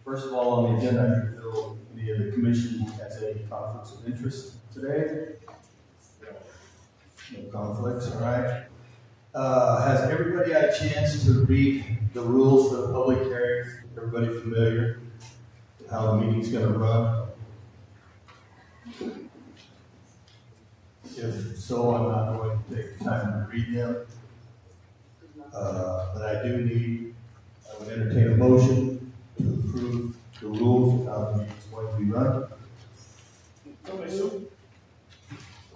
First of all, on the agenda, I need to know if any of the commission has any conflicts of interest today. No conflicts, all right. Has everybody had a chance to read the rules for the public hearings? Everybody familiar with how the meeting's gonna run? If so, I'm not going to take the time to read them. But I would entertain a motion to approve the rules of how the meeting's going to be run.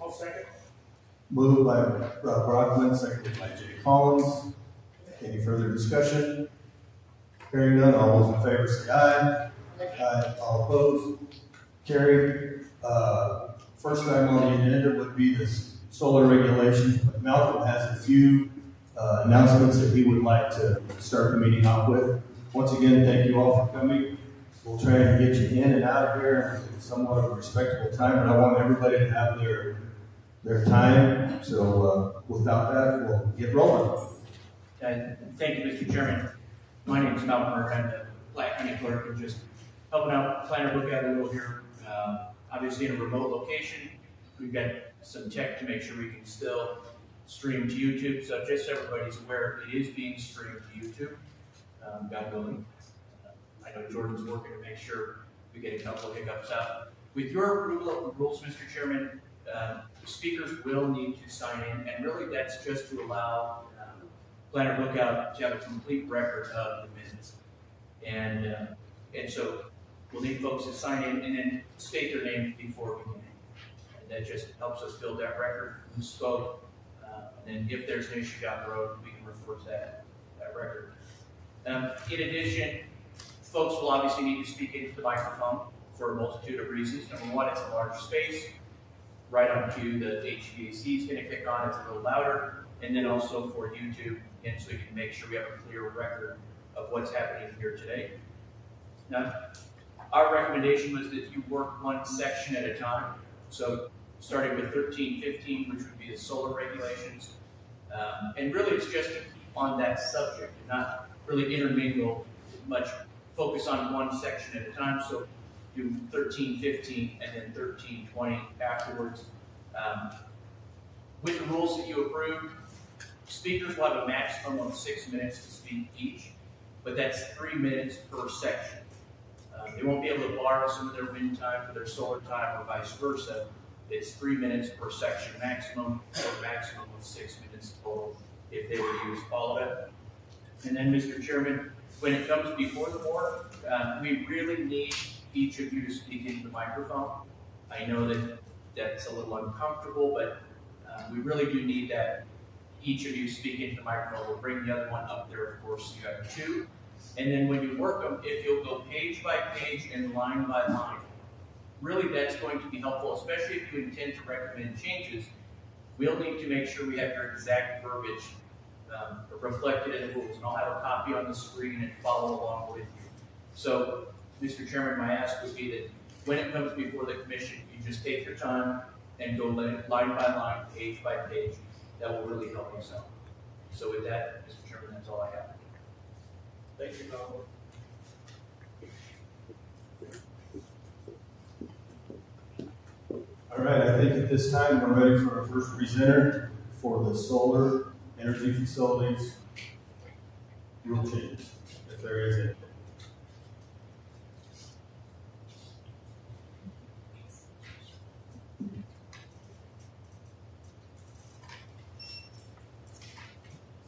I'll second. Moved by Rob Brockman, seconded by Jay Collins. Any further discussion? Hearing none, all those in favor say aye. Aye. All opposed? Carried. First item on the agenda would be the solar regulations, but Malcolm has a few announcements that he would like to start the meeting off with. Once again, thank you all for coming. We'll try and get you in and out of here in somewhat of a respectable time, but I want everybody to have their time. So without that, we'll get rolling. Thank you, Mr. Chairman. My name is Malcolm Murray. I'm the Platte County Clerk and just helping out, planner look at it a little here. Obviously in a remote location, we've got some tech to make sure we can still stream to YouTube. So just so everybody's aware, it is being streamed to YouTube. God willing. I know Jordan's working to make sure we get a couple of hiccups out. With your approval of the rules, Mr. Chairman, speakers will need to sign in, and really that's just to allow Planner Lookout to have a complete record of the minutes. And so we'll need folks to sign in and then state their name before we can. And that just helps us build that record, who spoke, and then if there's an issue down the road, we can refer to that record. In addition, folks will obviously need to speak into the microphone for a multitude of reasons. Number one, it's a large space. Right on cue, the HVAC is going to kick on, it's a little louder. And then also for YouTube, and so you can make sure we have a clear record of what's happening here today. Now, our recommendation was that you work one section at a time. So starting with 1315, which would be the solar regulations. And really it's just to keep on that subject and not really intermingle much, focus on one section at a time. So do 1315 and then 1320 afterwards. With the rules that you approved, speakers will have a maximum of 6 minutes to speak each, but that's 3 minutes per section. They won't be able to borrow some of their wind time for their solar time or vice versa. It's 3 minutes per section maximum, or maximum of 6 minutes total if they were to use all of it. And then, Mr. Chairman, when it comes before the board, we really need each of you to speak into the microphone. I know that that's a little uncomfortable, but we really do need that each of you speak into the microphone. We'll bring the other one up there, of course, so you have two. And then when you work them, if you'll go page by page and line by line, really that's going to be helpful, especially if you intend to recommend changes. We'll need to make sure we have your exact verbiage reflected in the rules, and I'll have a copy on the screen and follow along with you. So, Mr. Chairman, my ask would be that when it comes before the commission, you just take your time and go line by line, page by page. That will really help us out. So with that, Mr. Chairman, that's all I have. Thank you, Malcolm. All right, I think at this time we're ready for our first presenter for the solar energy facilities rule changes, if there is any.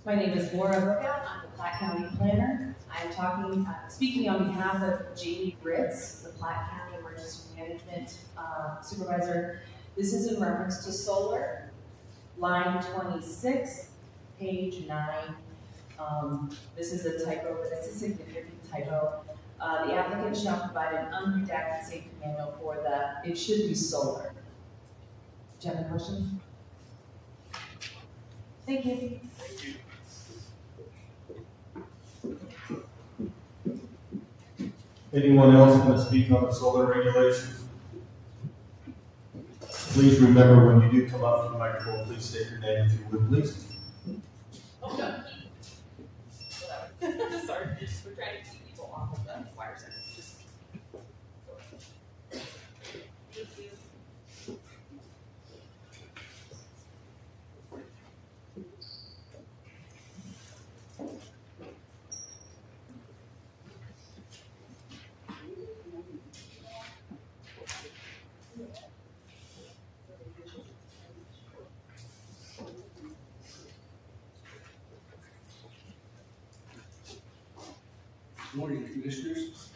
My name is Laura Lookout. I'm the Platte County Planner. I'm speaking on behalf of Jamie Ritz, the Platte County Emergency Management Supervisor. This is in reference to solar, line 26, page 9. This is a typo, but it's a significant typo. The applicant shall provide an unredacted safety manual for it should be solar. Do you have any questions? Thank you. Thank you. Anyone else want to speak on the solar regulations? Please remember when you do come up to the microphone, please state your name if you would, please. Oh, no. Whatever. Sorry, we're trying to keep people off of the wire center. Just Morning, Commissioners.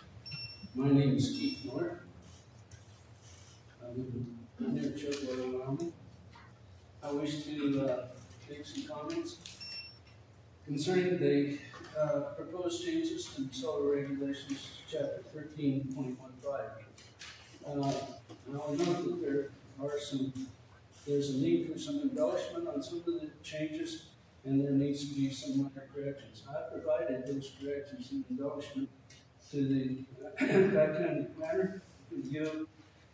My name is Keith Miller. I live near Chillicothe, Wyoming. I wish to make some comments concerning the proposed changes to solar regulations, chapter 13.15. I'll note that there's a need for some embellishment on some of the changes, and there needs to be some minor corrections. I provided those corrections and embellishment to the Platte County Planner. In view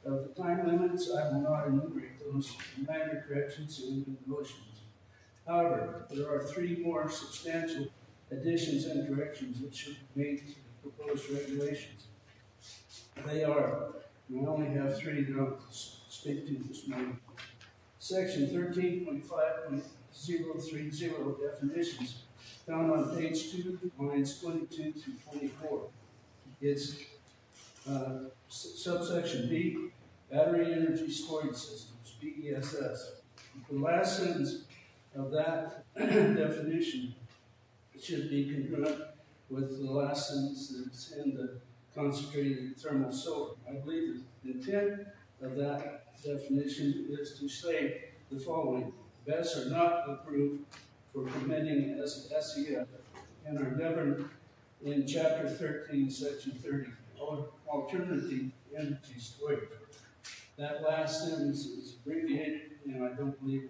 of the time limits, I will not enumerate those minor corrections and embellishments. However, there are three more substantial additions and corrections that should be made to the proposed regulations. They are, and I only have three that I'll speak to this morning. Section 13.5.030 definitions found on page 2, lines 22 through 24. It's subsection B, battery energy storage systems, BESS. The last sentence of that definition should be congruent with the last sentence that's in the concentrated thermal solar. I believe the intent of that definition is to say the following: BESS are not approved for permitting as SEF and are governed in Chapter 13, Section 30, alternative energy storage. That last sentence is abbreviated, and I don't believe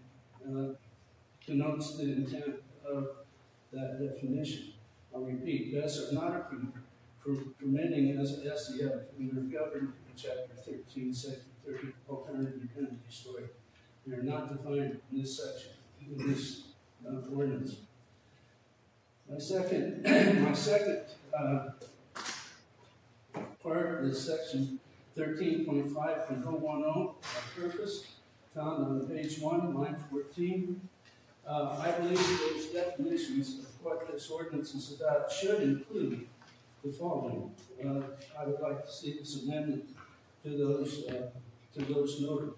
denotes the intent of that definition. I'll repeat: BESS are not approved for permitting as SEF and are governed in Chapter 13, Section 30, alternative energy storage. They are not defined in this section, in this ordinance. My second part is section 13.5.010, purpose, found on page 1, line 14. I believe those definitions of what this ordinance is about should include the following. I would like to see this amendment to those noted.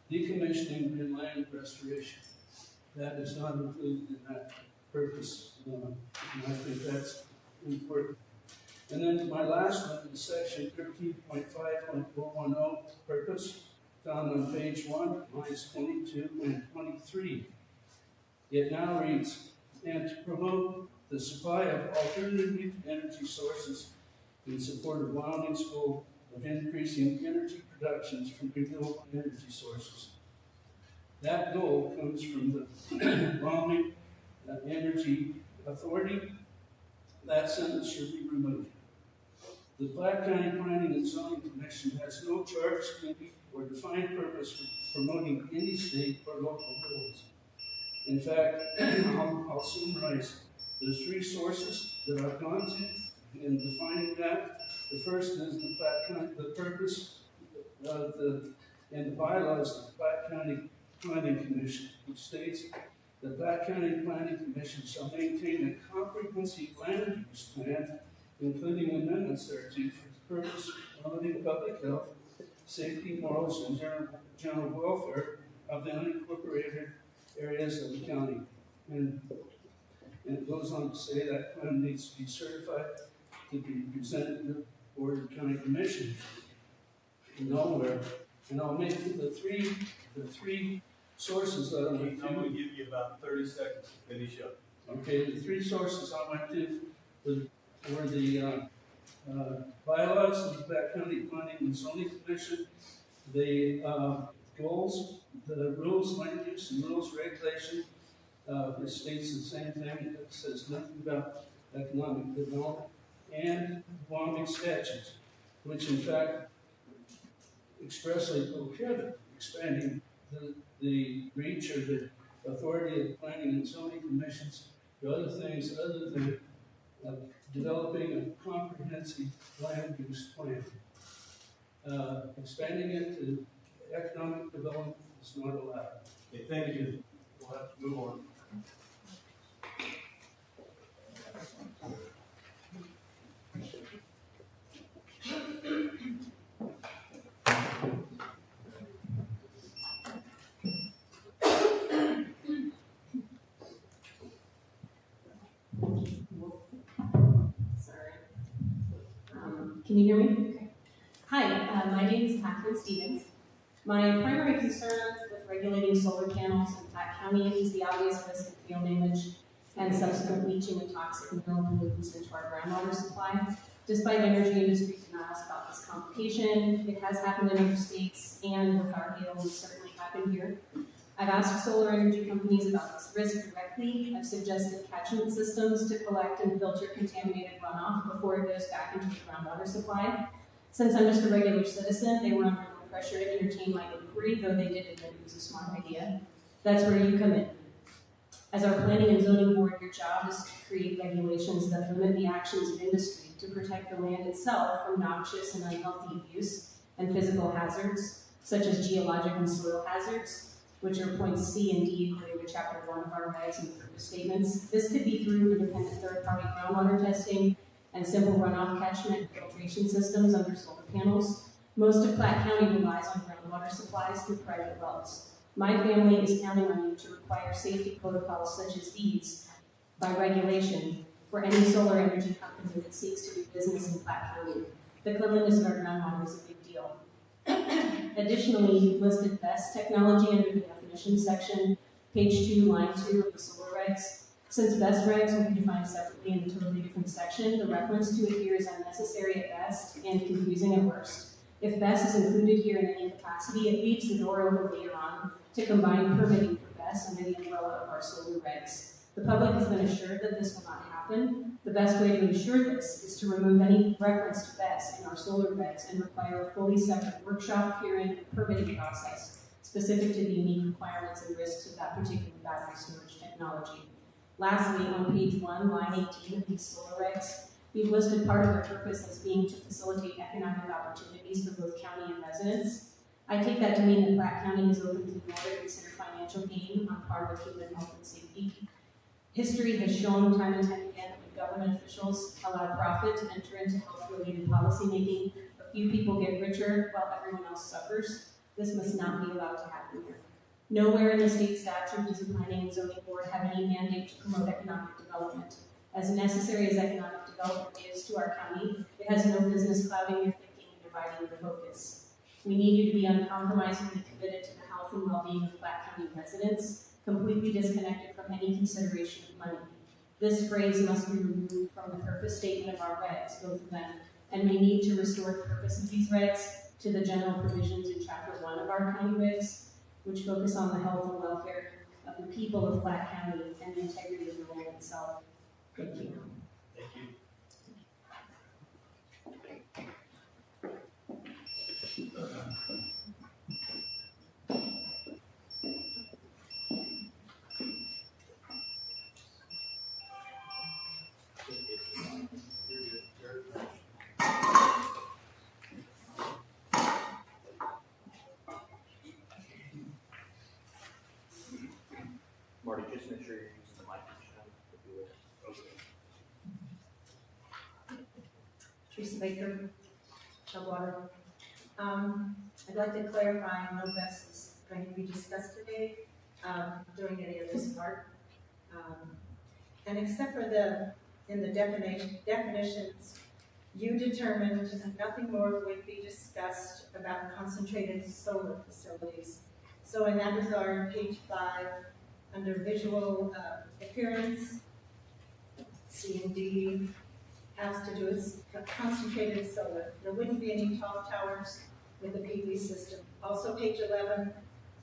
Decommissioning and land restoration. That is not included in that purpose, and I think that's important. And then my last one is section 13.5.410, purpose, found on page 1, lines 22 and 23. It now reads, and to promote the supply of alternative energy sources in support of Wyoming's goal of increasing energy productions from renewable energy sources. That goal comes from the Wyoming Energy Authority. That sentence should be removed. The Platte County Planning and Zoning Commission has no charge, duty, or defined purpose for promoting any state or local goals. In fact, I'll summarize the three sources that I've gone to in defining that. The first is the purpose and the bylaws of the Platte County Planning Commission, which states the Platte County Planning Commission shall maintain a comprehensive land use plan, including amendments thereto, for the purpose of promoting public health, safety, morals, and general welfare of the unincorporated areas of the county. And it goes on to say that plan needs to be certified to be presented to the Board of County Commissioners nowhere. And I'll make the three sources that I went to. I'm going to give you about 30 seconds to finish up. Okay, the three sources I went to were the bylaws of the Platte County Planning and Zoning Commission, the goals, the rules, land use and rules regulation, which states the same thing. It says nothing about economic development, and Wyoming statutes, which in fact expressly prohibit expanding the reach or the authority of the planning and zoning commissions to other things other than developing a comprehensive land use plan. Expanding it to economic development is not allowed. Okay, thank you. We'll have to move on. Sorry. Can you hear me? Okay. Hi, my name is Catherine Stevens. My primary concern with regulating solar panels in Platte County is the obvious risk of field damage and subsequent leaching of toxic mineral pollutants into our groundwater supply. Despite energy industry denials about this complication, it has happened in other states, and with our hail, it certainly happened here. I've asked solar energy companies about this risk directly. I've suggested catchment systems to collect and filter contaminated runoff before it goes back into the groundwater supply. Since I'm just a regular citizen, they were under no pressure to entertain my inquiry, though they did admit it was a smart idea. That's where you come in. As our planning and zoning board, your job is to create regulations that limit the actions of industry to protect the land itself from noxious and unhealthy use and physical hazards, such as geologic and soil hazards, which are points C and D according to Chapter 1 of our regs and purpose statements. This could be through independent third-party groundwater testing and simple runoff catchment and filtration systems under solar panels. Most of Platte County relies on groundwater supplies through private wells. My family is counting on you to require safety protocols such as these by regulation for any solar energy company that seeks to do business in Platte County. The cleanliness of our groundwater is a big deal. Additionally, you've listed BESS technology under the definition section, page 2, line 2 of the solar regs. Since BESS regs will be defined separately in a totally different section, the reference to it here is unnecessary at best and confusing at worst. If BESS is included here in any capacity, it leaves the door open later on to combine permitting for BESS under the umbrella of our solar regs. The public has been assured that this will not happen. The best way to ensure this is to remove any reference to BESS in our solar regs and require a fully separate workshop, hearing, and permitting process specific to the unique requirements and risks of that particular battery storage technology. Lastly, on page 1, line 18 of these solar regs, we've listed part of their purpose as being to facilitate economic opportunities for both county and residents. I take that to mean that Platte County is open to more to consider financial gain on par with human health and safety. History has shown time and time again that when government officials allow profit to enter into health-related policymaking, a few people get richer while everyone else suffers. This must not be allowed to happen here. Nowhere in the state statute does the Planning and Zoning Board have any mandate to promote economic development. As necessary as economic development is to our county, it has no business clouding your thinking and dividing your focus. We need you to be uncompromisingly committed to the health and well-being of Platte County residents, completely disconnected from any consideration of money. This phrase must be removed from the purpose statement of our regs, both of them, and we need to restore the purpose of these regs to the general provisions in Chapter 1 of our county regs, which focus on the health and welfare of the people of Platte County and the integrity of the land itself. Thank you. Thank you. Marty, just make sure you're using the microphone. Okay. Teresa Baker, Shellwater. I'd like to clarify, no BESS is going to be discussed today during any of this part. And except for in the definitions, you determined that nothing more would be discussed about concentrated solar facilities. So in that regard, page 5, under visual appearance, C and D, has to do with concentrated solar. There wouldn't be any tall towers with the PV system. Also, page 11,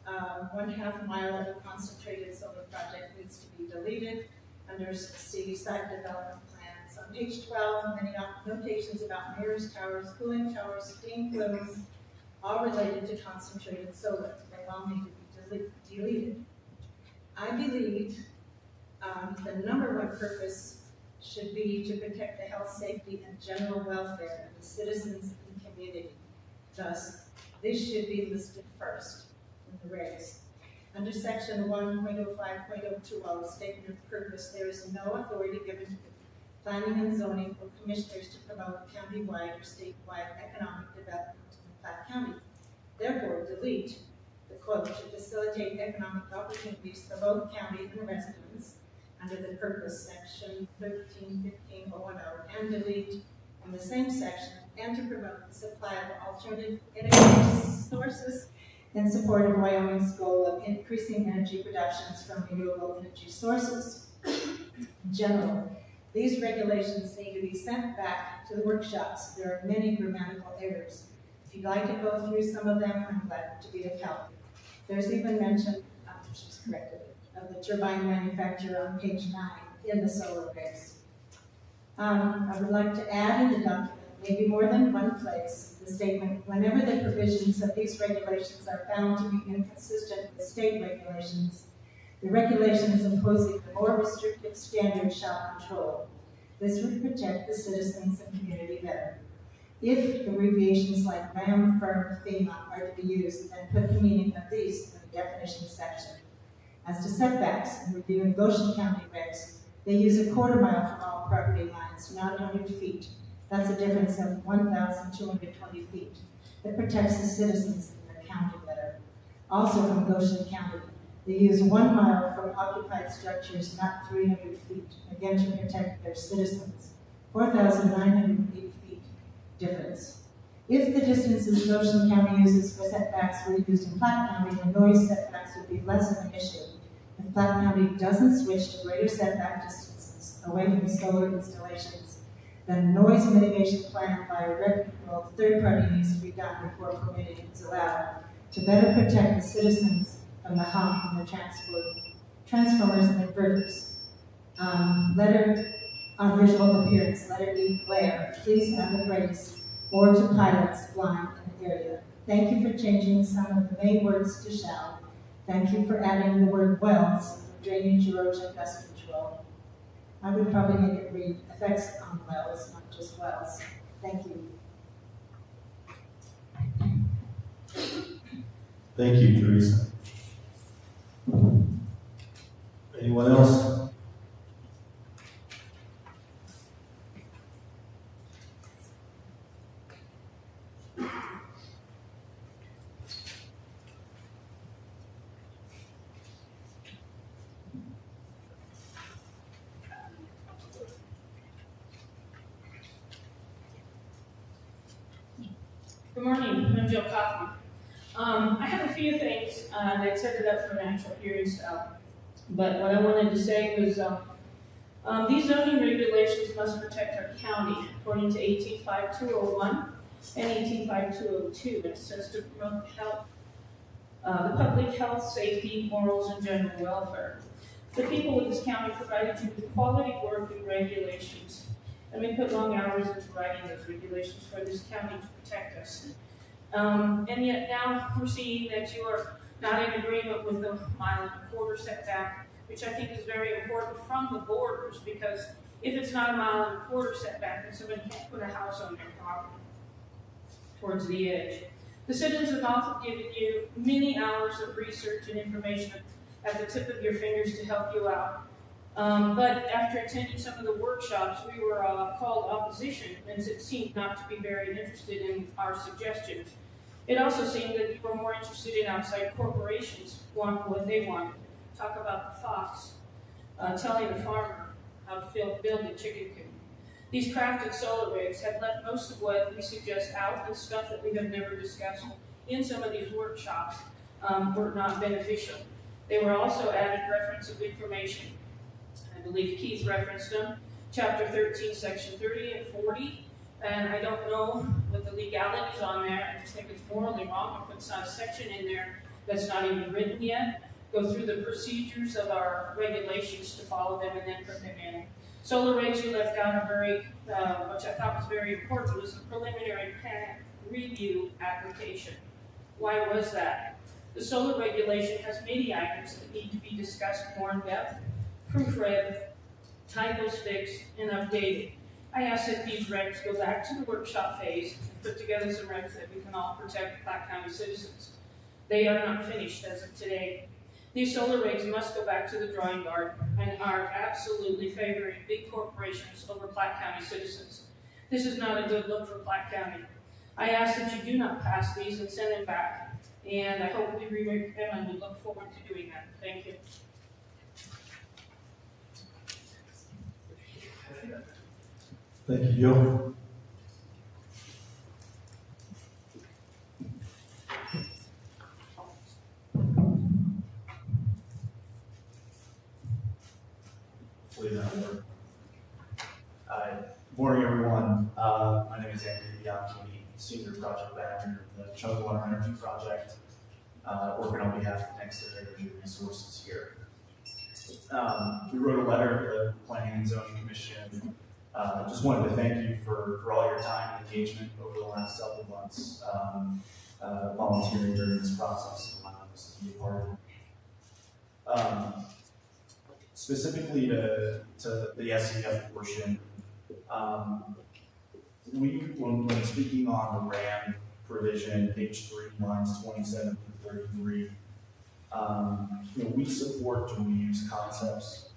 1/2 mile of a concentrated solar project needs to be deleted under C, site development plans. On page 12, many notations about mirrors, towers, cooling towers, steam plumes, all related to concentrated solar. They all need to be deleted. I believe the number one purpose should be to protect the health, safety, and general welfare of the citizens and community. Thus, this should be listed first in the regs. Under section 1.05.02 of the statement of purpose, there is no authority given to the planning and zoning or commissioners to promote county-wide or statewide economic development in Platte County. Therefore, delete the quote to facilitate economic opportunities for both county and residents under the purpose section 13.15.010, and delete in the same section and to promote the supply of alternative energy sources in support of Wyoming's goal of increasing energy productions from renewable energy sources. In general, these regulations need to be sent back to the workshops. There are many grammatical errors. If you'd like to go through some of them, I'm glad to be of help. There's even mention, she's corrected it, of the turbine manufacturer on page 9 in the solar regs. I would like to add in the document, maybe more than one place, the statement, whenever the provisions of these regulations are found to be inconsistent with state regulations, the regulations imposing the more restrictive standards shall control. This would protect the citizens and community better. If abbreviations like RAM, FERM, FEMA are to be used, then put the meaning of these in the definition section. As to setbacks, in reviewing Goshen County regs, they use a quarter mile from all property lines, not 100 feet. That's a difference of 1,220 feet. It protects the citizens in the county better. Also from Goshen County, they use 1 mile from occupied structures, not 300 feet, again to protect their citizens. 4,980 feet difference. If the distances Goshen County uses for setbacks were used in Platte County, the noise setbacks would be less of an issue. If Platte County doesn't switch to greater setback distances away from solar installations, then a noise mitigation plan by a reputable third party needs to be done before permitting is allowed to better protect the citizens from the hum from the transformers and inverters. Letter on visual appearance, letter E, glare. Please add the phrase, or to pilots flying in the area. Thank you for changing some of the main words to shall. Thank you for adding the word wells, drainage, erosion, dust control. I would probably make it read effects on wells, not just wells. Thank you. Thank you, Teresa. Anyone else? Good morning, I'm Jill Kaufman. I have a few things that set it up for an actual hearing style. But what I wanted to say was these zoning regulations must protect our county according to 185201 and 185202. It says to promote health, the public health, safety, morals, and general welfare. The people of this county provided you with quality work and regulations. And we put long hours into writing those regulations for this county to protect us. And yet now we're seeing that you are not in agreement with the 1.25 setback, which I think is very important from the borders, because if it's not 1.25 setback, then somebody can't put a house on their property towards the edge. The citizens have also given you many hours of research and information at the tip of your fingers to help you out. But after attending some of the workshops, we were called opposition, and it seemed not to be very interested in our suggestions. It also seemed that you were more interested in outside corporations wanting what they wanted. Talk about the fox, telling the farmer how to build a chicken coop. These crafted solar rigs have left most of what we suggest out, and stuff that we have never discussed in some of these workshops were not beneficial. They were also added reference of information. I believe Keith referenced them, chapter 13, section 30 and 40, and I don't know what the legalities on there. I just think it's morally wrong to put some section in there that's not even written yet. Go through the procedures of our regulations to follow them and then put them in. Solar regs you left out are very, which I thought was very important, was the preliminary plan review application. Why was that? The solar regulation has many items that need to be discussed more in depth, proofread, typos fixed, and updated. I asked that these regs go back to the workshop phase and put together some regs that we can all protect Platte County citizens. They are not finished as of today. These solar regs must go back to the drawing board and are absolutely favoring big corporations over Platte County citizens. This is not a good look for Platte County. I ask that you do not pass these and send them back, and I hope we remake them, and we look forward to doing that. Thank you. Thank you, Joe. Senior Project Manager of the Chugwater Energy Project, working on behalf of Nextera Energy Resources here. We wrote a letter to the Planning and Zoning Commission. Just wanted to thank you for all your time and engagement over the last several months, volunteering during this process and allowing us to be a part of it. Specifically to the SEF portion, when speaking on the RAM provision, page 3, lines 27 through 33, we support dual use concepts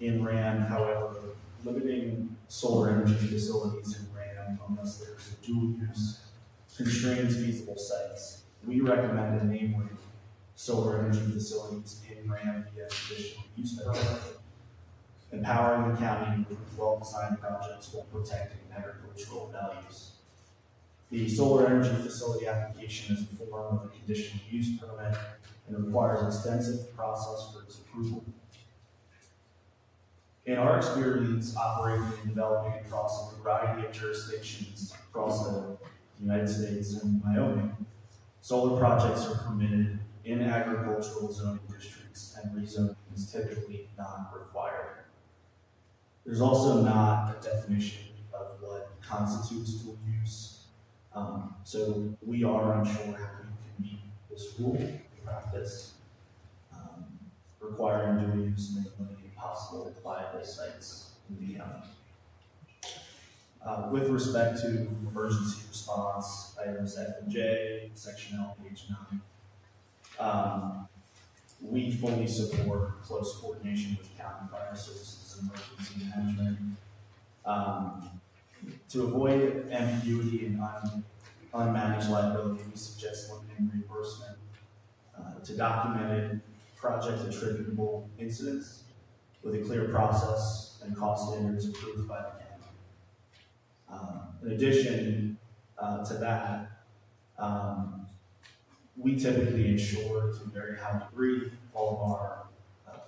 in RAM. However, limiting solar energy facilities in RAM unless there's a dual use constrains feasible sites. We recommend enabling solar energy facilities in RAM via conditional use permit, empowering the county with well-designed projects while protecting agricultural values. The solar energy facility application is a form of a conditional use permit and requires extensive process for its approval. In our experience operating and developing across a variety of jurisdictions across the United States and Wyoming, solar projects are permitted in agricultural zoning districts and rezoning is typically not required. There's also not a definition of what constitutes dual use, so we are unsure how we can meet this rule in practice. Requiring dual use may limit possible viable sites in the county. With respect to emergency response, items F and J, section L, page 9, we fully support close coordination with county fire services and emergency management. To avoid ambiguity and unmanaged liability, we suggest limiting reimbursement to documented project attributable incidents with a clear process and cost standards approved by the county. In addition to that, we typically insure to a very high degree all of our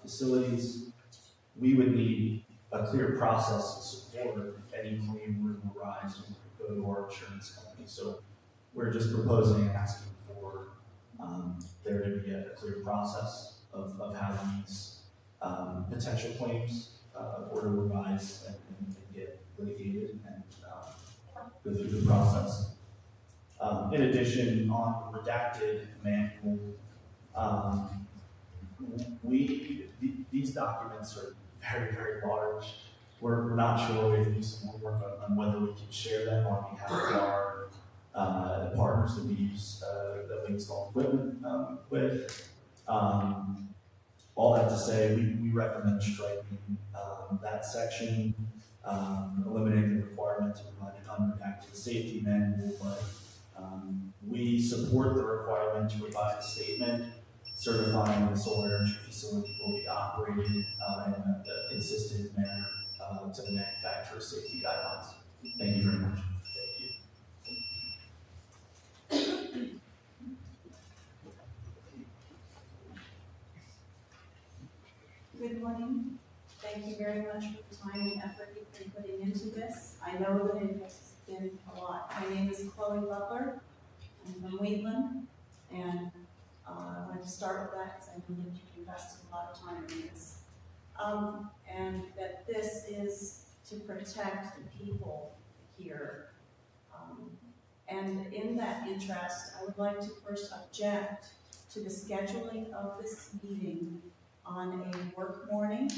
facilities. We would need a clear process to support if any claim were to arise and go to our insurance company. So we're just proposing and asking for there to be a clear process of how these potential claims were to arise and get litigated and go through the process. In addition, on the redacted manual, these documents are very, very large. We're not sure. We have to do some more work on whether we can share them on behalf of our partners that we use, that we install equipment with. All that to say, we recommend striking that section, eliminating the requirement to provide an unredacted safety manual, but we support the requirement to provide a statement certifying the solar energy facility will be operated in a consistent manner to the manufacturer's safety guidelines. Thank you very much. Good morning. Thank you very much for the time and effort you've been putting into this. I know that it has been a lot. My name is Chloe Butler. I'm from Wheatland, and I wanted to start with that because I know that you've invested a lot of time in this. And that this is to protect the people here. And in that interest, I would like to first object to the scheduling of this meeting on a work morning,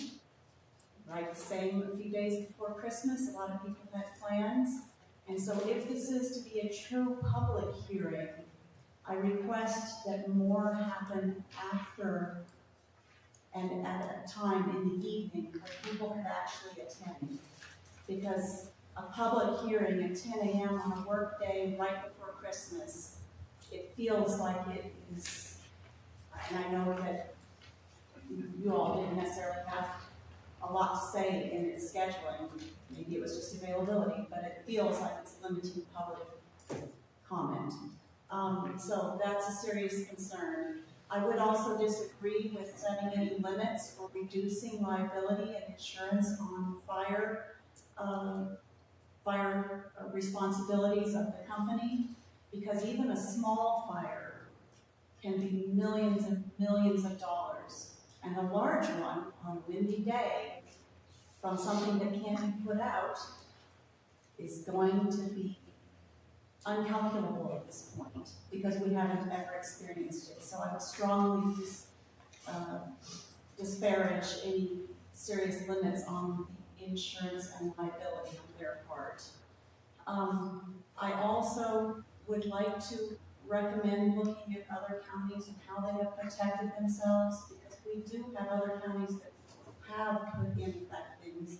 like saying a few days before Christmas. A lot of people had plans. And so if this is to be a true public hearing, I request that more happen after and at a time in the evening where people can actually attend. Because a public hearing at 10 a.m. on a work day right before Christmas, it feels like it is, and I know that you all didn't necessarily have a lot to say in its scheduling. Maybe it was just availability, but it feels like it's limiting public comment. So that's a serious concern. I would also disagree with setting any limits or reducing liability and insurance on fire responsibilities of the company. because even a small fire can be millions and millions of dollars. And a large one on a windy day from something that can't be put out is going to be uncalculable at this point because we haven't ever experienced it. So I would strongly disparage any serious limits on insurance and liability on their part. I also would like to recommend looking at other counties and how they have protected themselves, because we do have other counties that have put in that things.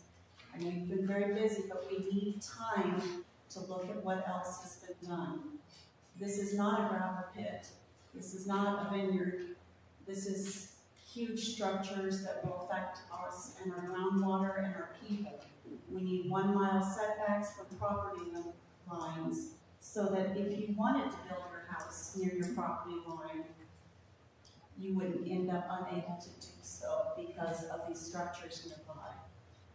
And we've been very busy, but we need time to look at what else has been done. This is not a gravel pit. This is not a vineyard. This is huge structures that will affect us and our groundwater and our people. We need 1 mile setbacks from property lines so that if you wanted to build your house near your property line, you wouldn't end up unable to do so because of these structures nearby.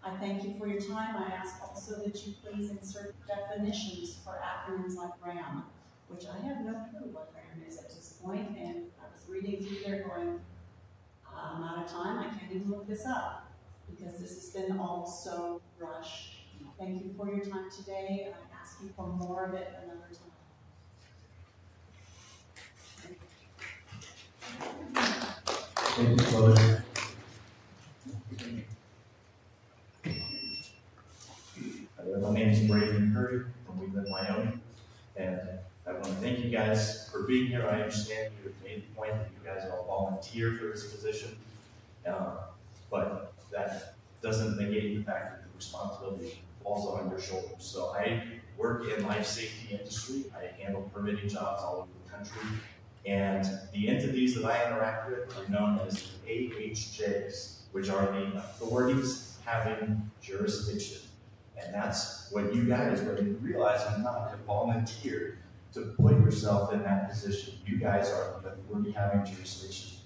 I thank you for your time. I ask also that you please insert definitions for acronyms like RAM, which I have no clue what RAM is at this point, and I was reading through there going, I'm out of time, I can't even look this up, because this has been all so rushed. Thank you for your time today, and I ask you for more of it another time. Thank you, Chloe. My name is Braden Curry from Wheatland, Wyoming, and I want to thank you guys for being here. I understand you have made the point that you guys all volunteer for this position, but that doesn't negate the fact that the responsibility falls on your shoulders. So I work in life safety industry. I handle permitting jobs all over the country, and the entities that I interact with are known as AHJs, which are the authorities having jurisdiction. And that's what you guys, whether you realize it or not, have volunteered to put yourself in that position. You guys are the authority having jurisdiction.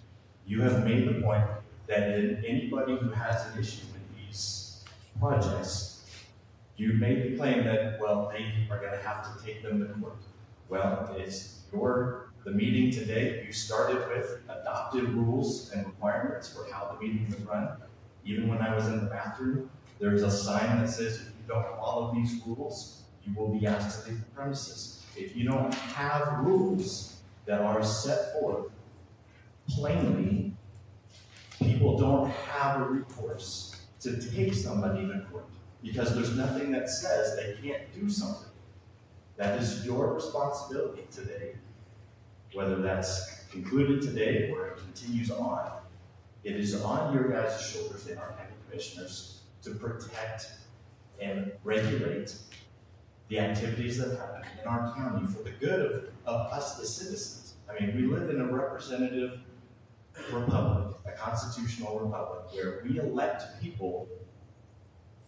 You have made the point that anybody who has an issue with these projects, you made the claim that, well, they are going to have to take them to court. Well, it's the meeting today, you started with adopted rules and requirements for how the meeting would run. Even when I was in the bathroom, there's a sign that says, if you don't follow these rules, you will be asked to leave the premises. If you don't have rules that are set forth plainly, people don't have a recourse to take somebody to court because there's nothing that says they can't do something. That is your responsibility today, whether that's concluded today or it continues on. It is on your guys' shoulders and our county commissioners to protect and regulate the activities that happen in our county for the good of us, the citizens. I mean, we live in a representative republic, a constitutional republic, where we elect people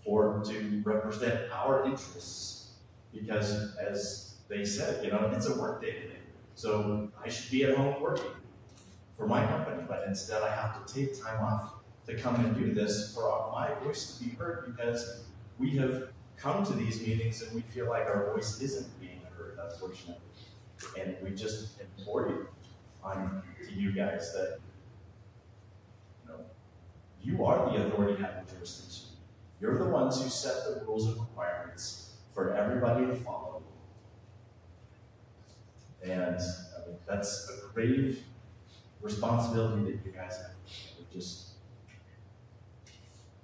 to represent our interests because, as they said, it's a work day today. So I should be at home working for my company, but instead I have to take time off to come and do this for my voice to be heard, because we have come to these meetings and we feel like our voice isn't being heard, unfortunately. And we just implore you to you guys that you are the authority having jurisdiction. You're the ones who set the rules and requirements for everybody to follow. And that's a grave responsibility that you guys have. We just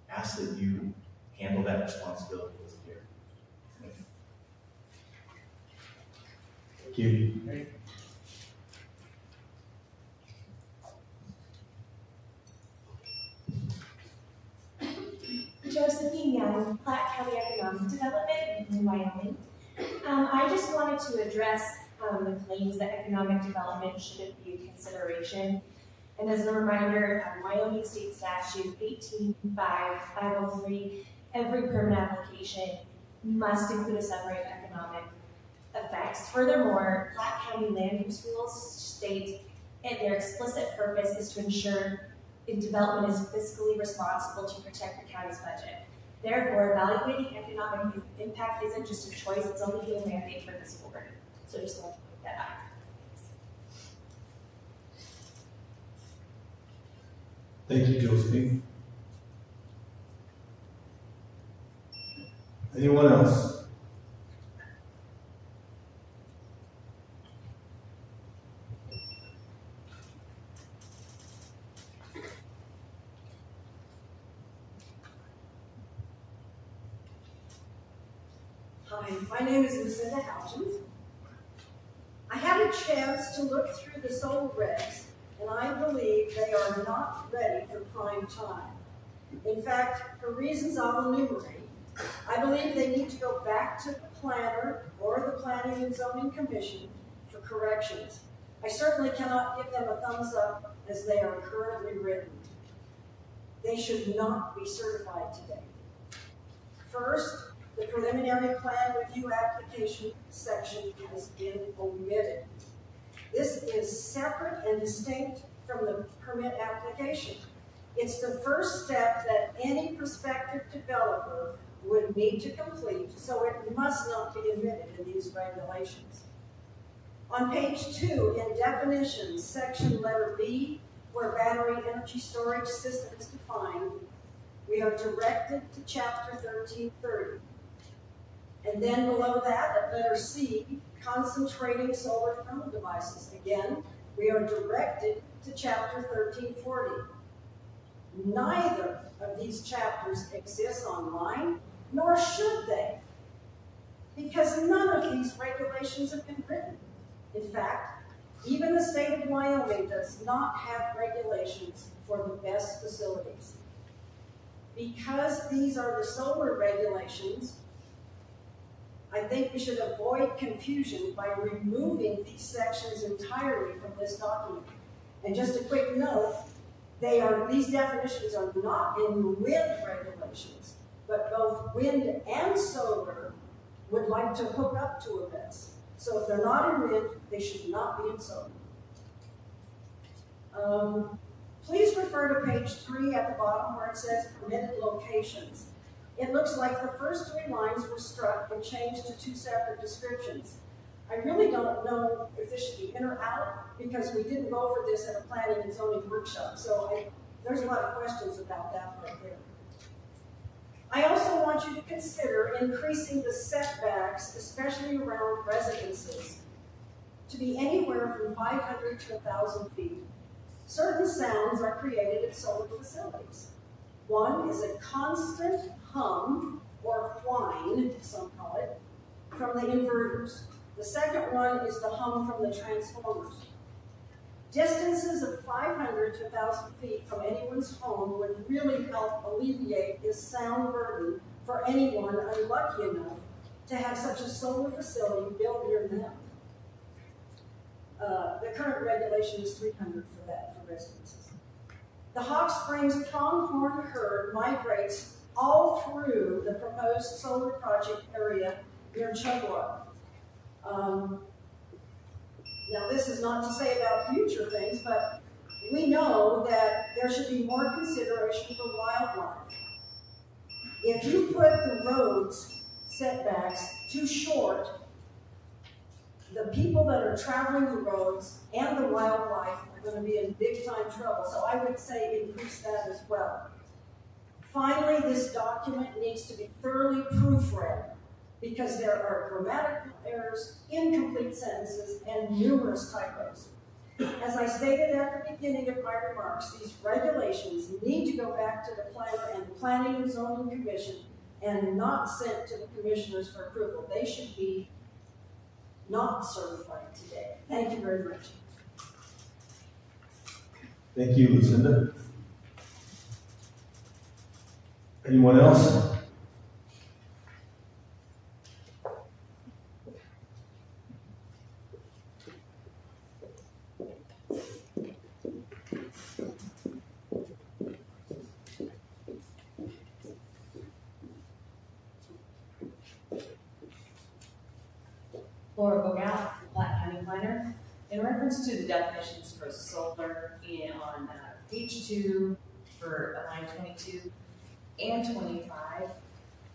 ask that you handle that responsibility with care. Thank you. Josephine Young, Platte County Economic Development in Wyoming. I just wanted to address the claims that economic development shouldn't be a consideration. And as a reminder, Wyoming State Statute 18.503, every permit application must include a summary of economic effects. Furthermore, Platte County land use rules state, and their explicit purpose is to ensure development is fiscally responsible to protect the county's budget. Therefore, evaluating economic impact isn't just a choice, it's only a mandate for this board. So just want to point that. Thank you, Josephine. Anyone else? Hi, my name is Lucinda Houchins. I had a chance to look through the solar regs, and I believe they are not ready for prime time. In fact, for reasons I'll enumerate, I believe they need to go back to the planner or the Planning and Zoning Commission for corrections. I certainly cannot give them a thumbs up as they are currently written. They should not be certified today. First, the preliminary plan review application section has been omitted. This is separate and distinct from the permit application. It's the first step that any prospective developer would need to complete, so it must not be omitted in these regulations. On page 2, in definitions, section letter B, where battery energy storage system is defined, we are directed to chapter 1330. And then below that, at letter C, concentrating solar thermal devices. Again, we are directed to chapter 1340. Neither of these chapters exists online, nor should they, because none of these regulations have been written. In fact, even the state of Wyoming does not have regulations for the best facilities. Because these are the solar regulations, I think we should avoid confusion by removing these sections entirely from this document. And just a quick note, these definitions are not in the wind regulations, but both wind and solar would like to hook up to a BESS. So if they're not in wind, they should not be in solar. Please refer to page 3 at the bottom where it says permitted locations. It looks like the first 3 lines were struck and changed to 2 separate descriptions. I really don't know if this should be in or out because we didn't go over this at a planning and zoning workshop. So there's a lot of questions about that right there. I also want you to consider increasing the setbacks, especially around residences, to be anywhere from 500 to 1,000 feet. Certain sounds are created at solar facilities. One is a constant hum, or whine, some call it, from the inverters. The second one is the hum from the transformers. Distances of 500 to 1,000 feet from anyone's home would really help alleviate this sound burden for anyone unlucky enough to have such a solar facility built near them. The current regulation is 300 for that, for residences. The Hawk Springs pronghorn herd migrates all through the proposed solar project area near Chugwater. Now, this is not to say about future things, but we know that there should be more consideration for wildlife. If you put the roads setbacks too short, the people that are traveling the roads and the wildlife are going to be in big time trouble. So I would say increase that as well. Finally, this document needs to be thoroughly proofread because there are grammatical errors, incomplete sentences, and numerous typos. As I stated at the beginning of my remarks, these regulations need to go back to the planner and the Planning and Zoning Commission and not sent to the commissioners for approval. They should be not certified today. Thank you very much. Thank you, Lucinda. Anyone else? Laura Bogout, Platte County Planner. In reference to the definitions for solar on page 2 for line 22 and 25,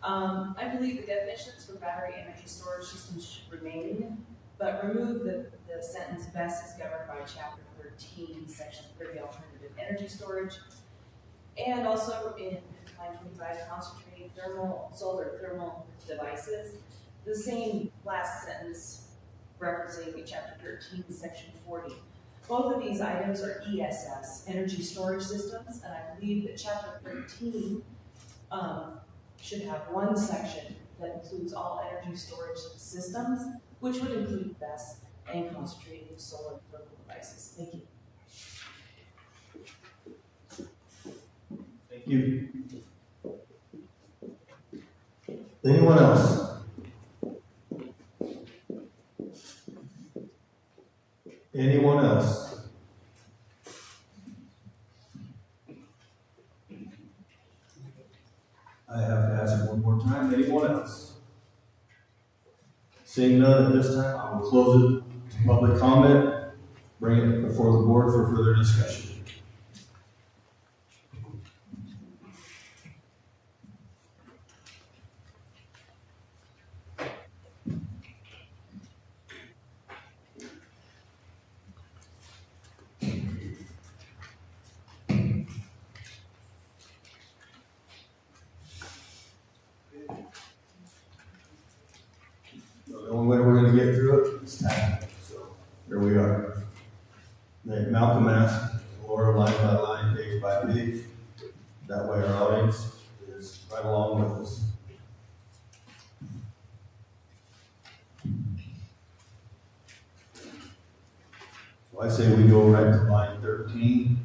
I believe the definitions for battery energy storage systems should remain, but remove the the sentence best is governed by chapter 13, section 30, alternative energy storage. And also in line 25, concentrated solar thermal devices. The same last sentence referencing chapter 13, section 40. Both of these items are ESS, energy storage systems, and I believe that chapter 13 should have one section that includes all energy storage systems, which would include BESS and concentrated solar thermal devices. Thank you. Thank you. Anyone else? Anyone else? I have to ask it one more time. Anyone else? Seeing none at this time, I will close it to public comment, bring it before the board for further discussion. The only way we're gonna get through it is time, so here we are. Malcolm asked Laura line by line, page by page. That way our audience is right along with us. So I say we go right to line 13.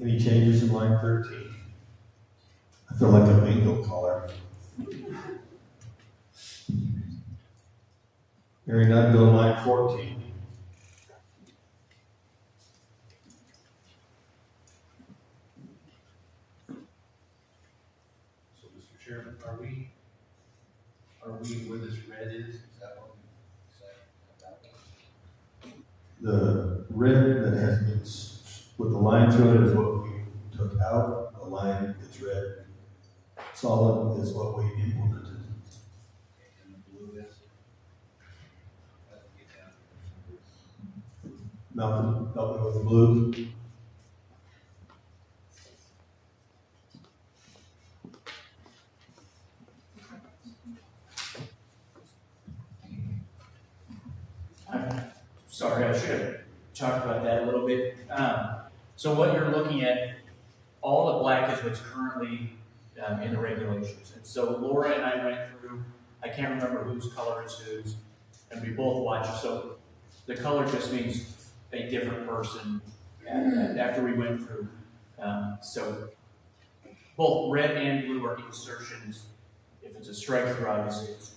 Any changes in line 13? I feel like a bingo caller. Hearing none, go to line 14. So, Mr. Chairman, are we where this red is that what we said about that? The red that has been with the line through it is what we took out. The line that's red solid is what we implemented. And the blue is? Malcolm, help me with the blue. I'm sorry, I should have talked about that a little bit. So what you're looking at, all the black is what's currently in the regulations. And so Laura and I went through, I can't remember whose color is whose, and we both watched. So the color just means a different person after we went through. So both red and blue are insertions. If it's a strike through, obviously it's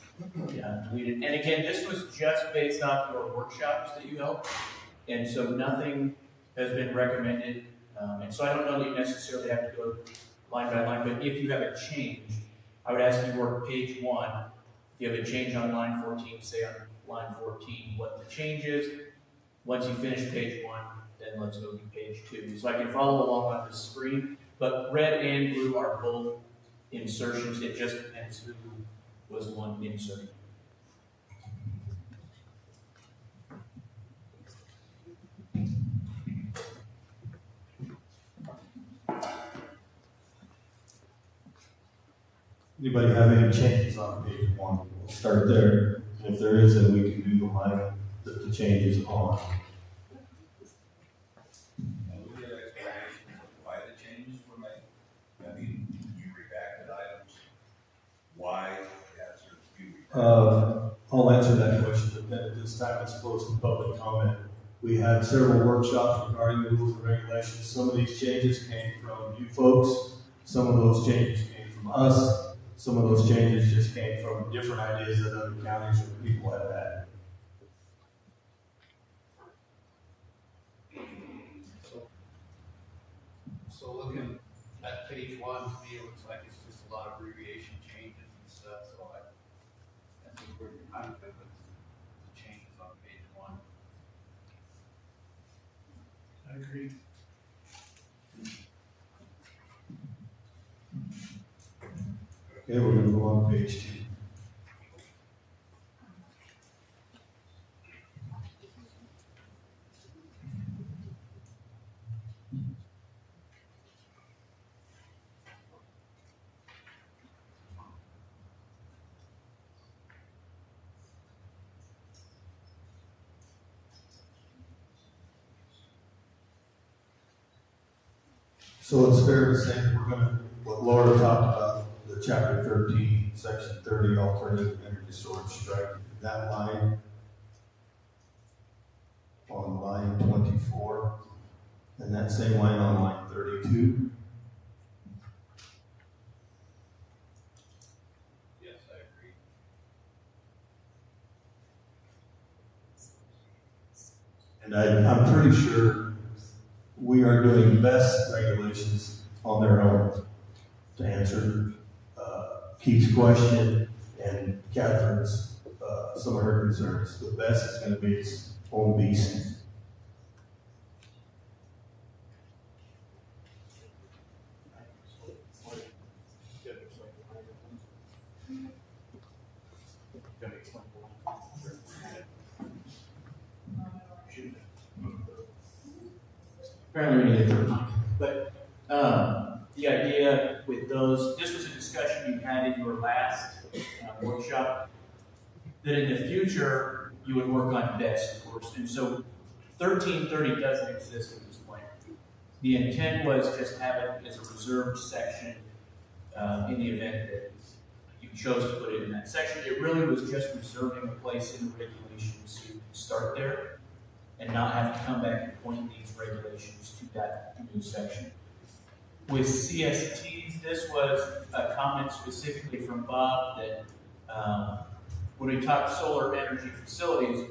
deleted. And again, this was just based off your workshops that you held. And so nothing has been recommended. And so I don't know that you necessarily have to go line by line, but if you have a change, I would ask you to work page 1. If you have a change on line 14, say on line 14 what the change is. Once you finish page 1, then let's go to page 2. So I can follow along on the screen, but red and blue are both insertions. It just depends who was one insert. Anybody have any changes on page 1? We'll start there. And if there is, then we can do the line that the change is on. And we get an explanation of why the changes were made. I mean, you redacted items, why the answer you redacted. I'll answer that question, but then at this time it's closed to public comment. We had several workshops regarding the rules and regulations. Some of these changes came from you folks. Some of those changes came from us. Some of those changes just came from different ideas that other counties or people have had. So looking at page 1, to me, it looks like it's just a lot of abbreviation changes and stuff, so I think we're kind of agree. Okay, we're gonna go on to page 2. So it's fair to say that we're gonna, what Laura talked about, the chapter 13, section 30, alternative energy storage, strike that line on line 24, and that same line on line 32. Yes, I agree. And I'm pretty sure we are doing best regulations on their own to answer Keith's question and Catherine's, some of her concerns. The best is gonna be its own beast. Apparently we need a third mic. But the idea with those, this was a discussion you had in your last workshop, that in the future you would work on best, of course. And so 1330 doesn't exist at this point. The intent was just have it as a reserved section in the event that you chose to put it in that section. It really was just reserving a place in the regulations to start there and not have to come back and point these regulations to that new section. With CSTs, this was a comment specifically from Bob that when we talk solar energy facilities,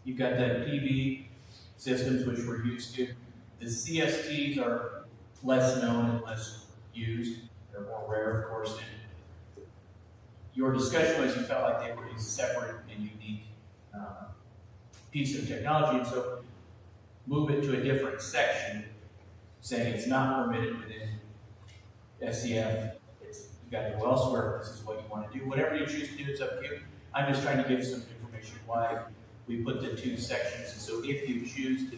you've got that PV systems which we're used to. The CSTs are less known and less used. They're more rare, of course. And your discussion was you felt like they were a separate and unique piece of technology, and so move it to a different section, saying it's not permitted within SCF. You got to go elsewhere if this is what you want to do. Whatever you choose to do, it's up to you. I'm just trying to give some information why we put the two sections. So if you choose to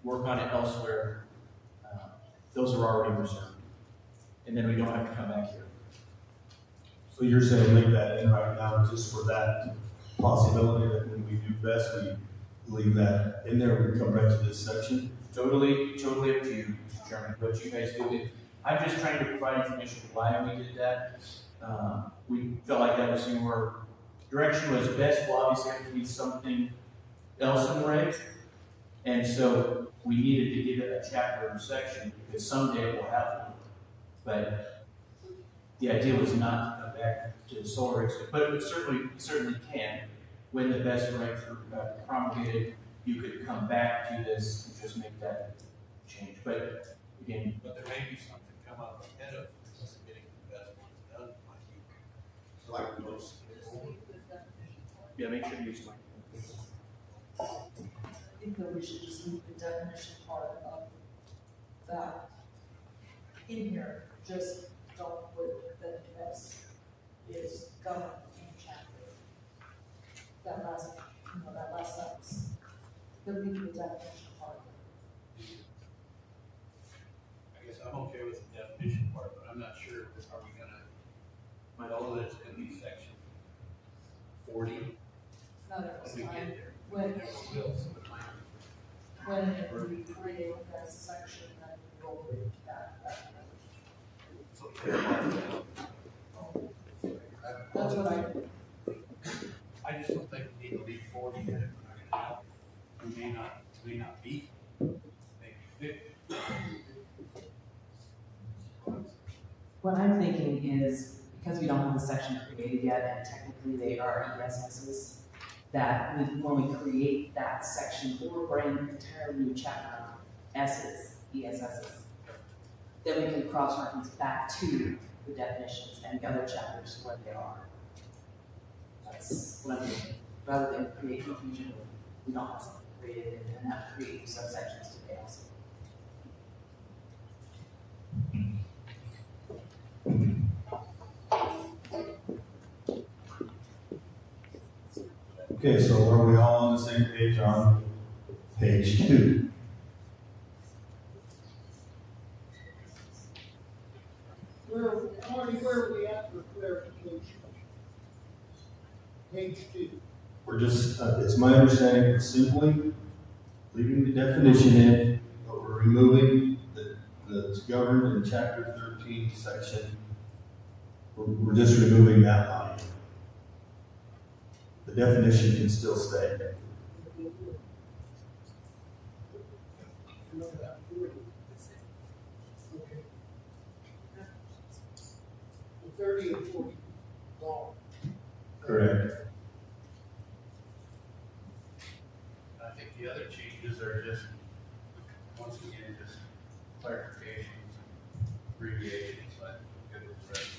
work on it elsewhere, those are already reserved, and then we don't have to come back here. So you're saying leave that in right now just for that possibility that when we do best, we leave that in there, we come back to this section? Totally up to you, Mr. Chairman, what you guys do. I'm just trying to provide information why we did that. We felt like that was your direction was best. Will obviously have to be something else in the regs. And so we needed to give it a chapter and section because someday we'll have one. But the idea was not to come back to the solar regs, but it certainly can. When the best regs are promulgated, you could come back to this and just make that change. But again, But there may be something come up ahead of us getting the best ones done, like most. yeah, make sure you use mine. I think that we should just leave the definition part of that in here, just don't put that S is governed in chapter. That last sentence, then leave the definition part. I guess I'm okay with the definition part, but I'm not sure, are we gonna, know that it's gonna be section 40? Not at When this we time, get there. when, Never will, so it might. when we create that section, then we'll read that. So clear about that. That's what I just don't think we need to leave 40 in it, we're not gonna have, we may not be, maybe 50. What I'm thinking is, because we don't have the section created yet, and technically they are ESSs, that when we create that section or bring an entirely new chapter on S's, ESSs, then we can cross-reference back to the definitions and the other chapters where they are. That's what I'm thinking, rather than create confusion, we don't have something created and have to create new subsections to chaos. Okay, so are we all on the same page on page 2? Marty, where are we at for clarification? Page 2. We're just, it's my understanding we're simply leaving the definition in, but we're removing that's governed in chapter 13, section. We're just removing that line. The definition can still stay. Okay. 30 and 40. Long. Correct. I think the other changes are just, once again, just clarifications, abbreviations, but good with the rest.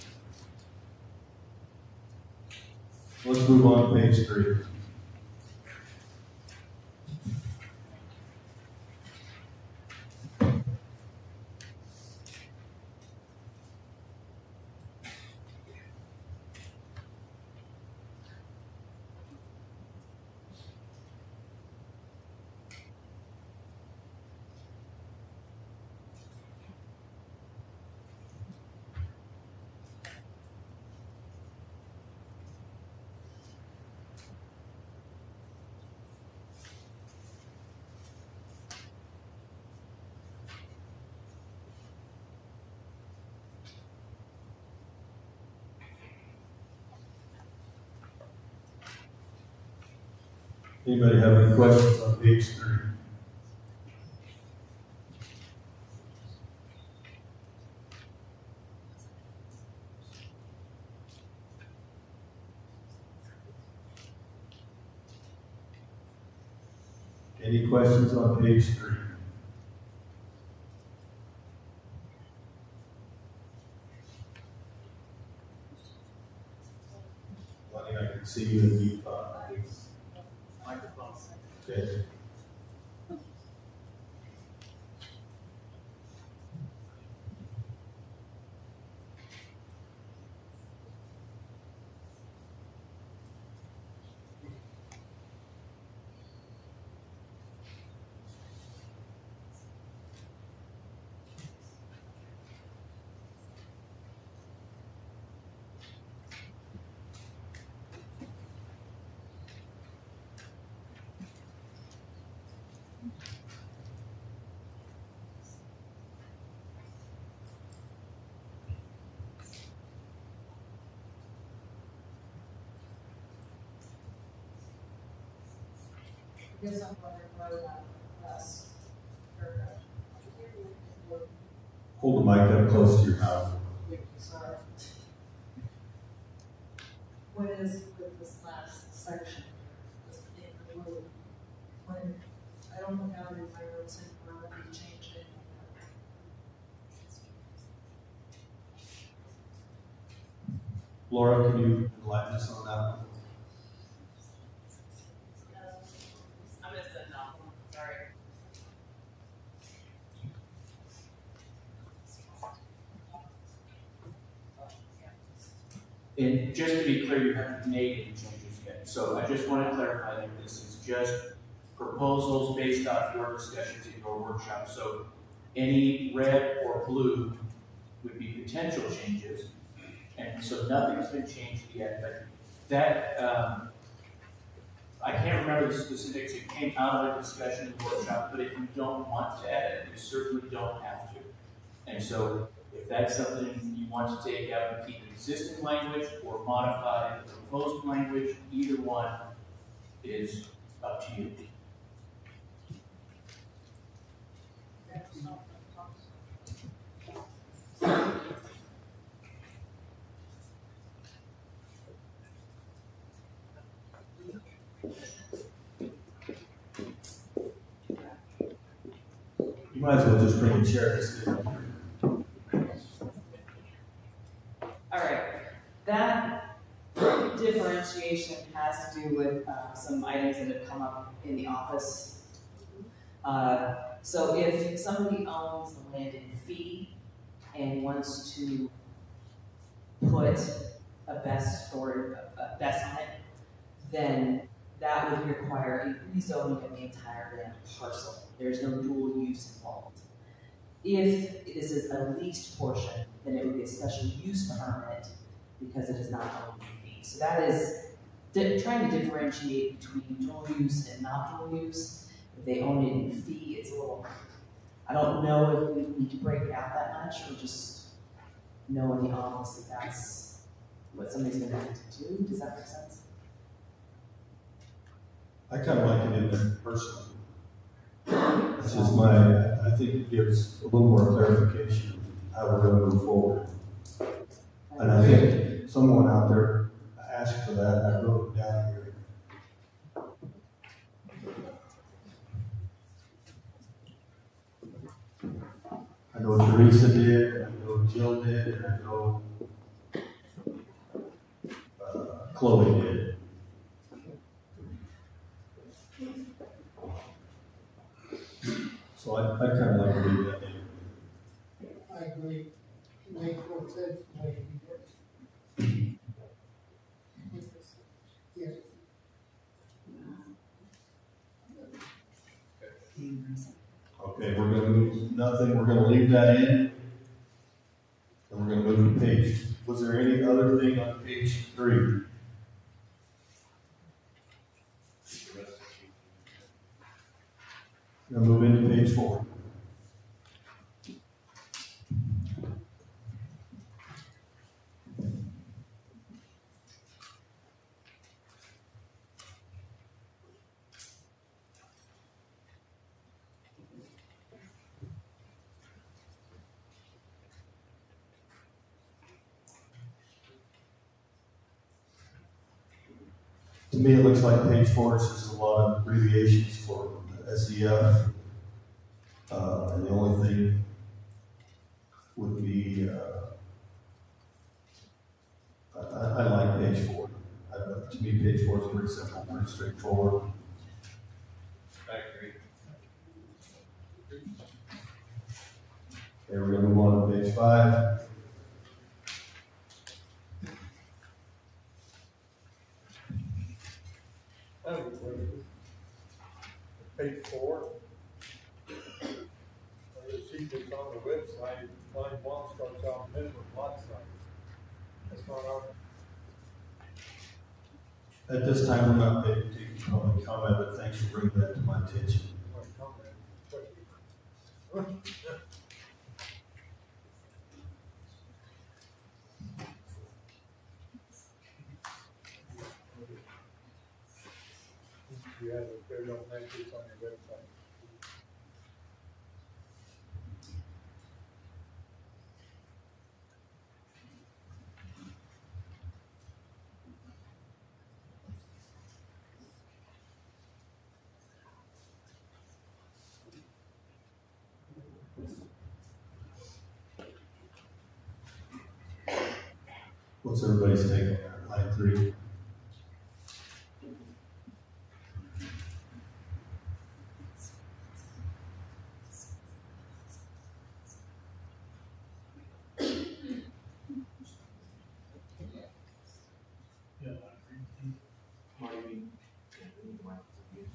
Let's move on to page 3. Anybody have any questions on page 3? Any questions on page 3? Lonnie, I can see you in mute. Microphone. Okay. I guess I'm wondering whether that last paragraph. Hold the mic up close to your mouth. Sorry. What is with this last section? This in blue? When, I don't know how to do my notes in front of me changed it. Laura, can you enlighten us on that one? I missed that now, sorry. And just to be clear, you haven't made any changes yet. So I just want to clarify that this is just proposals based off your discussions in your workshop. So any red or blue would be potential changes. And so nothing's been changed yet, but that, I can't remember the specifics. It came out of a discussion in the workshop, but if you don't want to add it, you certainly don't have to. And so if that's something you want to take out and keep existing language or modify the proposed language, either one is up to you. You might as well just bring a chair to sit. All right, that differentiation has to do with some items that have come up in the office. So if somebody owns the land in fee and wants to put a best on it, then that would require a rezoning of the entire land parcel. There's no dual use involved. If this is a leased portion, then it would be a special use permit because it is not owned in fee. So that is trying to differentiate between dual use and not dual use. If they own it in fee, it's a little, I don't know if we need to break it out that much or just know in the office that that's what somebody's gonna have to do. Does that make sense? I kind of like it in there personally. This is I think it gives a little more clarification of how we're gonna move forward. And I think someone out there asked for that, and I wrote it down here. I know Teresa did, I know Jill did, and I know Chloe did. So I'd kind of like to leave that in. I agree. Make more sense the way he did. Yes. Okay, we're gonna move, nothing, we're gonna leave that in. And we're gonna move to page, was there any other thing on page 3? Gonna move into page 4. To me, it looks like page 4 is just a lot of abbreviations for SEF. And the only thing would be, I like page 4. To me, page 4 is pretty simple, pretty straightforward. I agree. Okay, we're gonna move on to page 5. Page 4. The sheet that's on the website, line 1 starts out minimum lot size. That's not our. At this time, we're not taking public comment, but thanks for bringing that to my attention. You have it, there don't make it on your website. What's everybody's take on that, line 3?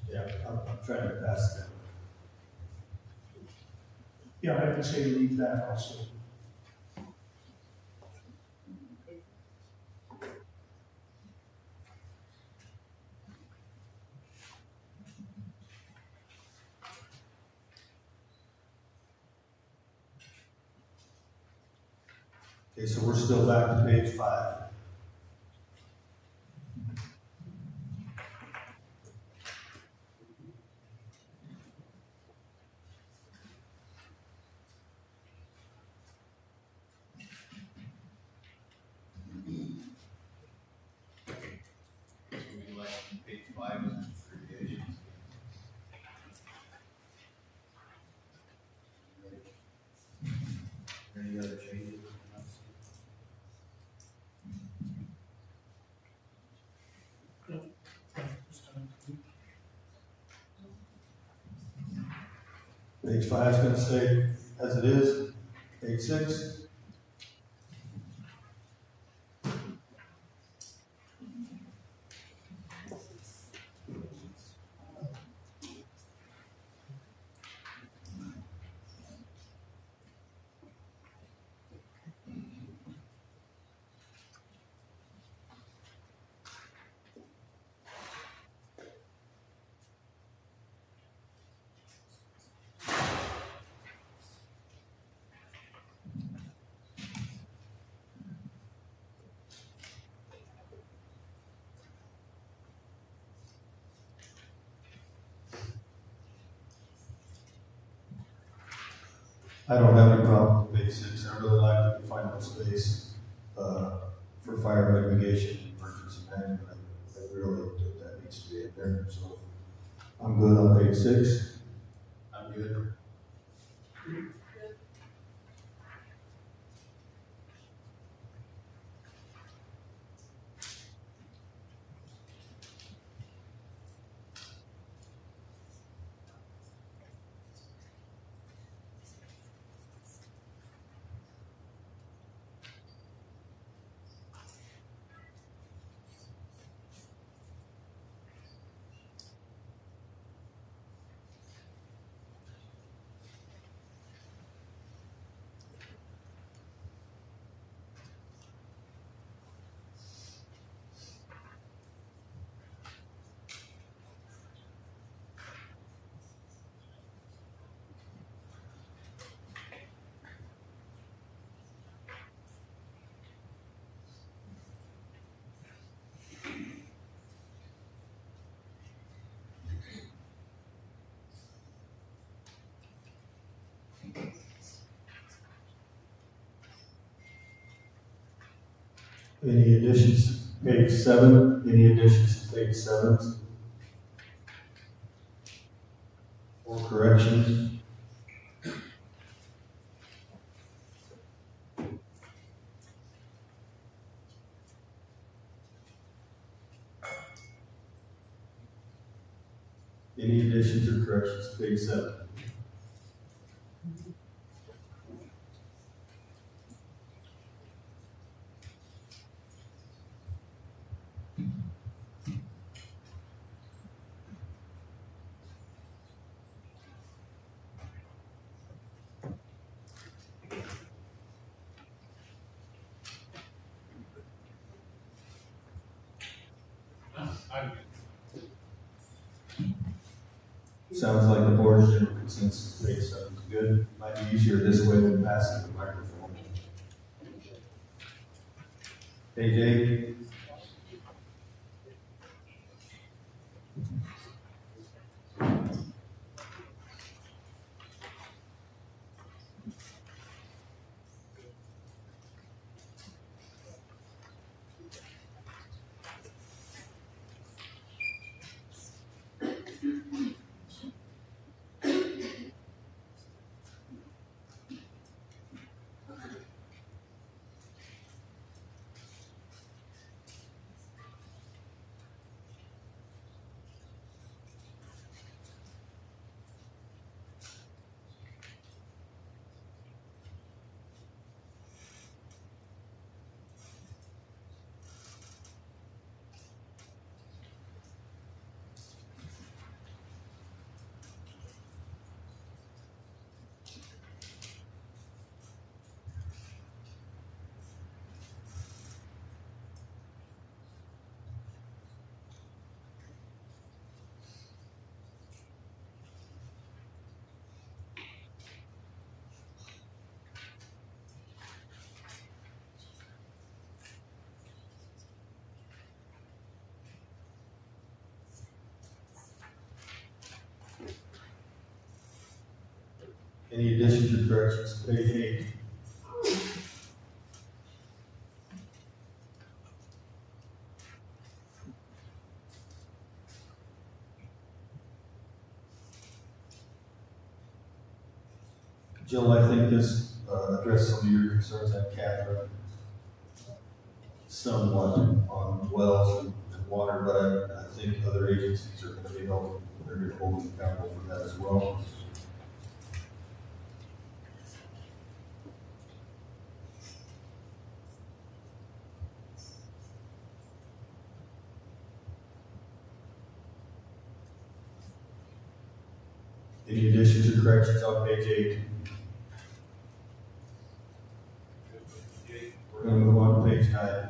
Yeah, I'm trying to pass that. Yeah, I would say leave that also. Okay, so we're still back to page 5. Would you like page 5 as abbreviations? Any other changes? Page 5 is going to stay as it is. Page 6. I don't have any problem with page 6. I really like the final space, for fire mitigation and emergency management. I really think that needs to be in there, so I'm good on page 6. I'm good. Any additions to page 7? Any additions to page 7? Or corrections? Any additions or corrections to page 7? Sounds like the board's general consensus, page 7 is good. Might be easier this way than passing the microphone. Page 8. Any additions or corrections to page 8? Jill, I think this addressed some of your concerns, and Catherine, somewhat on wells and water, but I think other agencies are going to be held, they're going to hold them accountable for that as well. Any additions or corrections on page 8? We're going to move on to page 9.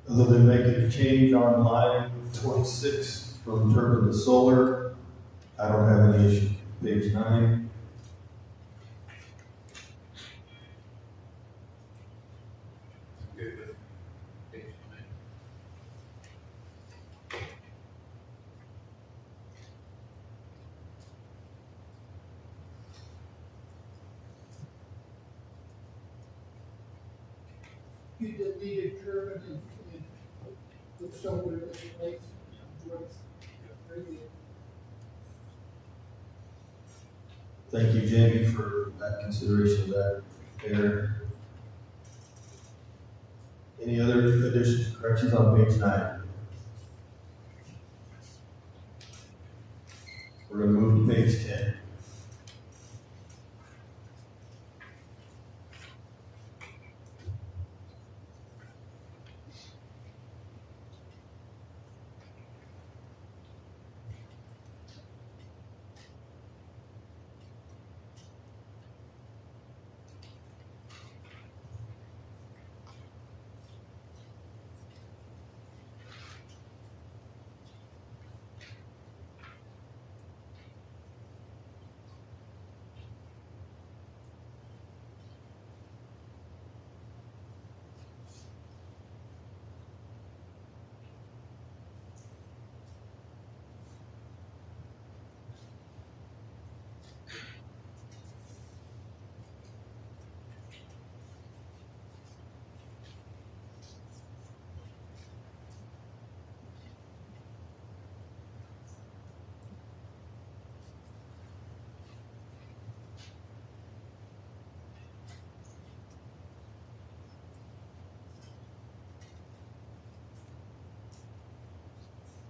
Other than making a change on line 26 from turbine to solar, I don't have any issue. Page 9. Good with page 9. You deleted turbine and with solar in place. Very good. Thank you, Jamie, for that consideration of that there. Any other additions, corrections on page 9? We're gonna move to page 10.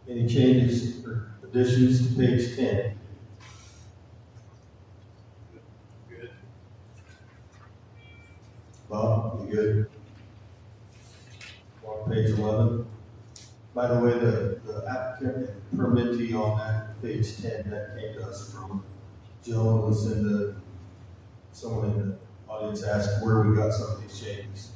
Any changes or additions to page 10? Good. Bob, you good? On page 11. By the way, the applicant and permittee on that page 10, that came to us from Joe and Lucinda. Someone in the audience asked where we got some of these changes.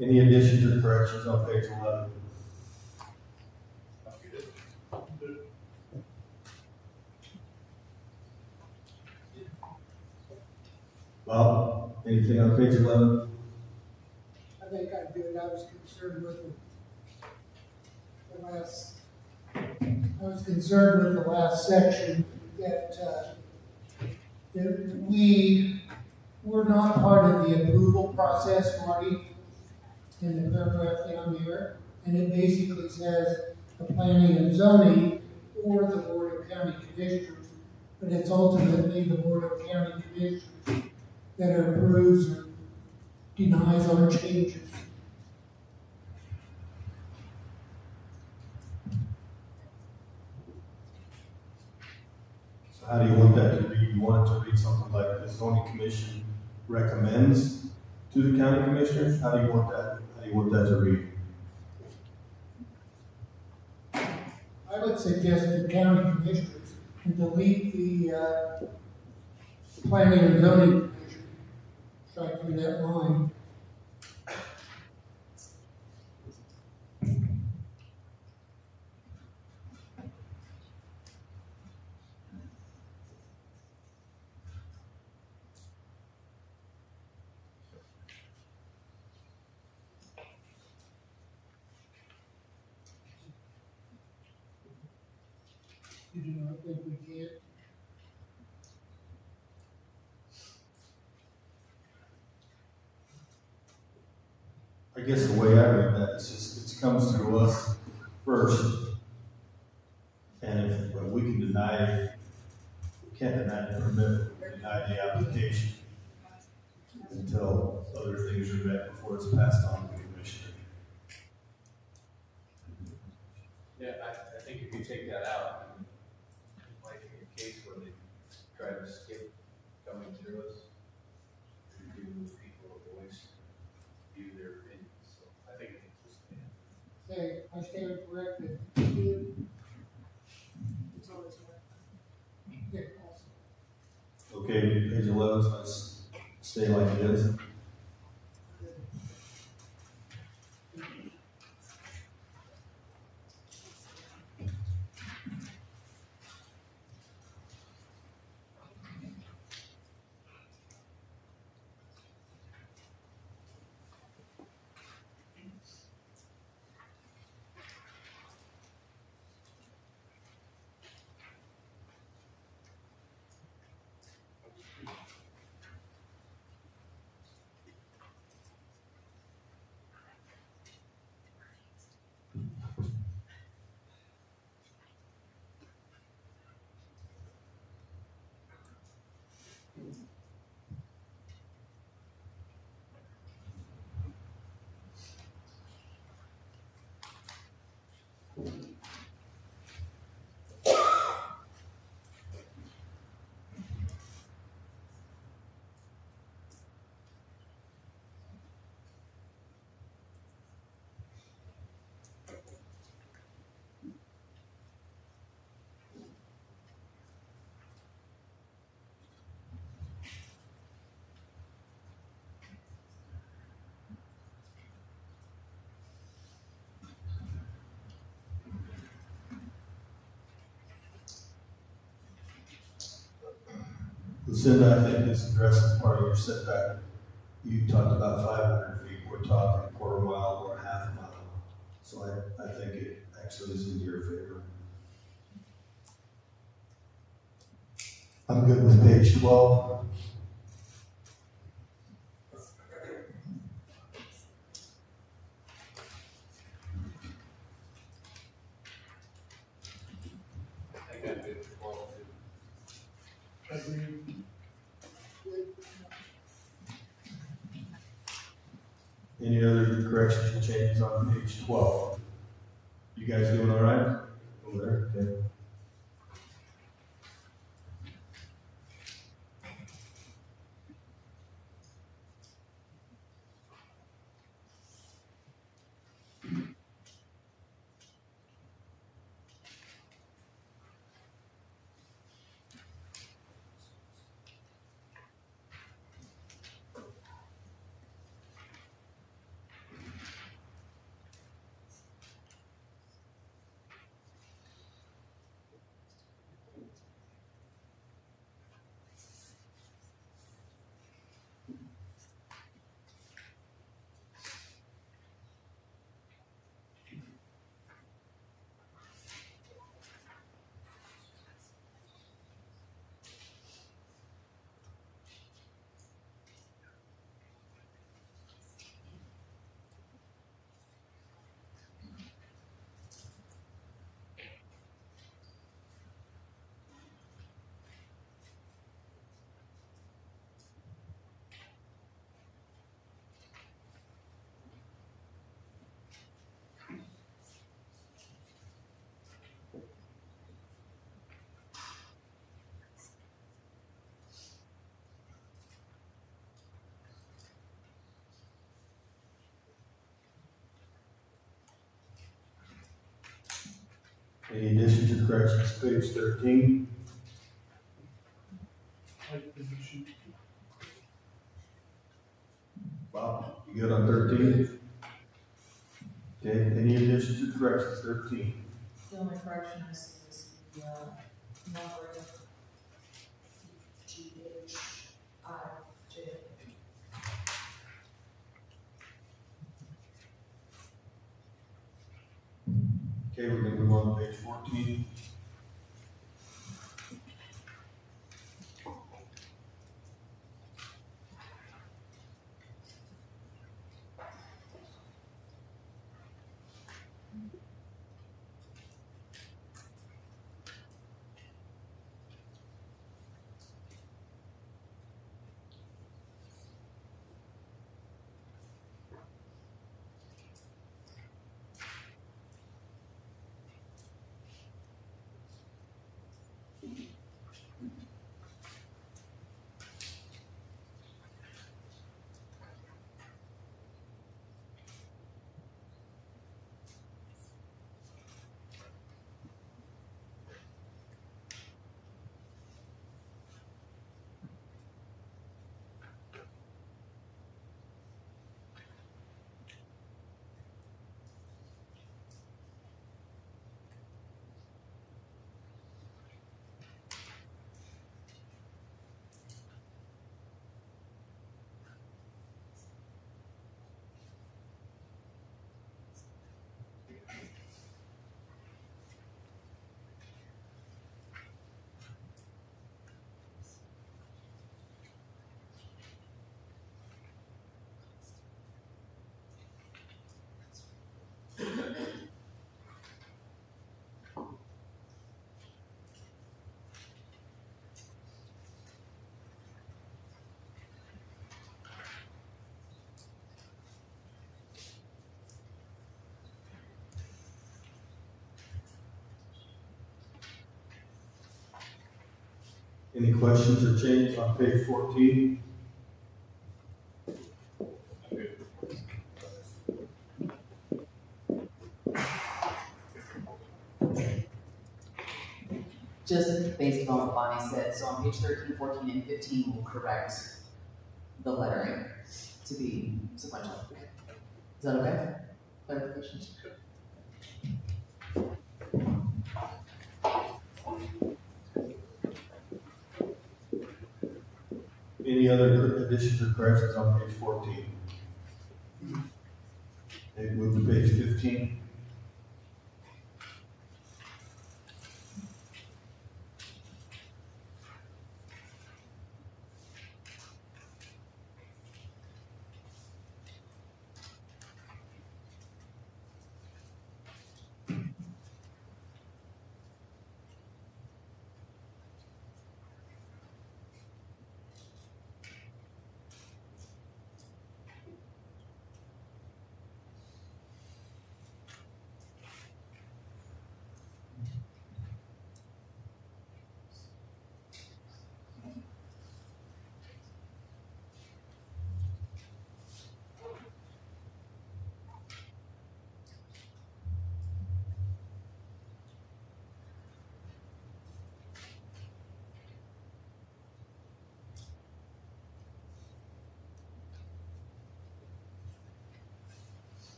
Any additions or corrections on page 11? Bob, anything on page 11? I think I did. I was concerned with the last section that we were not part of the approval process, Marty, in the paragraph down there, and it basically says the planning and zoning or the board of county commissioners, but it's ultimately the board of county commissioners that approves or denies our changes. So how do you want that to read? You want it to read something like the zoning commission recommends to the county commissioners? How do you want that to read? I would suggest the county commissioners and delete the planning and zoning commission. Strike through that line. You do not think we can? I guess the way I read that is just, it comes through us first. And if, well, we can deny, we can't deny the permit, we can deny the application until other things are met before it's passed on to the commissioner. Yeah, I think if you take that out, it might be a case where they try to skip coming through us. And give people a voice, view their opinions, so I think it needs to stand. Okay, I stand corrected. It's always worth Yeah, also. Okay, page 11, so let's stay like it is. Lucinda, I think this addresses part of your setback. You talked about 500 feet, we're talking a quarter mile or half a mile. So I think it actually is in your favor. I'm good with page 12. I think I'm good for 12 too. Agreed. Any other corrections and changes on page 12? You guys doing all right over there? Okay. Any additions or corrections to page 13? Bob, you good on 13? Okay, any additions or corrections, 13? The only correction is the, number of GHIJ. Okay, we're gonna move on to page 14. Any questions or changes on page 14? Just based on what Bonnie said, so on page 13, 14, and 15, we'll correct the lettering to be sequential. Is that okay? Clarification? Any other additions or corrections on page 14? Okay, move to page 15.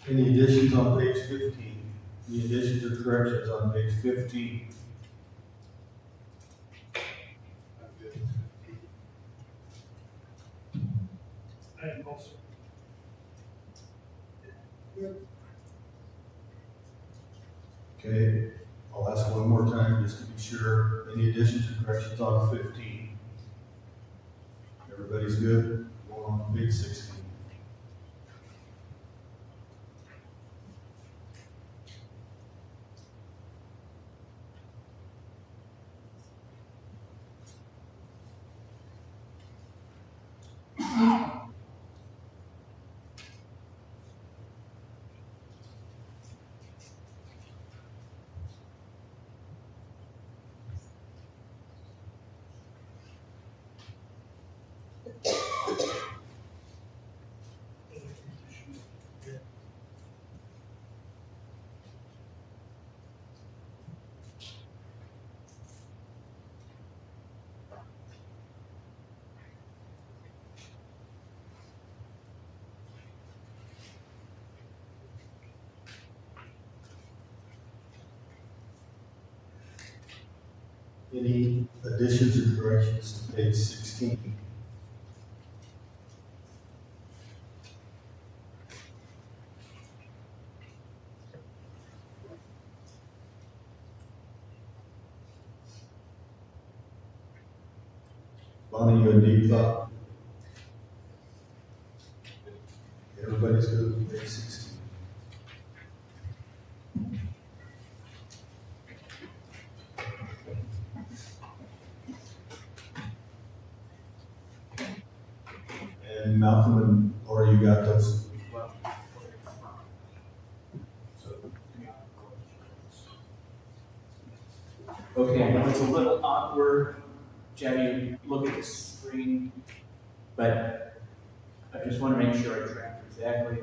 Any additions on page 15? Any additions or corrections on page 15? I am also. Okay, I'll ask one more time just to be sure. Any additions or corrections on 15? Everybody's good? Going on to page 16. Any additions or corrections to page 16? Bonnie, you in deep thought? Everybody's good with page 16. And Malcolm and Laura, you got those? Okay, I know it's a little awkward, Jenny, look at the screen, but I just want to make sure I track exactly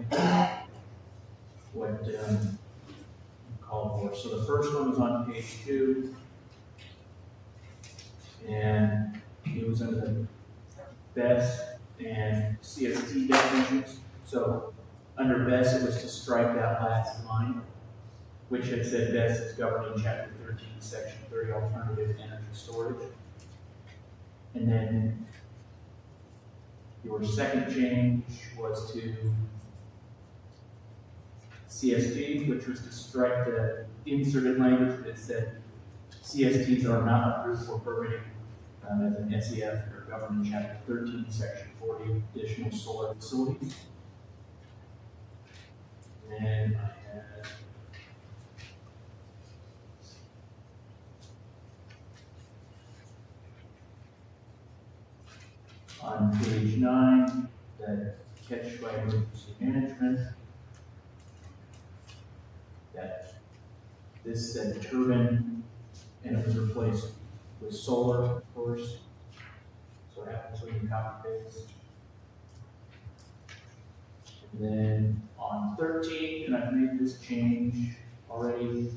what called for. So the first one was on page 2, and it was under the BESS and CST definitions. So under BESS, it was to strike that last line, which had said BESS is governed in Chapter 13, Section 30, Alternative Energy Storage. And then your second change was to CST, which was to strike the inserted language that said CSTs are not approved for permitting as an SEF or governed in Chapter 13, Section 40, additional solar facilities. And then I had on page 9, that catch by emergency management, that this said turbine, and it was replaced with solar, of course. So it happens when you copy paste. And then on 13, and I've made this change already,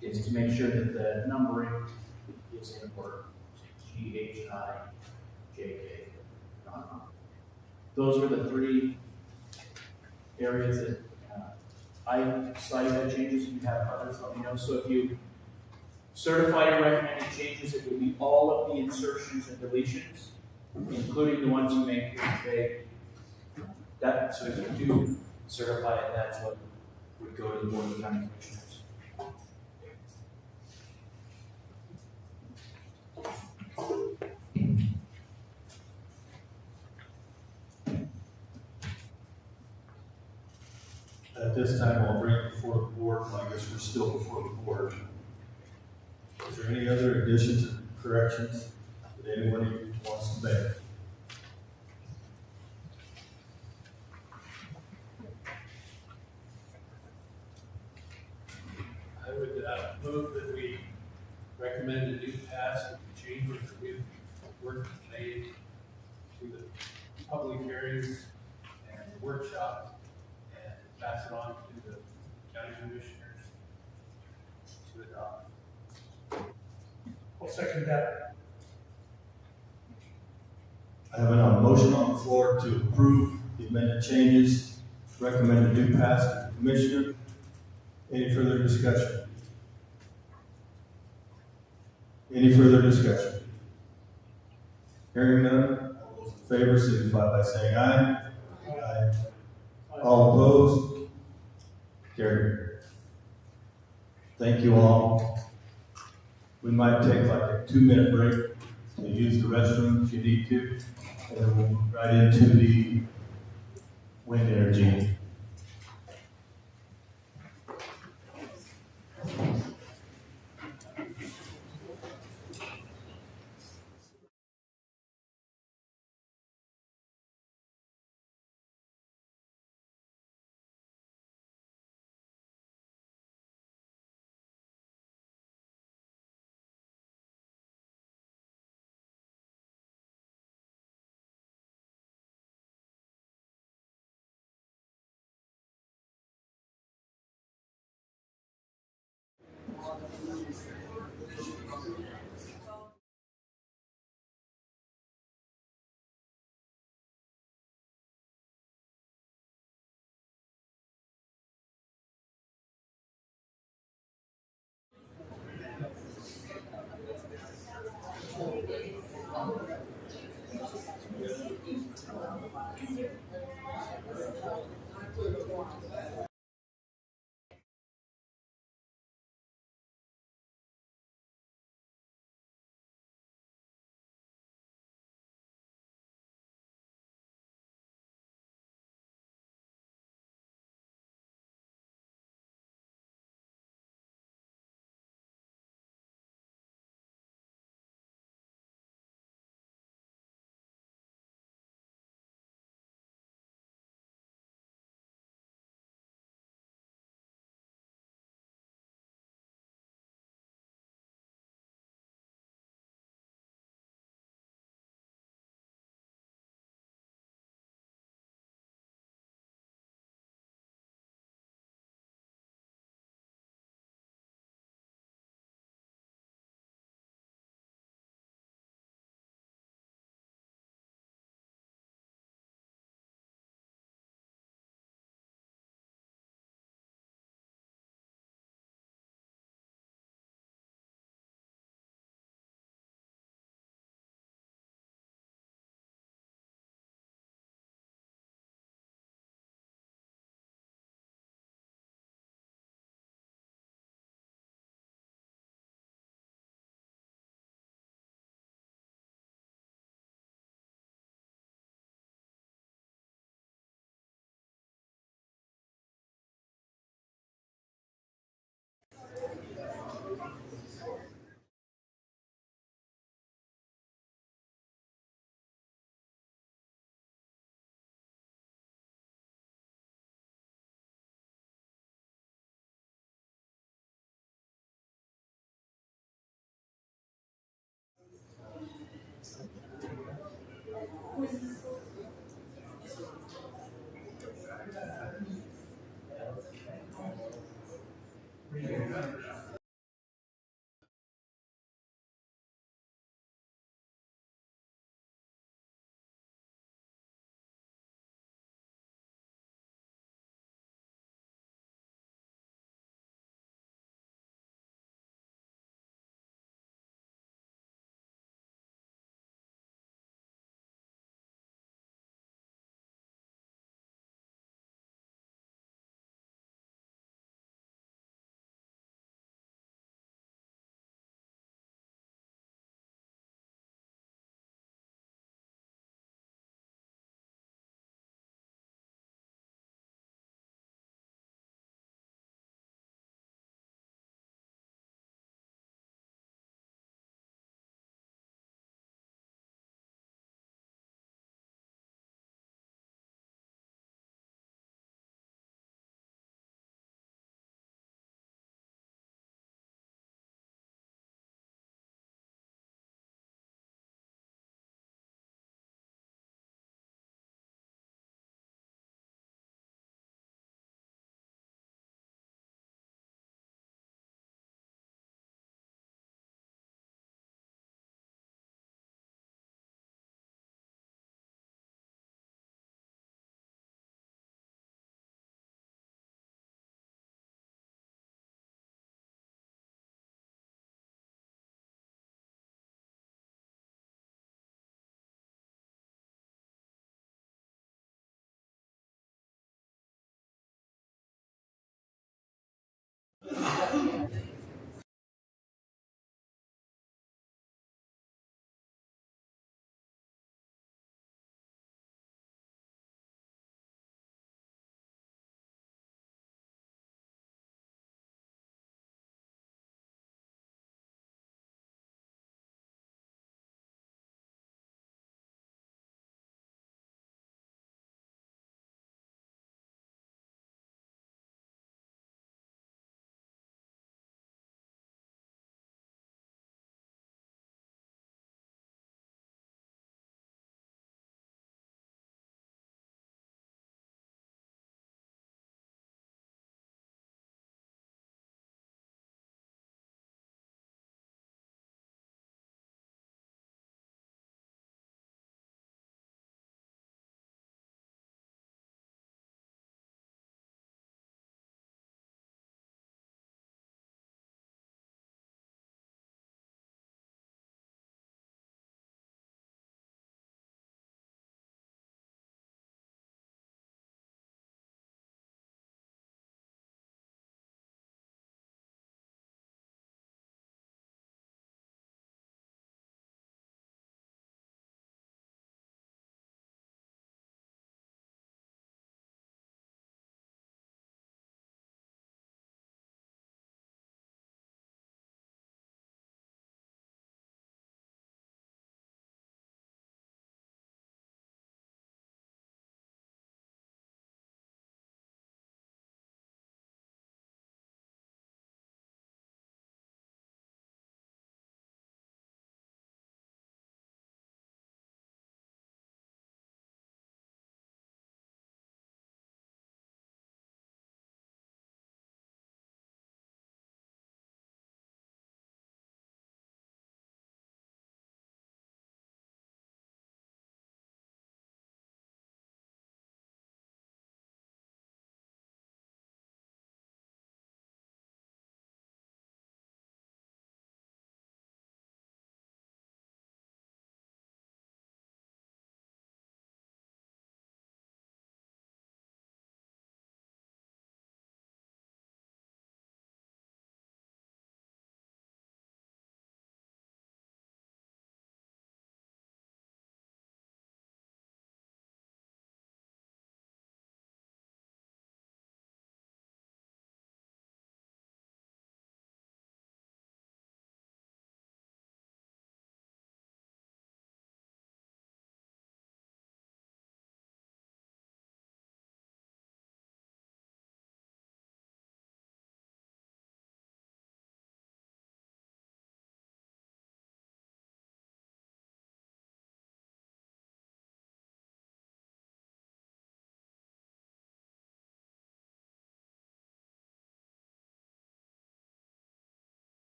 is to make sure that the numbering is in order. GHIJK. Those were the 3 areas that I cited changes. If you have others, let me know. So if you certify your recommended changes, it would be all of the insertions and deletions, including the ones you make here today. So if you do certify it, that's what would go to the Board of County Commissioners. At this time, I'll bring it before the board. I guess we're still before the board. Is there any other additions or corrections that anybody wants to make? I would move that we recommend a new pass with the changes that we've worked made to the public hearings and the workshop, and pass it on to the county commissioners to adopt. I'll second that. I have a motion on the floor to approve the amended changes, recommend a new pass to the commissioner. Any further discussion? Any further discussion? Hearing none, all those in favor signify by saying aye. Aye. All opposed? Carried. Thank you all. We might take like a 2-minute break to use the restroom if you need to, and then we'll move right into the wind energy.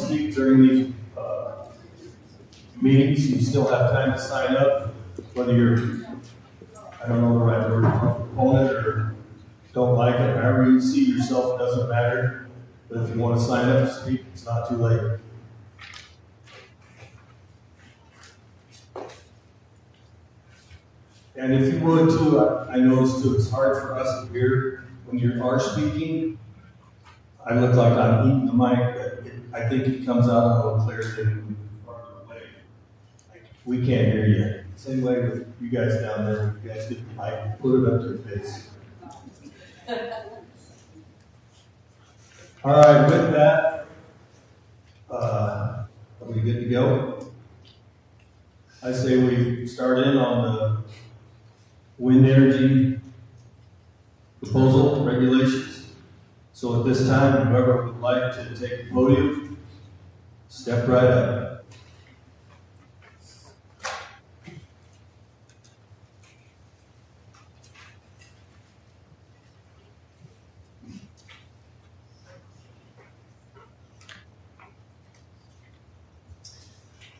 speak during these meetings, you still have time to sign up, whether you're, I don't know the right word, proponent or don't like it, however you see yourself, it doesn't matter. But if you want to sign up to speak, it's not too late. And if you would too, I noticed too, it's hard for us to hear when you are speaking. I look like I'm eating the mic, but I think it comes out a little clearer than farther away. We can't hear you. Same way with you guys down there. You guys get the mic, put it up to your face. All right, with that, are we good to go? I say we start in on the wind energy proposal regulations. So at this time, whoever would like to take the podium, step right up.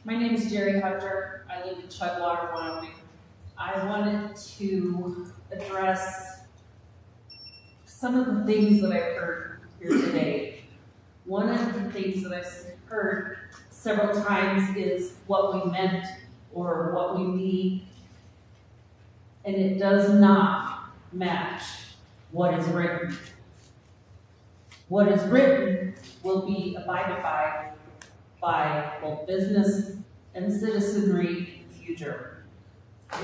My name is Jerry Hunter. I live in Chugwater, Wyoming. I wanted to address some of the things that I've heard here today. One of the things that I've heard several times is what we meant or what we need, and it does not match what is written. What is written will be abided by both business and citizenry in the future.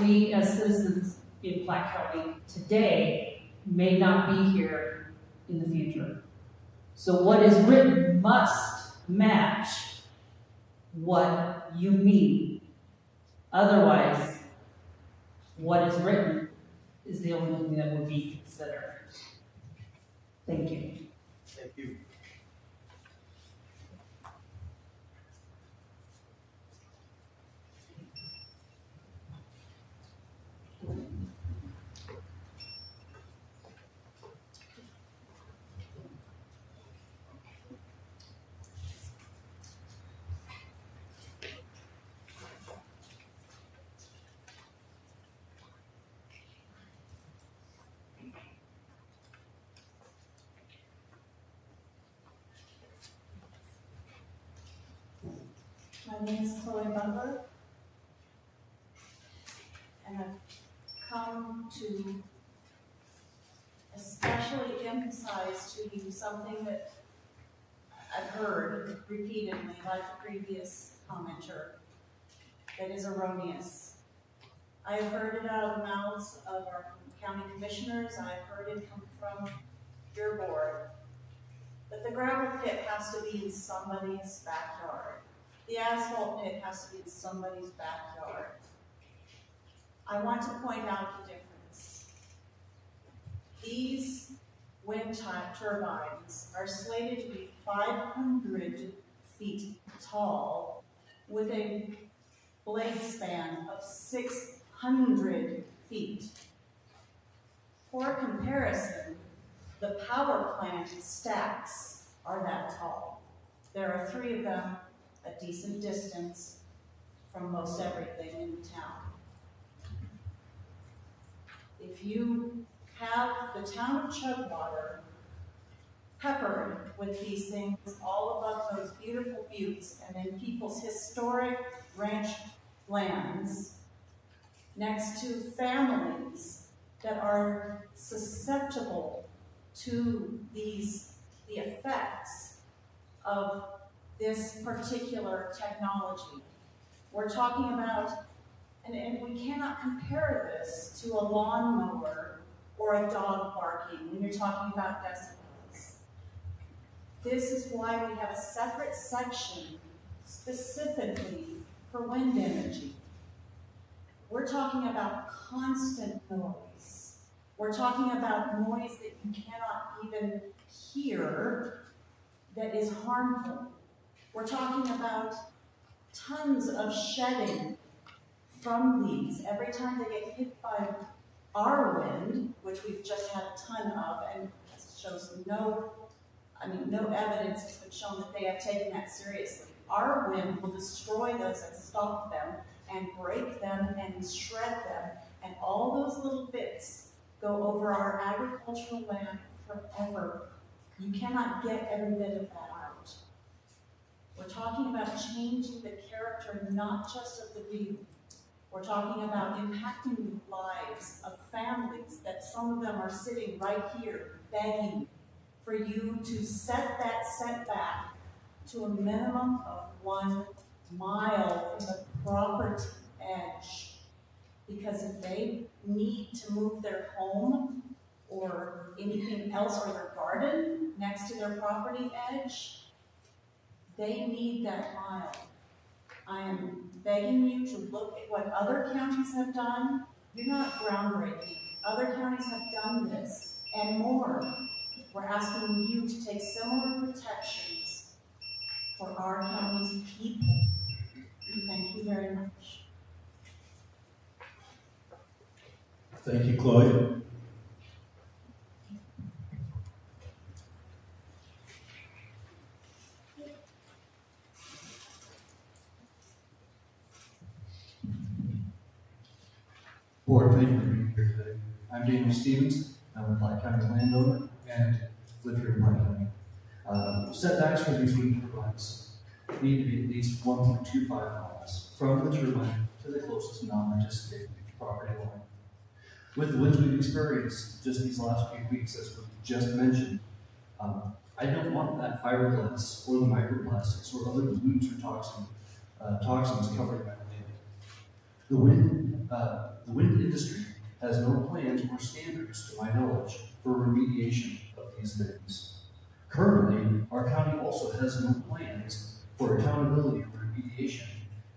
We as citizens in Platte County today may not be here in the future. So what is written must match what you mean. Otherwise, what is written is the only thing that would be considered. Thank you. Thank you. My name is Chloe Butler, and I've come to especially emphasize to you something that I've heard repeatedly, like the previous commenter, that is erroneous. I've heard it out of the mouths of our county commissioners, I've heard it come from your board, that the gravel pit has to be in somebody's backyard. The asphalt pit has to be in somebody's backyard. I want to point out the difference. These wind turbines are slated to be 500 feet tall with a blade span of 600 feet. For comparison, the power plant stacks are that tall. There are 3 of them, a decent distance from most everything in the town. If you have the town of Chugwater peppered with these things all above those beautiful buttes and in people's historic ranch lands, next to families that are susceptible to the effects of this particular technology. We're talking about, and we cannot compare this to a lawnmower or a dog barking when you're talking about decibels. This is why we have a separate section specifically for wind energy. We're talking about constant noise. We're talking about noise that you cannot even hear that is harmful. We're talking about tons of shedding from these. Every time they get hit by our wind, which we've just had a ton of, and shows no no evidence has been shown that they have taken that seriously. Our wind will destroy those and stop them and break them and shred them, and all those little bits go over our agricultural land forever. You cannot get every bit of that out. We're talking about changing the character, not just of the view. We're talking about impacting the lives of families that some of them are sitting right here begging for you to set that setback to a minimum of 1 mile from the property edge. Because if they need to move their home or anything else, or their garden next to their property edge, they need that mile. I am begging you to look at what other counties have done. You're not groundbreaking. Other counties have done this and more. We're asking you to take similar protections for our county's people. Thank you very much. Thank you, Chloe. Board, thank you for being here today. I'm Daniel Stevens. I'm a Platte County landowner and live here in Platte County. Setbacks for these wind turbines need to be at least 1.25 miles from the turbine to the closest non-participating property line. With the winds we've experienced just these last few weeks, as we just mentioned, I don't want that fiberglass or the microplastics or other pollutants or toxins covering my land. The wind industry has no plans or standards, to my knowledge, for remediation of these things. Currently, our county also has no plans for accountability or remediation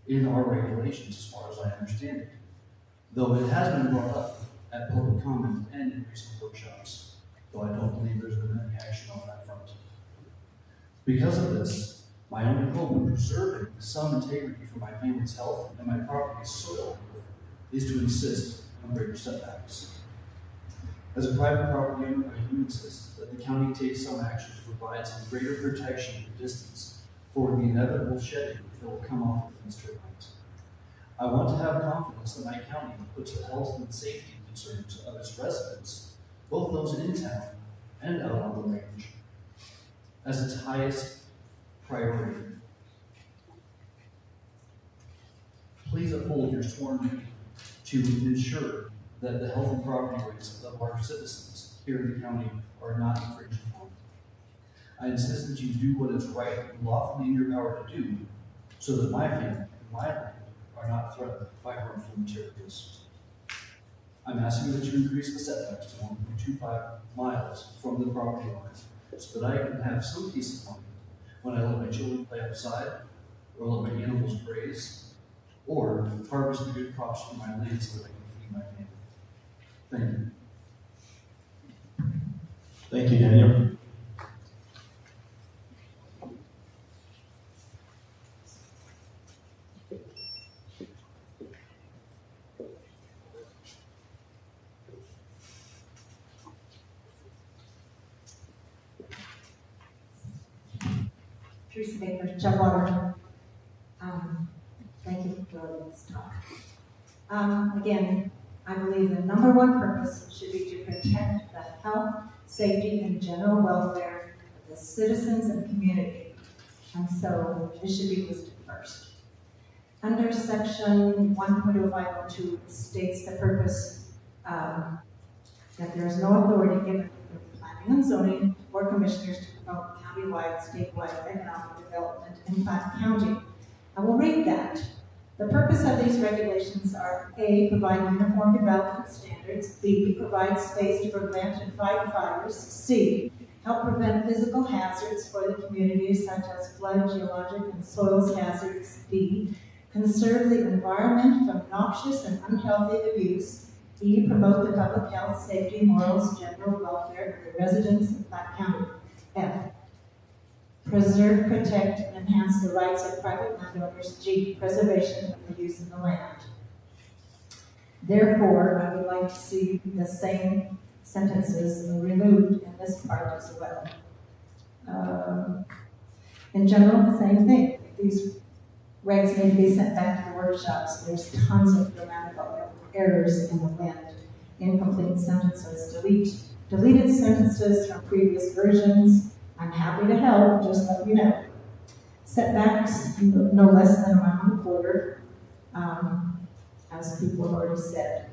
in our regulations, as far as I understand it, though it has been brought up at public comment and in recent workshops, though I don't believe there's been any action on that front. Because of this, my only hope in preserving some integrity for my family's health and my property's soil is to insist on greater setbacks. As a private property owner, I do insist that the county take some action to provide some greater protection and distance for the inevitable shedding that will come off of these turbines. I want to have confidence that my county puts the health and safety concerns of its residents, both those in town and out on the range, as its highest priority. Please uphold your sworn duty to ensure that the health and property rights of our citizens here in the county are not infringed upon. I insist that you do what is right and lawfully in your power to do, so that my family and my land are not threatened by harmful materials. I'm asking that you increase the setbacks to 1.25 miles from the property line, so that I can have some peace of mind when I let my children play outside, or let my animals graze, or harvest the good crops from my land so that I can feed my family. Thank you. Thank you, Daniel. Teresa Baker, Chugwater. Thank you for letting us talk. Again, I believe the number one purpose should be to protect the health, safety, and general welfare of the citizens and community. And so this should be listed first. Under section 1.0502, it states the purpose that there is no authority given to the planning and zoning board commissioners to promote countywide, statewide economic development in Platte County. I will read that. The purpose of these regulations are A, provide uniform development standards, B, provide space to prevent and fight fires, C, help prevent physical hazards for the community such as flood, geologic, and soils hazards, D, conserve the environment from noxious and unhealthy abuse, E, promote the public health, safety, morals, general welfare of the residents of Platte County, F, preserve, protect, and enhance the rights of private landowners, G, preservation of the use of the land. Therefore, I would like to see the same sentences removed in this part as well. In general, the same thing. These regs need to be sent back to the workshops. There's tons of grammatical errors in the wind, incomplete sentences, deleted sentences from previous versions. I'm happy to help, just let me know. Setbacks, no less than a mile and a quarter, as people have already said.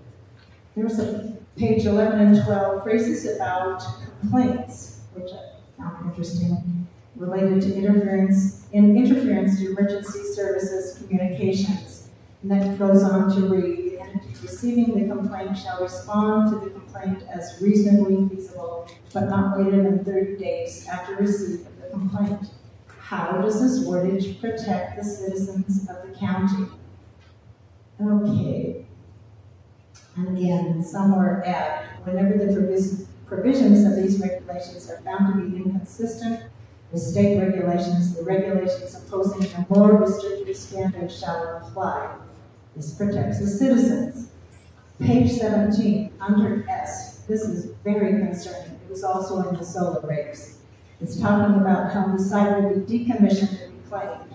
There's a page 11 and 12, phrases about complaints, which I found interesting, related to interference to emergency services communications. And then it goes on to read, the entity receiving the complaint shall respond to the complaint as reasonably feasible, but not later than 30 days after receipt of the complaint. How does this wordage protect the citizens of the county? Okay. And again, somewhere add, whenever the provisions of these regulations are found to be inconsistent with state regulations, the regulations imposing a more restrictive standard shall apply. This protects the citizens. Page 17, under S, this is very concerning. It was also in the solar regs. It's talking about how the site will be decommissioned and reclaimed.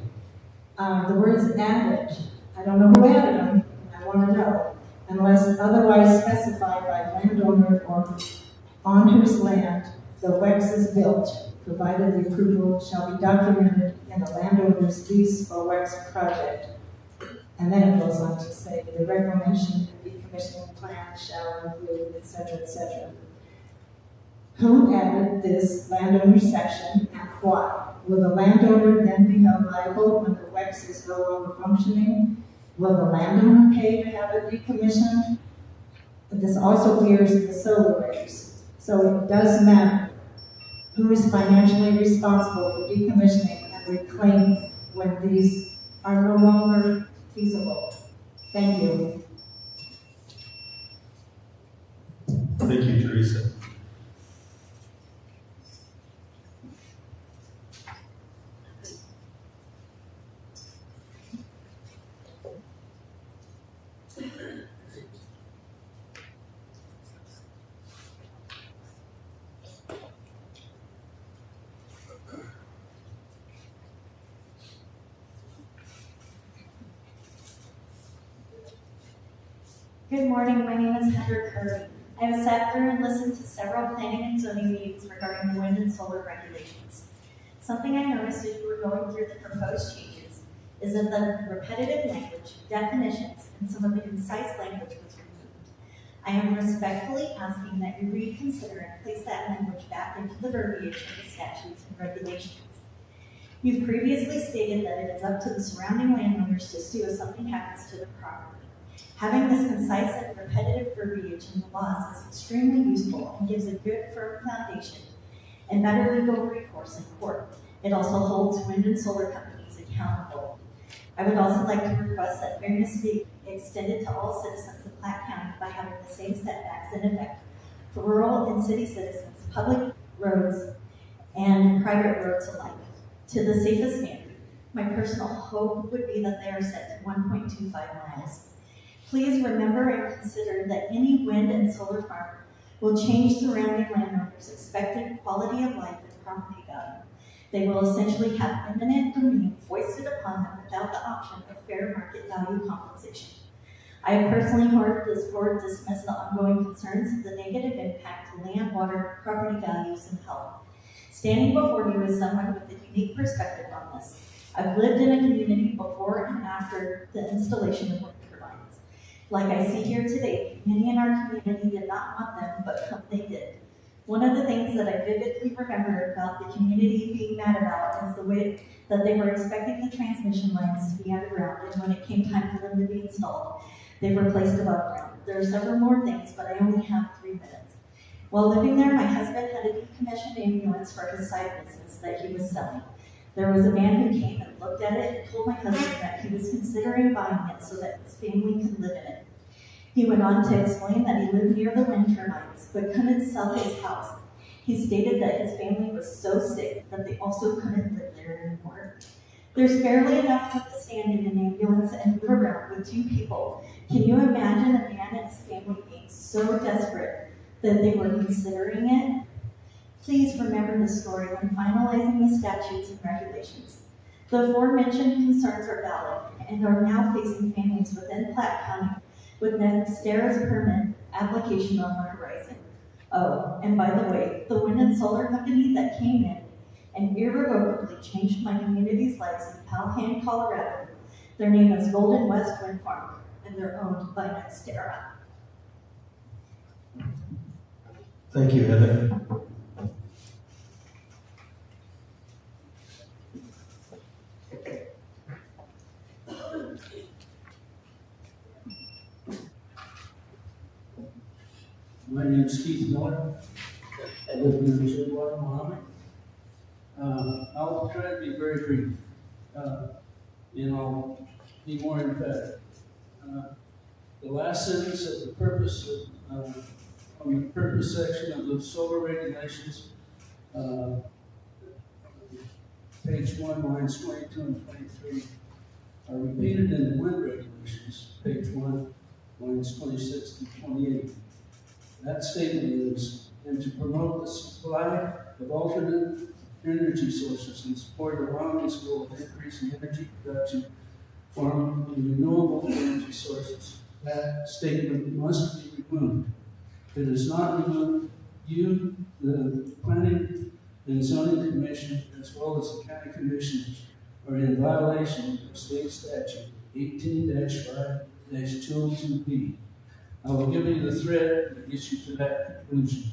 The words added, I don't know who added them, I want to know, unless otherwise specified by landowner or on whose land the WEX is built, provided the approval shall be documented in the landowner's lease or WEX project. And then it goes on to say the reclamation and decommissioning plan shall include, etc., etc. Who added this landowner section and why? Will the landowner then be held liable when the WEX is no longer functioning? Will the landowner pay to have it decommissioned? But this also appears in the solar regs. So it does matter who is financially responsible for decommissioning and reclaiming when these are no longer feasible. Thank you. Thank you, Teresa. Good morning, my name is Heather Curry. I have sat through and listened to several planning and zoning meetings regarding the wind and solar regulations. Something I noticed as you were going through the proposed changes is that the repetitive language, definitions, and some of the concise language was removed. I am respectfully asking that you reconsider and place that language back into the verbiage of the statutes and regulations. You've previously stated that it is up to the surrounding landowners to sue if something happens to the property. Having this concise and repetitive verbiage in the laws is extremely useful and gives a good, firm foundation and better legal recourse in court. It also holds wind and solar companies accountable. I would also like to request that fairness be extended to all citizens of Platte County by having the same setbacks in effect for rural and city citizens, public roads, and private roads alike, to the safest standard. My personal hope would be that they are set to 1.25 miles. Please remember and consider that any wind and solar farm will change surrounding landowners' expected quality of life and property value. They will essentially have eminent domain foisted upon them without the option of fair market value compensation. I have personally heard this board dismiss the ongoing concerns of the negative impact to land, water, property values, and health. Standing before you is someone with a unique perspective on this. I've lived in a community before and after the installation of wind turbines. Like I see here today, many in our community did not want them, but they did. One of the things that I vividly remember about the community being mad about is the way that they were expecting the transmission lines to be underground, and when it came time for them to be installed, they were placed above ground. There are several more things, but I only have 3 minutes. While living there, my husband had a decommissioned ambulance for his side business that he was selling. There was a man who came and looked at it and told my husband that he was considering buying it so that his family could live in it. He went on to explain that he lived near the wind turbines, but couldn't sell his house. He stated that his family was so sick that they also couldn't live there anymore. There's barely enough room to stand in an ambulance and move around with 2 people. Can you imagine a man and his family being so desperate that they were considering it? Please remember this story when finalizing the statutes and regulations. The aforementioned concerns are valid and are now facing families within Platte County with NextEra's permit application on the horizon. Oh, and by the way, the wind and solar company that came in and irrevocably changed my community's lives in Powhatan, Colorado, their name is Golden West Wind Farm, and they're owned by NextEra. Thank you, Heather. My name is Keith Miller. I live in Stillwater, Wyoming. I'll try to be very brief, and I'll be more emphatic. The last sentence of the purpose on the purpose section of the solar regulations, page 1, lines 22 and 23, are repeated in the wind regulations, page 1, lines 26 to 28. That statement is, and to promote the supply of alternate energy sources and support the Wyoming's goal of increasing energy production from renewable energy sources. That statement must be removed. If it is not removed, you, the Planning and Zoning Commission, as well as the County Commissioners, are in violation of State Statute 18-5-202B. I will give you the thread that gets you to that conclusion.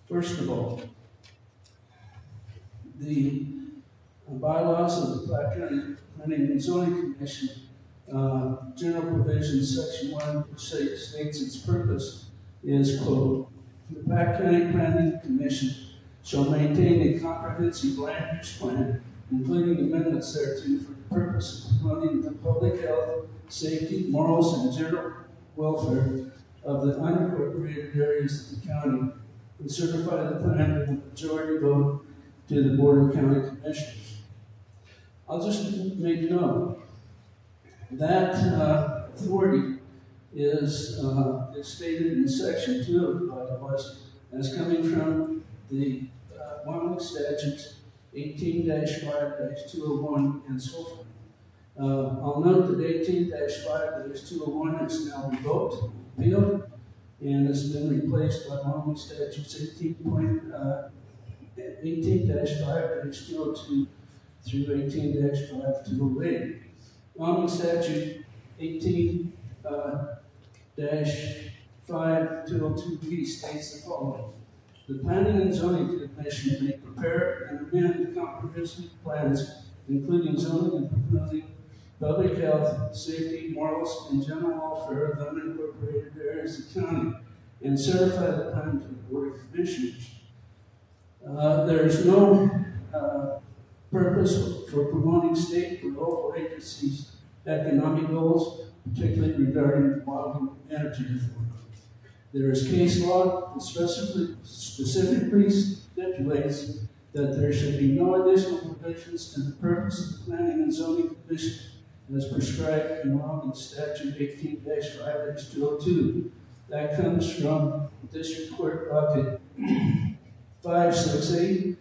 First of all, the bylaws of the Platte County Planning and Zoning Commission, general provisions, section 1, which states its purpose is, quote, the Platte County Planning Commission shall maintain a comprehensive land use plan, including amendments thereto, for the purpose of promoting the public health, safety, morals, and general welfare of the unincorporated areas of the county, and certify the plan with a majority vote to the Board of County Commissioners. I'll just make note that authority is stated in section 2 of the bylaws as coming from the Wyoming statutes 18-5-201 and so forth. I'll note that 18-5-201 is now revoked, repealed, and has been replaced by Wyoming statutes 18-5-202 through 18-5-208. Wyoming statute 18-5-202B states the following. The Planning and Zoning Commission may prepare and amend comprehensive plans, including zoning and promoting public health, safety, morals, and general welfare of the unincorporated areas of the county, and certify the plan to the Board of Commissioners. There is no purpose for promoting state or local agencies' economic goals, particularly regarding the Wyoming Energy Authority. There is case law that specifically stipulates that there should be no additional provisions to the purpose of the Planning and Zoning Commission as prescribed in Wyoming Statute 18-5-202. That comes from District Court Docket 568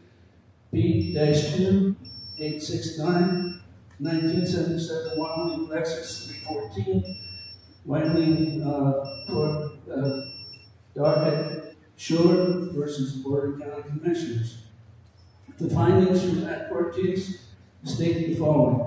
B-2 869 1977 Wyoming Lexus 314 Wyoming Court Docket Shore versus Board of County Commissioners. The findings from that court case state the following.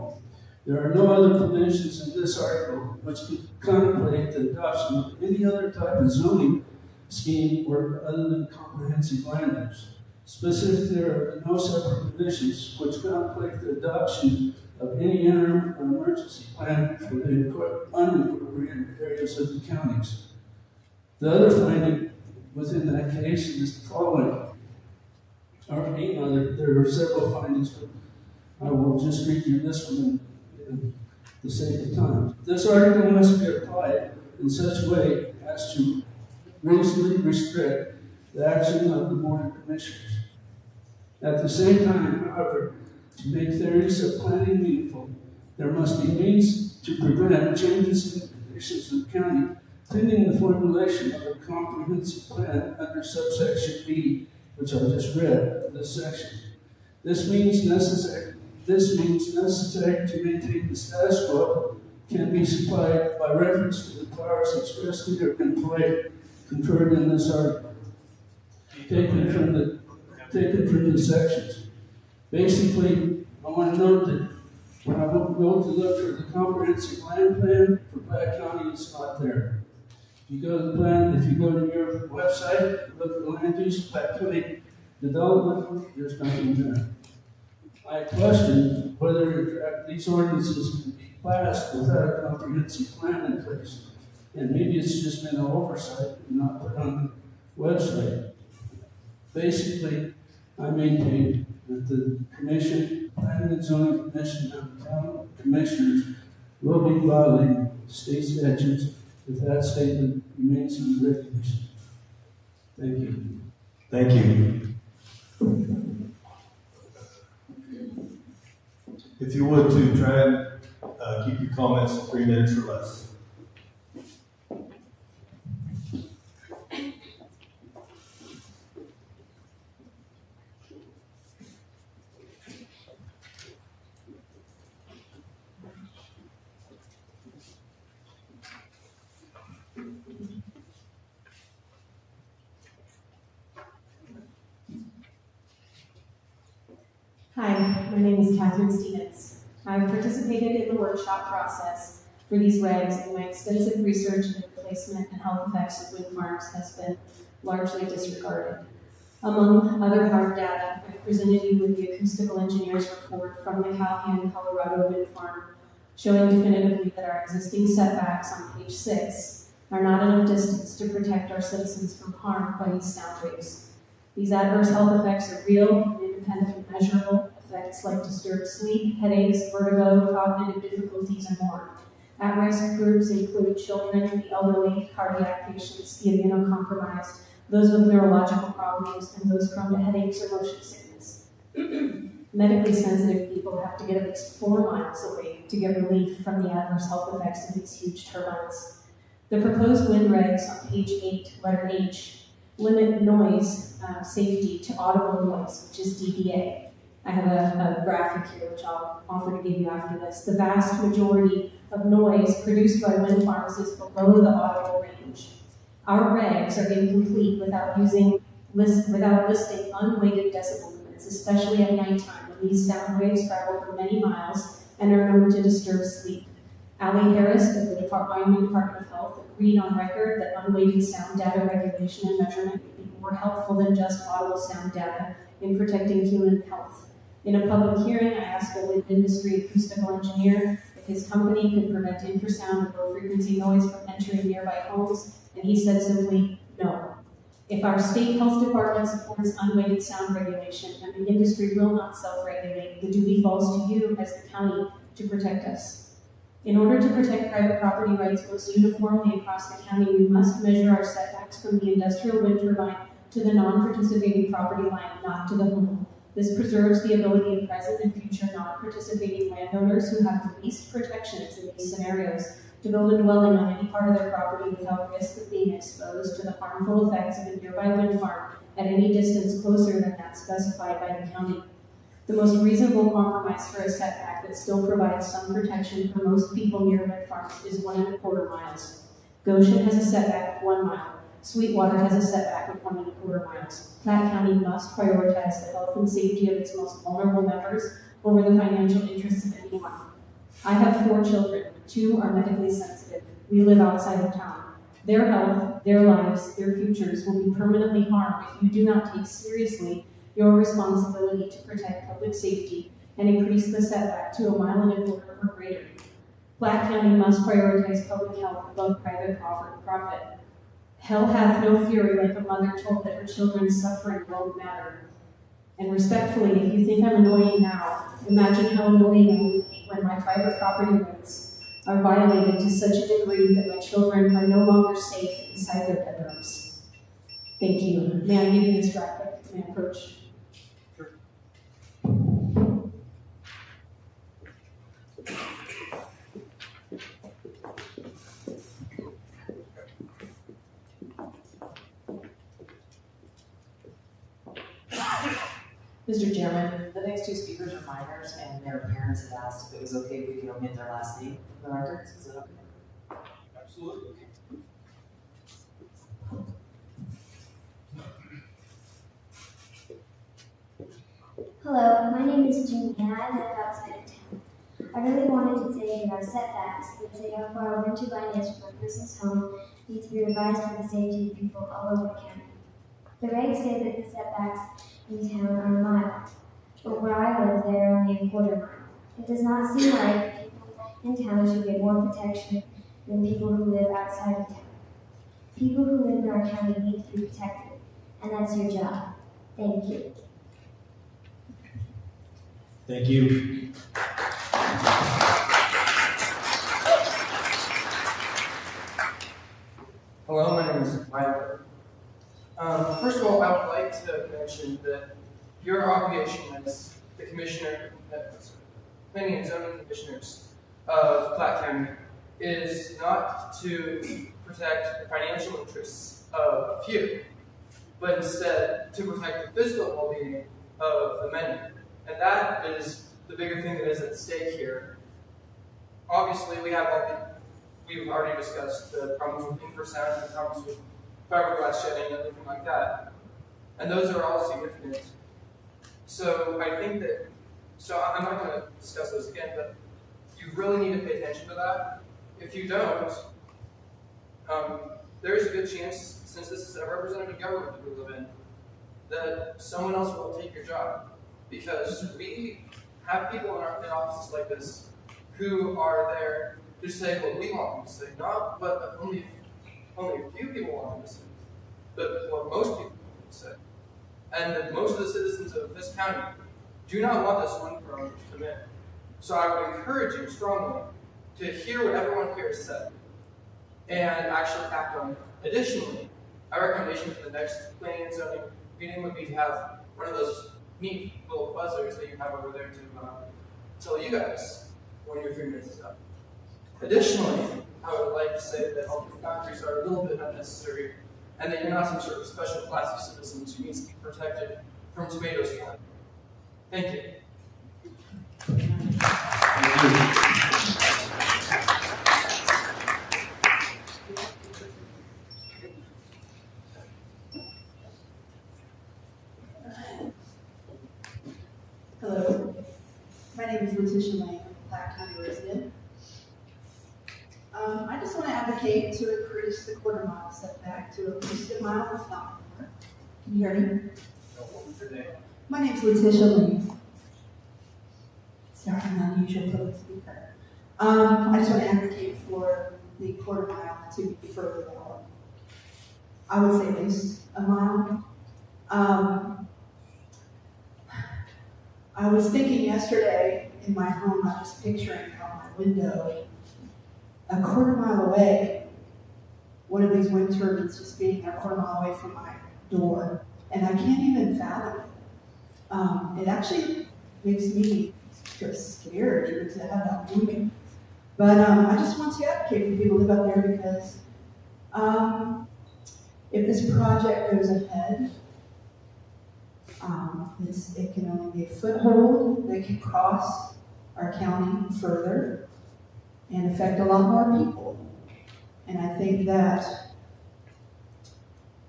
There are no other provisions in this article which could contemplate the adoption of any other type of zoning scheme or other than comprehensive land use. Specifically, there are no separate provisions which contemplate the adoption of any interim or emergency plan for the unincorporated areas of the counties. The other finding within that case is the following. There are several findings, but I will just read you this one in the sake of time. This article must be applied in such a way as to reasonably restrict the action of the Board of Commissioners. At the same time, however, to make theories of planning meaningful, there must be means to prevent changes in the conditions of the county, pending the formulation of a comprehensive plan under subsection B which I just read, this section. This means necessary to maintain the status quo can be supplied by reference to the powers expressly or conferred in this article, taken from the sections. Basically, I want to note that when I go to look for the comprehensive land plan for Platte County, it's not there. If you go to the plan, if you go to your website, look at the land use, Platte County development, there's nothing there. I question whether in fact these ordinances can be passed without a comprehensive plan in place. And maybe it's just been an oversight and not put on the website. Basically, I maintain that the commission, planning and zoning commission, and the town commissioners will be violating state statutes if that statement remains in the regulation. Thank you. Thank you. If you would to try and keep your comments to 3 minutes or less. Hi, my name is Catherine Stevens. I've participated in the workshop process for these regs, and my extensive research into the placement and health effects of wind farms has been largely disregarded. Among other hard data, I've presented you with the acoustical engineer's report from the Calhoun, Colorado wind farm, showing definitively that our existing setbacks on page 6 are not enough distance to protect our citizens from harm by these sound waves. These adverse health effects are real and independent and measurable. Effects like disturbed sleep, headaches, vertigo, cognitive difficulties, and more. At-risk groups include children, the elderly, cardiac patients, the immunocompromised, those with neurological problems, and those prone to headaches or motion sickness. Medically sensitive people have to get at least 4 miles away to get relief from the adverse health effects of these huge turbines. The proposed wind regs on page 8, letter H, limit noise safety to audible noise, which is dBA. I have a graphic here which I'll offer to give you after this. The vast majority of noise produced by wind farms is below the audible range. Our regs are incomplete without listing unweighted decibel limits, especially at nighttime when these sound waves travel for many miles and are known to disturb sleep. Ali Harris of the Wyoming Department of Health agreed on record that unweighted sound data regulation and measurement would be more helpful than just audible sound data in protecting human health. In a public hearing, I asked a wind industry acoustical engineer if his company could prevent infrasound and low-frequency noise from entering nearby homes, and he said simply, no. If our state health department supports unweighted sound regulation and the industry will not self-regulate, the duty falls to you as the county to protect us. In order to protect private property rights most uniformly across the county, we must measure our setbacks from the industrial wind turbine to the non-participating property line, not to the home. This preserves the ability of present and future non-participating landowners who have the least protections in these scenarios to build a dwelling on any part of their property without risk of being exposed to the harmful effects of a nearby wind farm at any distance closer than that specified by the county. The most reasonable compromise for a setback that still provides some protection for most people near wind farms is 1.25 miles. Goshen has a setback of 1 mile. Sweetwater has a setback of 1.25 miles. Platte County must prioritize the health and safety of its most vulnerable members over the financial interests of anyone. I have 4 children. 2 are medically sensitive. We live outside of town. Their health, their lives, their futures will be permanently harmed if you do not take seriously your responsibility to protect public safety and increase the setback to 1.25 miles or greater. Platte County must prioritize public health above private profit. Hell hath no fury like a mother told that her children's suffering won't matter. And respectfully, if you think I'm annoying now, imagine how annoying I will be when my private property rights are violated to such a degree that my children are no longer safe inside their bedrooms. Thank you. May I give you this graphic? May I approach? Mr. Chairman, the next two speakers are minors, and their parents had asked if it was okay if we could omit their last name from the records. Is that okay? Absolutely. Hello, my name is Jean and I live outside of town. I really wanted to say that our setbacks that say how far a wind turbine is from a person's home need to be revised for the safety of people all over the county. The regs say that the setbacks in town are a mile, but where I live they are only a quarter mile. It does not seem like people in town should get more protection than people who live outside of town. People who live in our county need to be protected, and that's your job. Thank you. Thank you. Hello, my name is Mike. First of all, I would like to mention that your obligation as the commissioner, planning and zoning commissioners of Platte County is not to protect the financial interests of a few, but instead to protect the physical well-being of the many. And that is the bigger thing that is at stake here. Obviously, we've already discussed the problems with infrasound, the problems with fiberglass shedding, and everything like that. And those are all significant. So I think that, I'm not going to discuss those again, but you really need to pay attention to that. If you don't, there is a good chance, since this is a representative government that we live in, that someone else will take your job. Because we have people in offices like this who are there to say what we want them to say, not what only a few people want them to say, but what most people want to say. And that most of the citizens of this county do not want this one firm to come in. So I would encourage you strongly to hear what everyone here has said and actually act on it. Additionally, my recommendation for the next planning and zoning meeting would be to have one of those neat little buzzers that you have over there to tell you guys when your 3 minutes is up. Additionally, I would like to say that alternative boundaries are a little bit unnecessary and that you're not some sort of special class of citizens who needs to be protected from tomatoes flying. Thank you. Hello, my name is Letitia Lane, I'm a Platte County resident. I just want to advocate to increase the quarter-mile setback to at least a mile, if not more. Can you hear me? My name is Letitia Lane. Sorry, I'm not a usual public speaker. I just want to advocate for the quarter-mile to be further out. I would say at least a mile. I was thinking yesterday in my home, I was picturing out my window, a quarter mile away, one of these wind turbines just being a quarter mile away from my door, and I can't even fathom it. It actually makes me feel scared even to have that moving. But I just want to advocate for people who live out there because if this project goes ahead, it can only be a foothold that can cross our county further and affect a lot more people. And I think that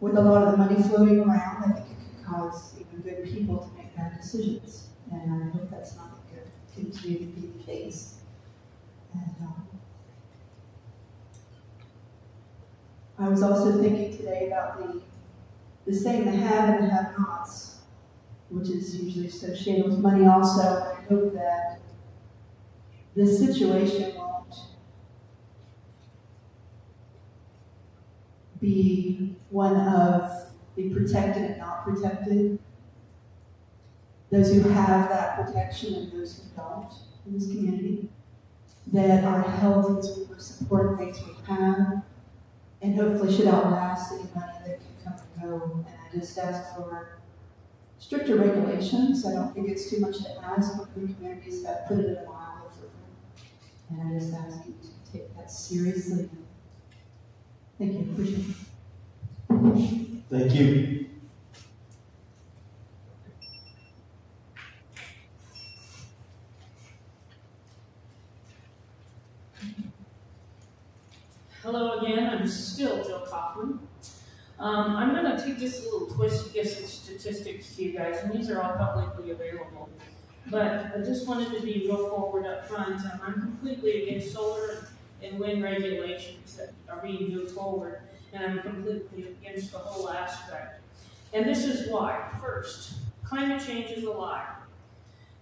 with a lot of the money floating around, I think it could cause even good people to make bad decisions. And I hope that's not going to continue to be the case. And I was also thinking today about the saying the have and the have-nots, which is usually associated with money also. I hope that this situation won't be one of the protected and not protected. Those who have that protection and those who don't in this community. That our health is one of the most important things we have and hopefully should outlast any money that can come and go. And I just ask for stricter regulations. I don't think it's too much to ask. Other communities have put it at a mile or further. And I just ask you to take that seriously. Thank you. Appreciate it. Thank you. Hello again, I'm still Jill Kaufman. I'm going to take just a little twist to give some statistics to you guys, and these are all publicly available. But I just wanted to be real forward up front. I'm completely against solar and wind regulations that are being moved forward, and I'm completely against the whole aspect. And this is why. First, climate change is a lie.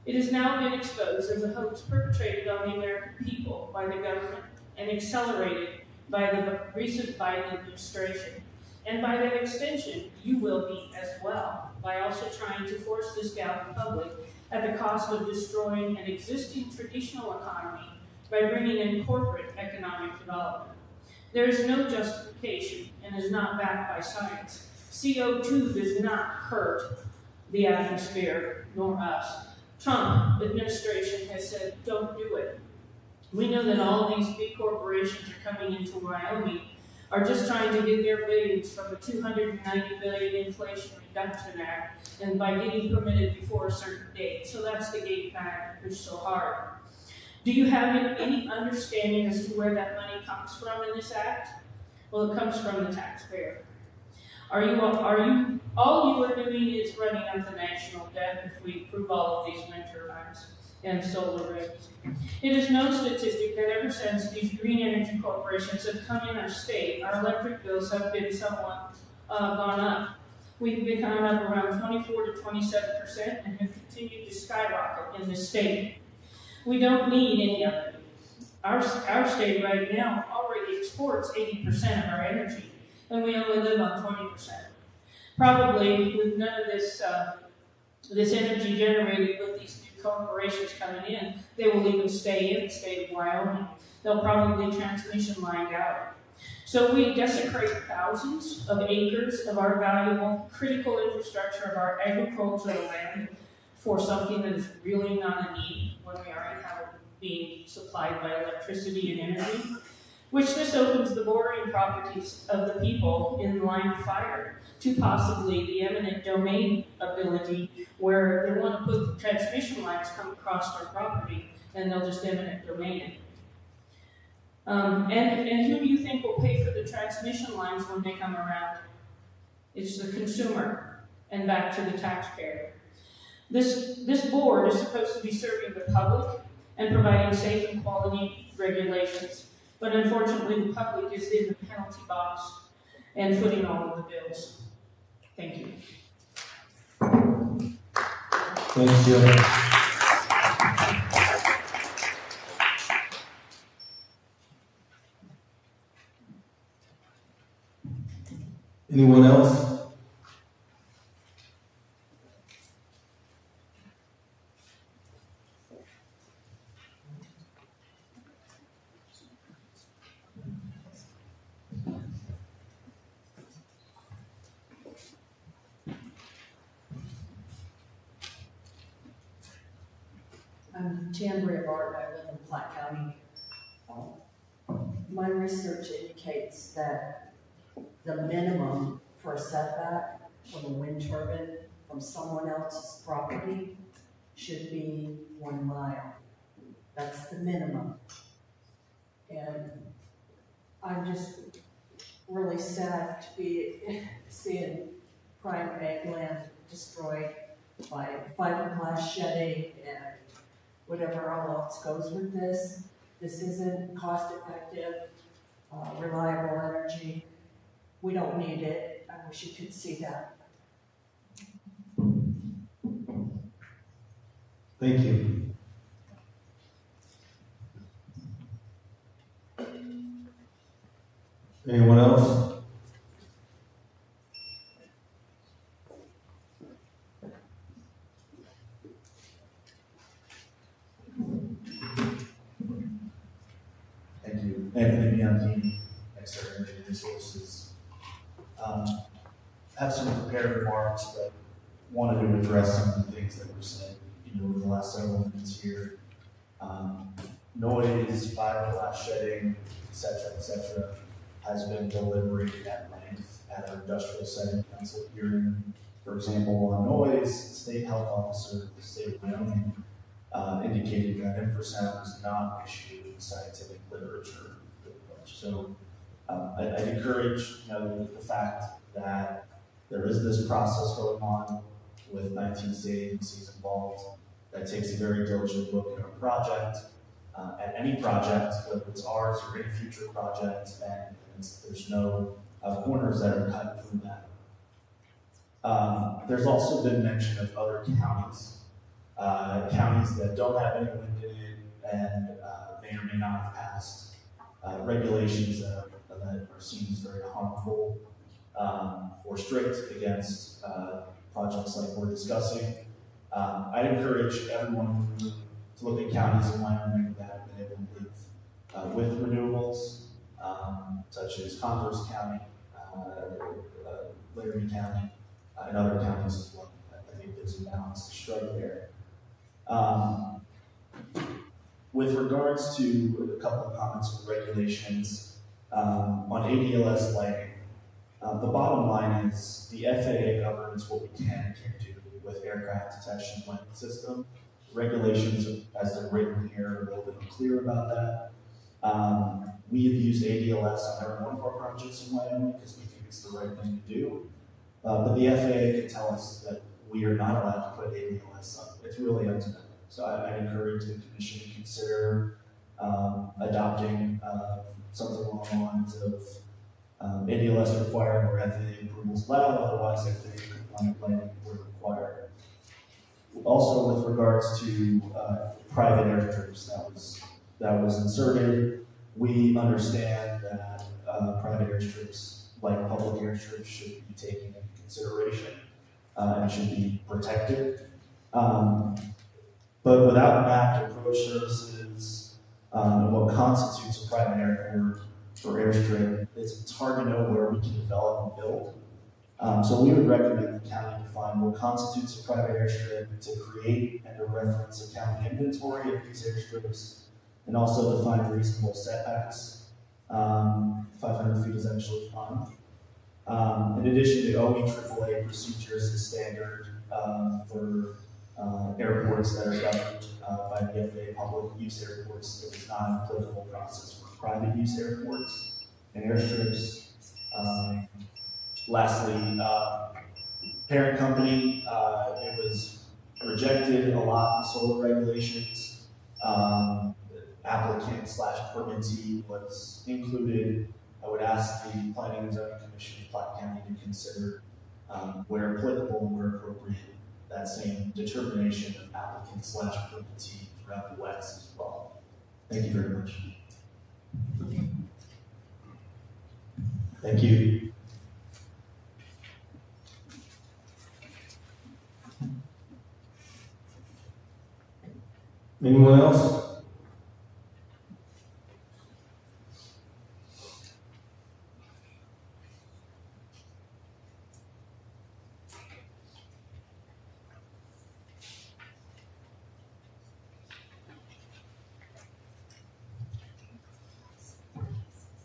It has now been exposed as a hoax perpetrated on the American people by the government and accelerated by the recent Biden administration. And by that extension, you will be as well, by also trying to force this down the public at the cost of destroying an existing traditional economy by bringing in corporate economic development. There is no justification and is not backed by science. CO2 does not hurt the atmosphere, nor us. Trump administration has said, don't do it. We know that all these big corporations are coming into Wyoming are just trying to get their billions from the $290 billion Inflation Reduction Act and by getting permitted before a certain date. So that's the game plan pushed so hard. Do you have any understanding as to where that money comes from in this act? Well, it comes from the taxpayer. All you are doing is running up the national debt if we approve all of these wind turbines and solar arrays. It is no statistic that ever since these green energy corporations have come in our state, our electric bills have been somewhat gone up. We've been gone up around 24 to 27% and have continued to skyrocket in this state. We don't need any of it. Our state right now already exports 80% of our energy, and we only live on 20%. Probably with none of this energy generated with these new corporations coming in, they will even stay in the state of Wyoming. They'll probably transmission line out. So we desecrate thousands of acres of our valuable, critical infrastructure of our agricultural land for something that is really not a need when we already have it being supplied by electricity and energy, which this opens the bordering properties of the people in line of fire to possibly the eminent domain ability where they want to put the transmission lines come across our property and they'll just eminent domain it. And who do you think will pay for the transmission lines when they come around? It's the consumer and back to the taxpayer. This board is supposed to be serving the public and providing safe and quality regulations, but unfortunately the public is in the penalty box and footing all of the bills. Thank you. Thanks, Jill. Anyone else? I'm Tambria Barton, I live in Platte County. My research indicates that the minimum for a setback from a wind turbine from someone else's property should be 1 mile. That's the minimum. And I'm just really sad to be seeing prime ag land destroyed by fiberglass shedding and whatever all else goes with this. This isn't cost-effective, reliable energy. We don't need it. I wish you could see that. Thank you. Anyone else? Thank you. Anthony Bianchini, Exeter Energy Resources. I have some prepared remarks, but wanted to address some of the things that were said, over the last several minutes here. Noise, fiberglass shedding, et cetera, has been deliberated at length at our industrial setting council hearing. For example, on noise, the state health officer of the state of Wyoming indicated that infrasound is not an issue in scientific literature. So I'd encourage, the fact that there is this process going on with 19 state agencies involved that takes a very diligent look at a project, at any project, whether it's ours or any future project, and there's no corners that are cut through that. There's also been mention of other counties, counties that don't have any wind in it and may or may not have passed regulations that are seen as very harmful or strict against projects like we're discussing. I'd encourage everyone to look at counties in Wyoming that have been able to live with renewables, such as Converse County, Laramie County, and other counties as well. I think there's a balanced strike there. With regards to a couple of comments on regulations, on ADLS lighting, the bottom line is the FAA governs what we can and can't do with aircraft detection lighting system. Regulations, as they're written here, are a little bit unclear about that. We have used ADLS on every one of our projects in Wyoming because we think it's the right thing to do. But the FAA can tell us that we are not allowed to put ADLS up. It's really up to them. So I'd encourage the commission to consider adopting something along the lines of ADLS required where FAA approvals allowed, otherwise FAA compliant lighting would require. Also, with regards to private airstrips that was inserted, we understand that private airstrips, like public airstrips, should be taken into consideration and should be protected. But without mapped approach services and what constitutes a private airport or airstrip, it's hard to know where we can develop and build. So we would recommend the county define what constitutes a private airstrip to create and to reference a county inventory of these airstrips, and also define reasonable setbacks. 500 feet is actually fine. In addition to OE/AAA procedures as standard for airports that are governed by the FAA public use airports, it is not an applicable process for private use airports and airstrips. Lastly, parent company, it was rejected a lot in solar regulations. Applicant/permittee was included. I would ask the Planning and Zoning Commission of Platte County to consider, where applicable and where appropriate, that same determination of applicant/permittee throughout the West as well. Thank you very much. Thank you. Anyone else?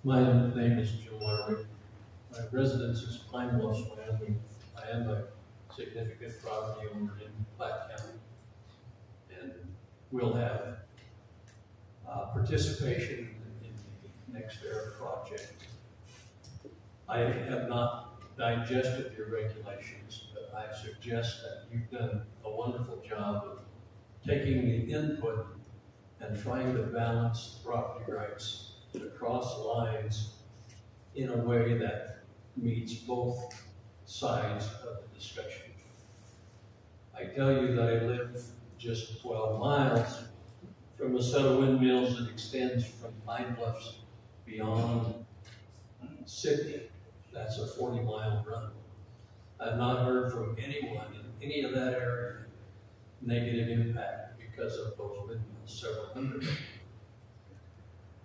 My name is Jim Larry. My residence is Pine Bluffs, Wyoming. I am a significant property owner in Platte County. And we'll have participation in the NextEra project. I have not digested your regulations, but I suggest that you've done a wonderful job of taking the input and trying to balance property rights across lines in a way that meets both sides of the discussion. I tell you that I live just 12 miles from a set of windmills that extends from Pine Bluffs beyond Sydney. That's a 40-mile run. I've not heard from anyone in any of that area negative impact because of those windmills, several hundred.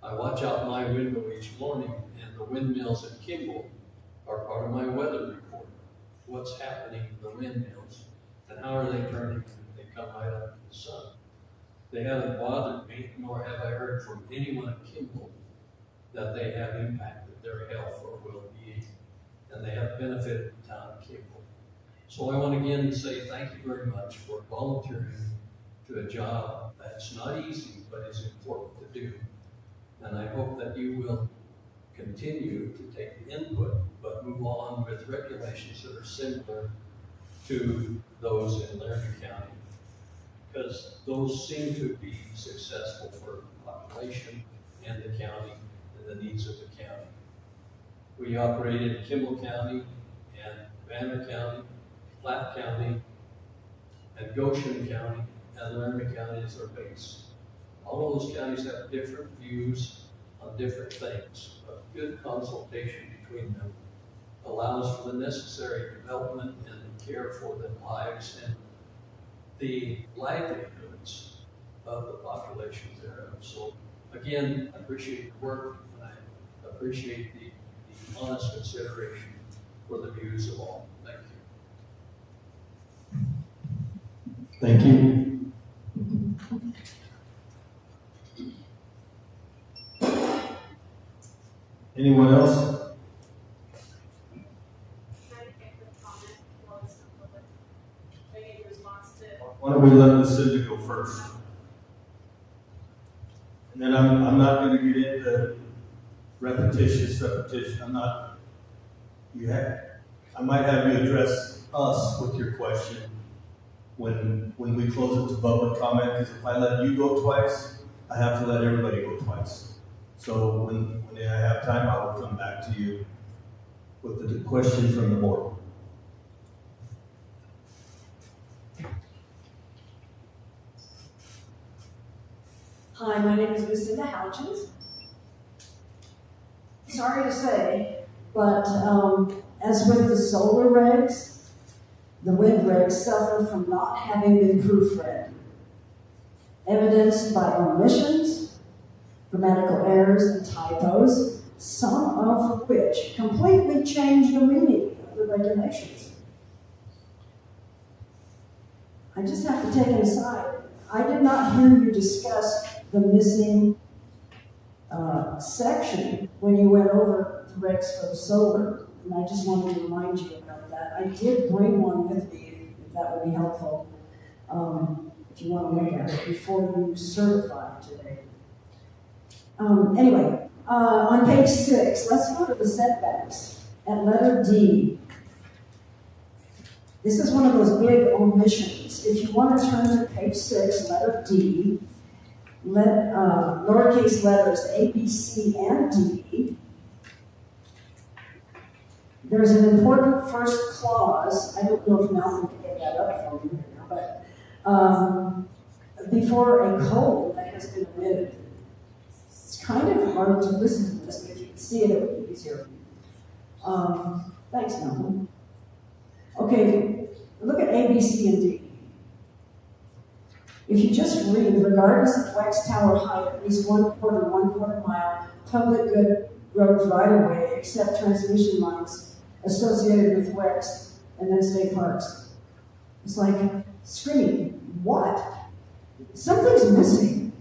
I watch out my window each morning, and the windmills at Kimball are part of my weather report. What's happening to the windmills, and how are they turning? They come right up to the sun. They haven't bothered me, nor have I heard from anyone at Kimball that they have impacted their health or well-being, and they have benefited the town of Kimball. So I want to again say thank you very much for volunteering to a job that's not easy, but is important to do. And I hope that you will continue to take the input, but move on with regulations that are similar to those in Laramie County, because those seem to be successful for the population and the county and the needs of the county. We operate in Kimball County and Banner County, Platte County, and Goshen County, and Laramie County is our base. All of those counties have different views on different things, but good consultation between them allows for the necessary development and care for the lives and the livelihoods of the population thereof. So again, I appreciate your work, and I appreciate the honest consideration for the views of all. Thank you. Thank you. Anyone else? Why don't we let Lucinda go first? And then I'm not gonna get into repetition. I'm not, I might have you address us with your question when we close it to public comment, because if I let you go twice, I have to let everybody go twice. So when I have time, I will come back to you with the question from the board. Hi, my name is Lucinda Houchins. Sorry to say, but as with the solar regs, the wind regs suffer from not having been proofread, evidenced by omissions, grammatical errors, and typos, some of which completely change the meaning of the regulations. I just have to take an aside. I did not hear you discuss the missing section when you went over the regs for the solar, and I just wanted to remind you about that. I did bring one with me, if that would be helpful, if you want to look at it before you certify today. Anyway, on page 6, let's go to the setbacks at letter D. This is one of those big omissions. If you want to turn to page 6, letter D, lowercase letters A, B, C, and D, there's an important first clause. I don't know if Malcolm can get that up for me right now, but before a colon that has been omitted. It's kind of hard to listen to this, but if you could see it, it would be easier. Thanks, Malcolm. Okay, look at A, B, C, and D. If you just read, regardless of wax tower height, at least 1/4 mile, public good roads right of way, except transmission lines associated with wax and then state parks. It's like screaming, what? Something's missing.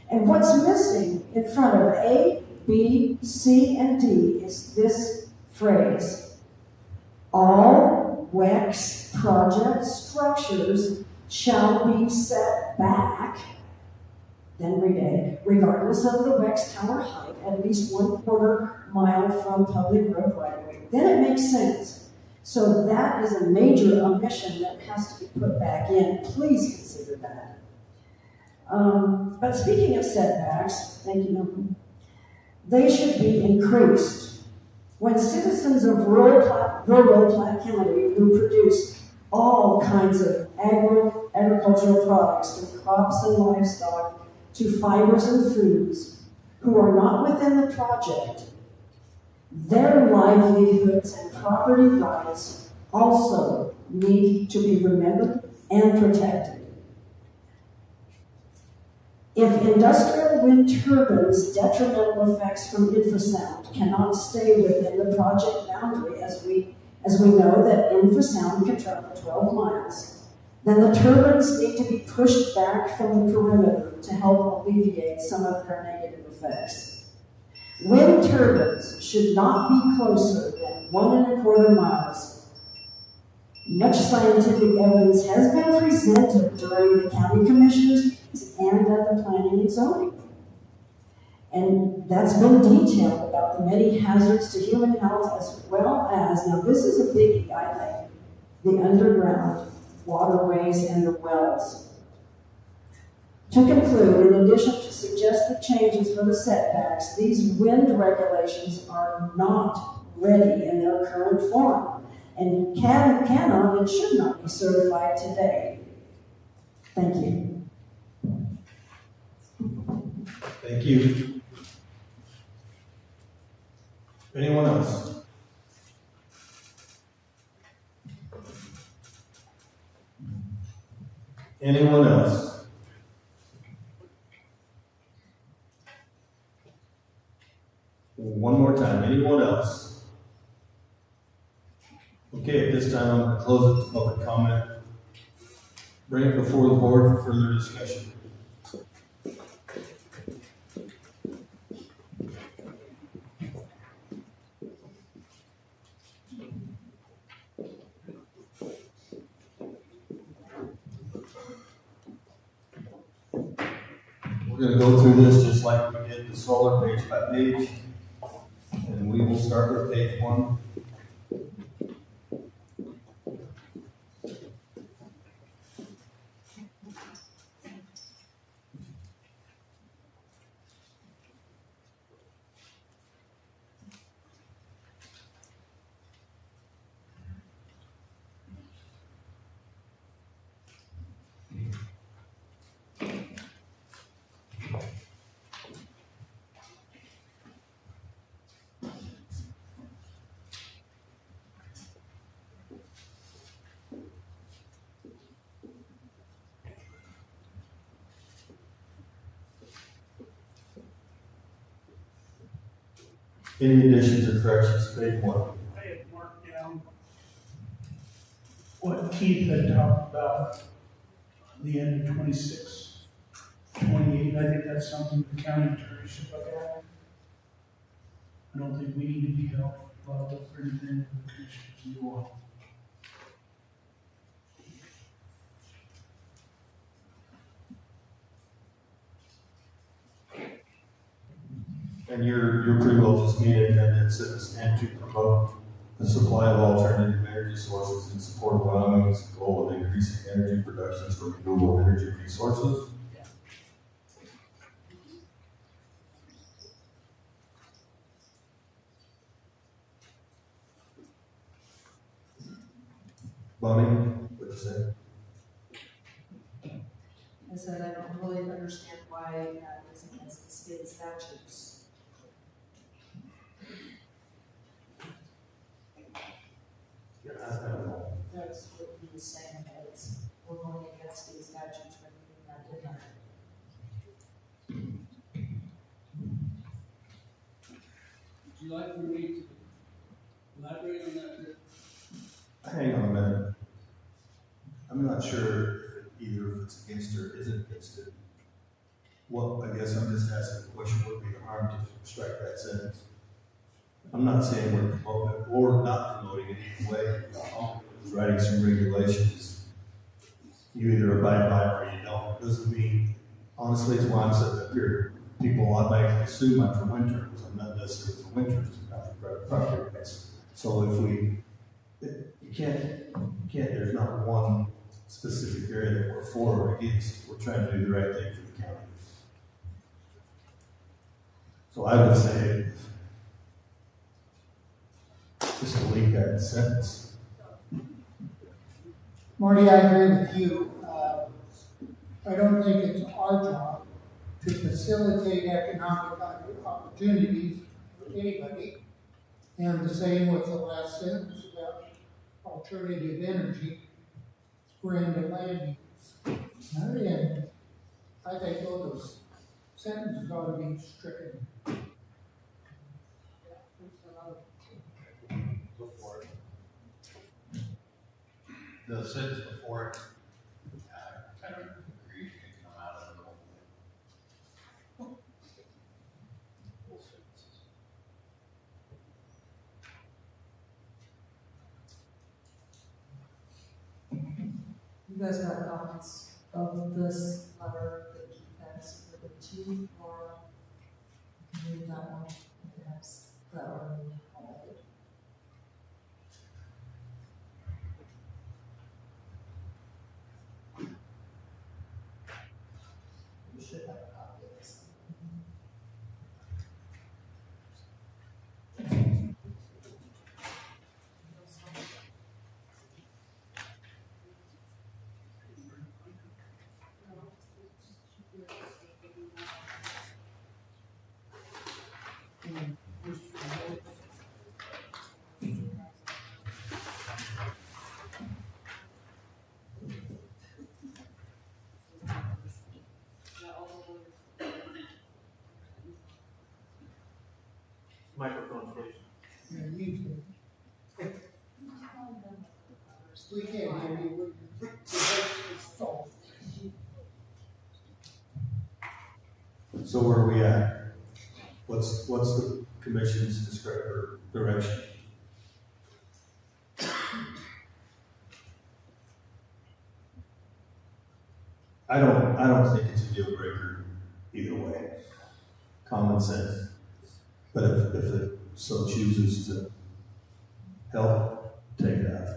And what's missing in front of A, B, C, and D is this phrase: all WEX project structures shall be set back, then read A, regardless of the WEX tower height, at least 1/4 mile from public road right of way. Then it makes sense. So that is a major omission that has to be put back in. Please consider that. But speaking of setbacks, thank you, Malcolm, they should be increased. When citizens of rural Platte County who produce all kinds of agricultural products, from crops and livestock to fibers and foods, who are not within the project, their livelihoods and property rights also need to be remembered and protected. If industrial wind turbines' detrimental effects from infrasound cannot stay within the project boundary, as we know that infrasound can travel 12 miles, then the turbines need to be pushed back from the perimeter to help alleviate some of their negative effects. Wind turbines should not be closer than 1¼ miles. Much scientific evidence has been presented during the county commissioners and at the planning and zoning. And that's been detailed about the many hazards to human health as well as, now this is a biggie, I think, the underground waterways and the wells. To conclude, in addition to suggested changes for the setbacks, these wind regulations are not ready in their current form and cannot and should not be certified today. Thank you. Thank you. Anyone else? Anyone else? One more time, anyone else? Okay, at this time I'm going to close it to public comment. Bring it before the board for further discussion. We're going to go through this just like we did the solar page by page, and we will start with page 1. Any additions or corrections to page 1? I had marked down what Keith had talked about, the end of 26, 28. I think that's something the county attorney should look at. I don't think we need to be held liable for anything the commissioners do on. And you're pretty well just meaning that it says, and to promote the supply of alternative energy sources in support of Wyoming's goal of increasing energy productions from renewable energy resources. Bonnie, what'd you say? I said, I don't really understand why that is against the state statutes. That's what he was saying, is we're going against state statutes by making that different. Would you like for me to elaborate on that? Hang on a minute. I'm not sure either if it's against or isn't against it. Well, I guess I'm just asking the question, what would be the harm to strike that sentence? I'm not saying we're promoting it or not promoting it either way. It's writing some regulations. You either abide by them or you don't. It doesn't mean, honestly, it's why I'm sitting up here. People automatically assume I'm for wind turbines. I'm not necessarily for wind turbines, I'm for private property rights. So if you can't, there's not one specific area that we're for or against. We're trying to do the right thing for the county. So I would say, just delete that sentence. Marty, I agree with you. I don't think it's our job to facilitate economic opportunities for anybody. And the same with the last sentence about alternative energy. We're into land use. And I think all those sentences ought to be stricken. Before it. The sentence before it, kind of agreed to come out of the whole sentences. You guys got copies of this letter that Keith has written to you, or? in that one, it has flower moon highlighted. You should have a copy of this. Microphone, please. Yeah, you can. We can't hear you. So where are we at? What's the commission's direction? I don't think it's a deal breaker either way. Common sense. But if it so chooses to help, take it out.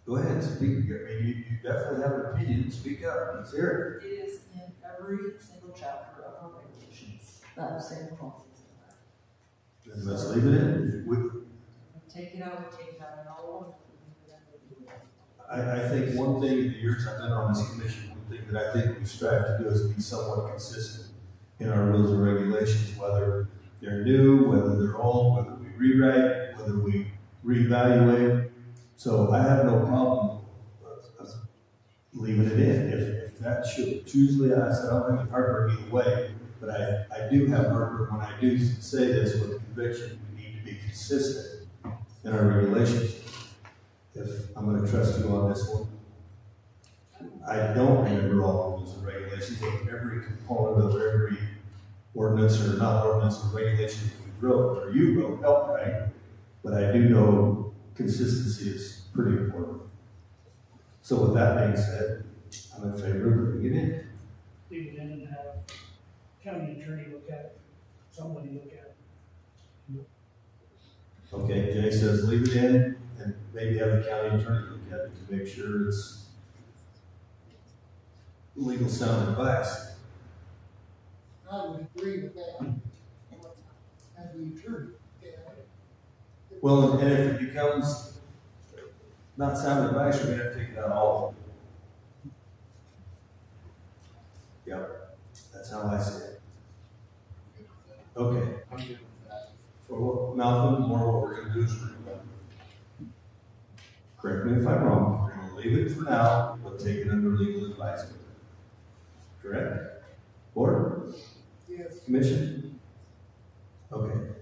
Go ahead, speak. I mean, you definitely have an opinion. Speak up. Let's hear It is in every single chapter of our regulations, that same clauses in it. Then let's leave it in. there. We take it out, we take it out, and all of it. I think one thing in the years I've been on this commission, one thing that I think we strive to do is be somewhat consistent in our rules and regulations, whether they're new, whether they're old, whether we rewrite, whether we reevaluate. So I have no problem leaving it in. If that should, usually I said I don't have any heartburn either way, but I do have heartburn when I do say this with conviction. We need to be consistent in our regulations. If I'm going to trust you on this one, I don't remember all the rules and regulations of every component of every ordinance or not ordinance or regulation that we wrote or you wrote outright, but I do know consistency is pretty important. So with that being said, I'm in favor of putting it in. Leave it in and have county attorney look at it, somebody look at it. Okay, Jay says leave it in and maybe have the county attorney look at it to make sure it's legal sound advice. I would agree with that. As the attorney. Well, and if it becomes not sound advice, we're gonna have to take it out all of it. Yep, that's how I see it. Okay. I'm good with that. For what, Malcolm, more what we're gonna do is we're gonna, correct me if I'm wrong, we're gonna leave it for now, but take it under legal advice. Correct? Board? Yes. Commission? Okay.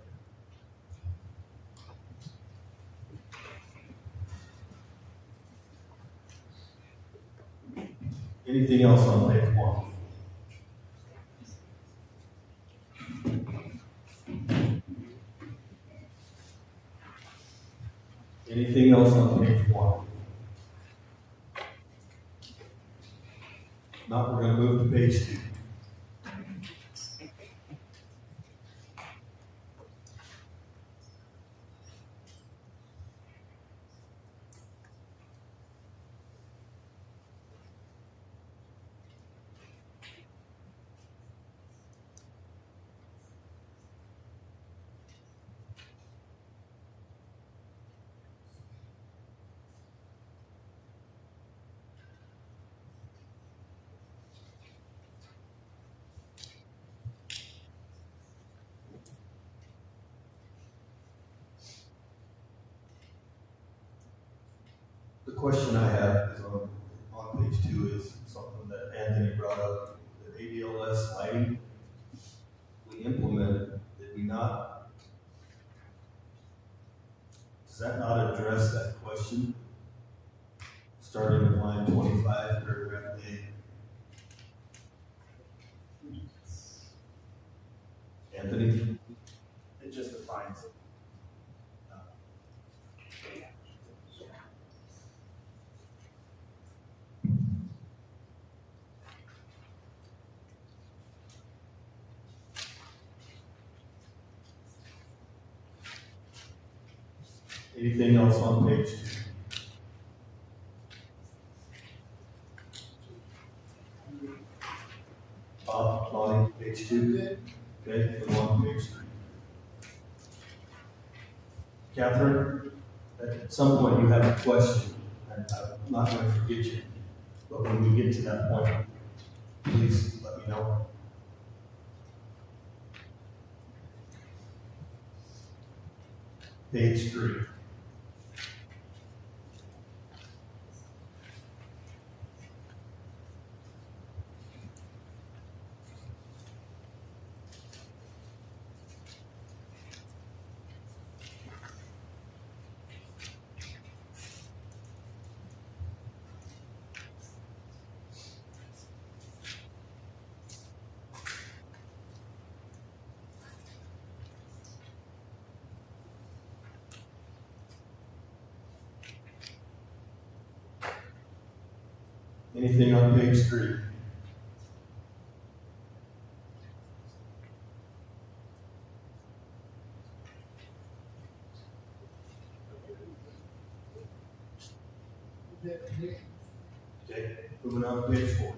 Anything else on page 1? Anything else on page 1? Not, we're going to move to page 2. The question I have is on page 2 is something that Anthony brought up, the ADLS lighting. We implemented, did we not? Does that not address that question? Starting with line 25, paragraph A. Anthony? It just defines it. Anything else on page 2? Bonnie, page 2? Okay, we're on page 3. Catherine, at some point you have a question, and I'm not going to forget you, but when we get to that point, please let me know. Page 3. Anything on page 3? Okay, moving on to page 4.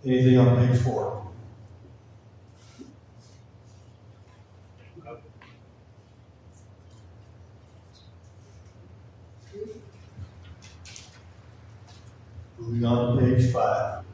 Anything on page 4? Moving on to page 5.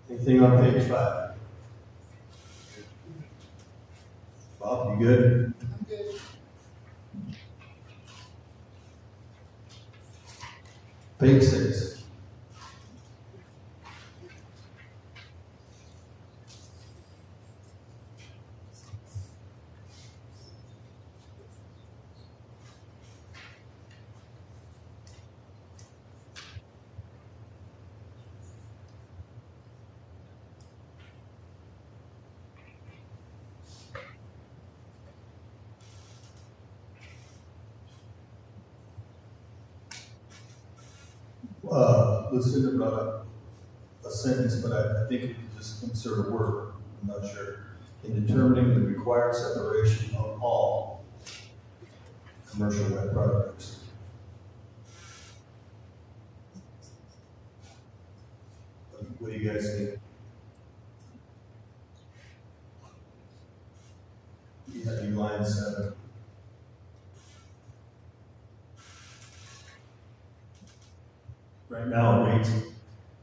Anything on page 5? Bob, you good? I'm good. Page 6. Lucinda brought up a sentence, but I think we could just insert a word. I'm not sure. In determining the required separation of all commercial wet products. What do you guys think? You have in line 7. Right now, it reads,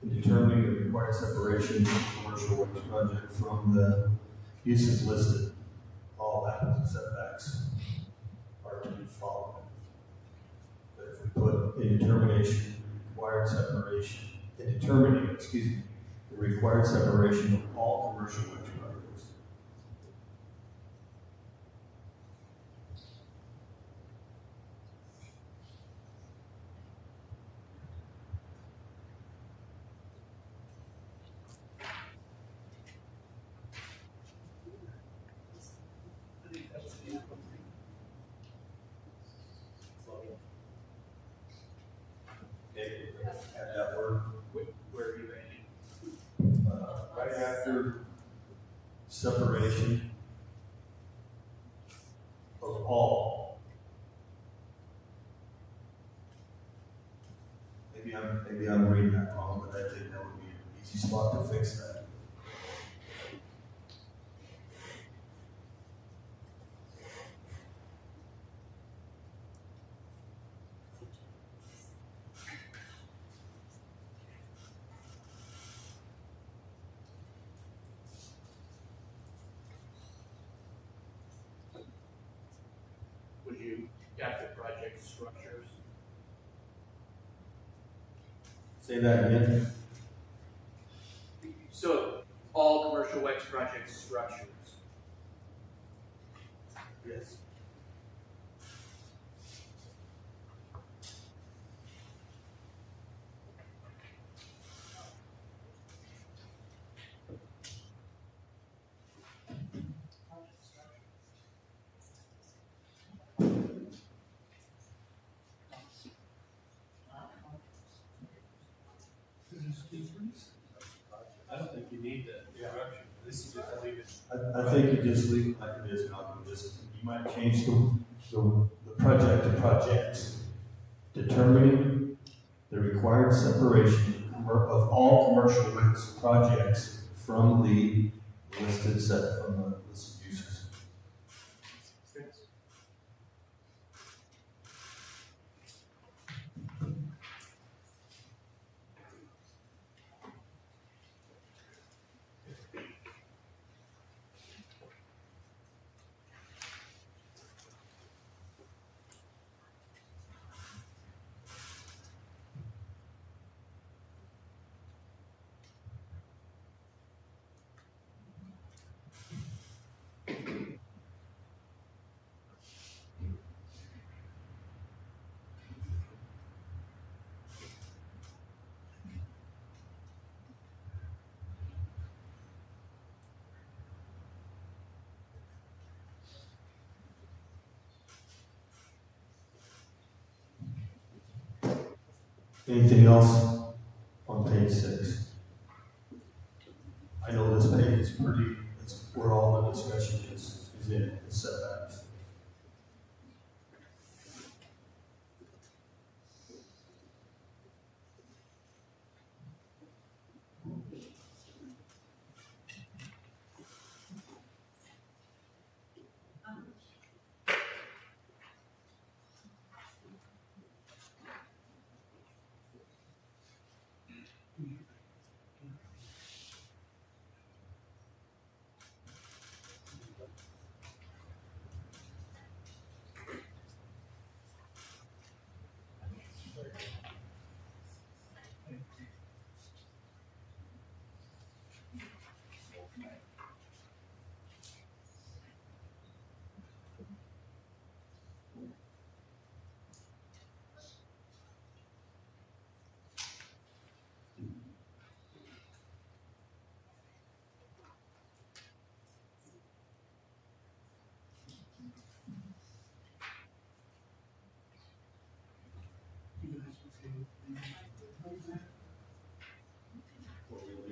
in determining the required separation of commercial waste project from the uses listed, all applicable setbacks are to be followed. But if we put in determination, required separation, in determining, the required separation of all commercial waste projects. Okay, add that word. Where are you adding? Right after separation, maybe I'm reading that wrong, but I think that would be an easy spot to fix that. Would you got the project structures? Say that again. So all commercial wax project structures. Yes. I don't think you need that instruction. This is just leave it. I think you just leave it like it is, Malcolm. You might change the project to projects, determining the required separation of all commercial wax projects from the listed set from the listed uses. Anything else on page 6? I know this page is it's where all the discussion is in setbacks.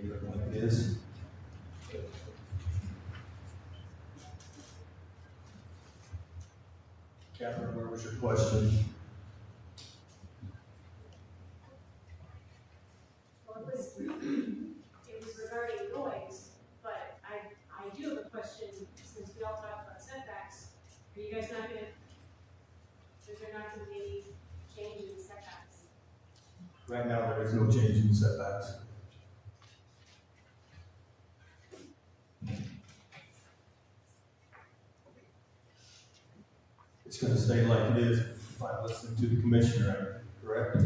Like it is. Catherine, where was your question? Well, it was regarding noise, but I do have a question, since we all talked about setbacks. Are you guys not gonna, is there not gonna be any change in setbacks? Right now, there is no change in setbacks. It's gonna stay like it is if I listen to the commissioner, correct?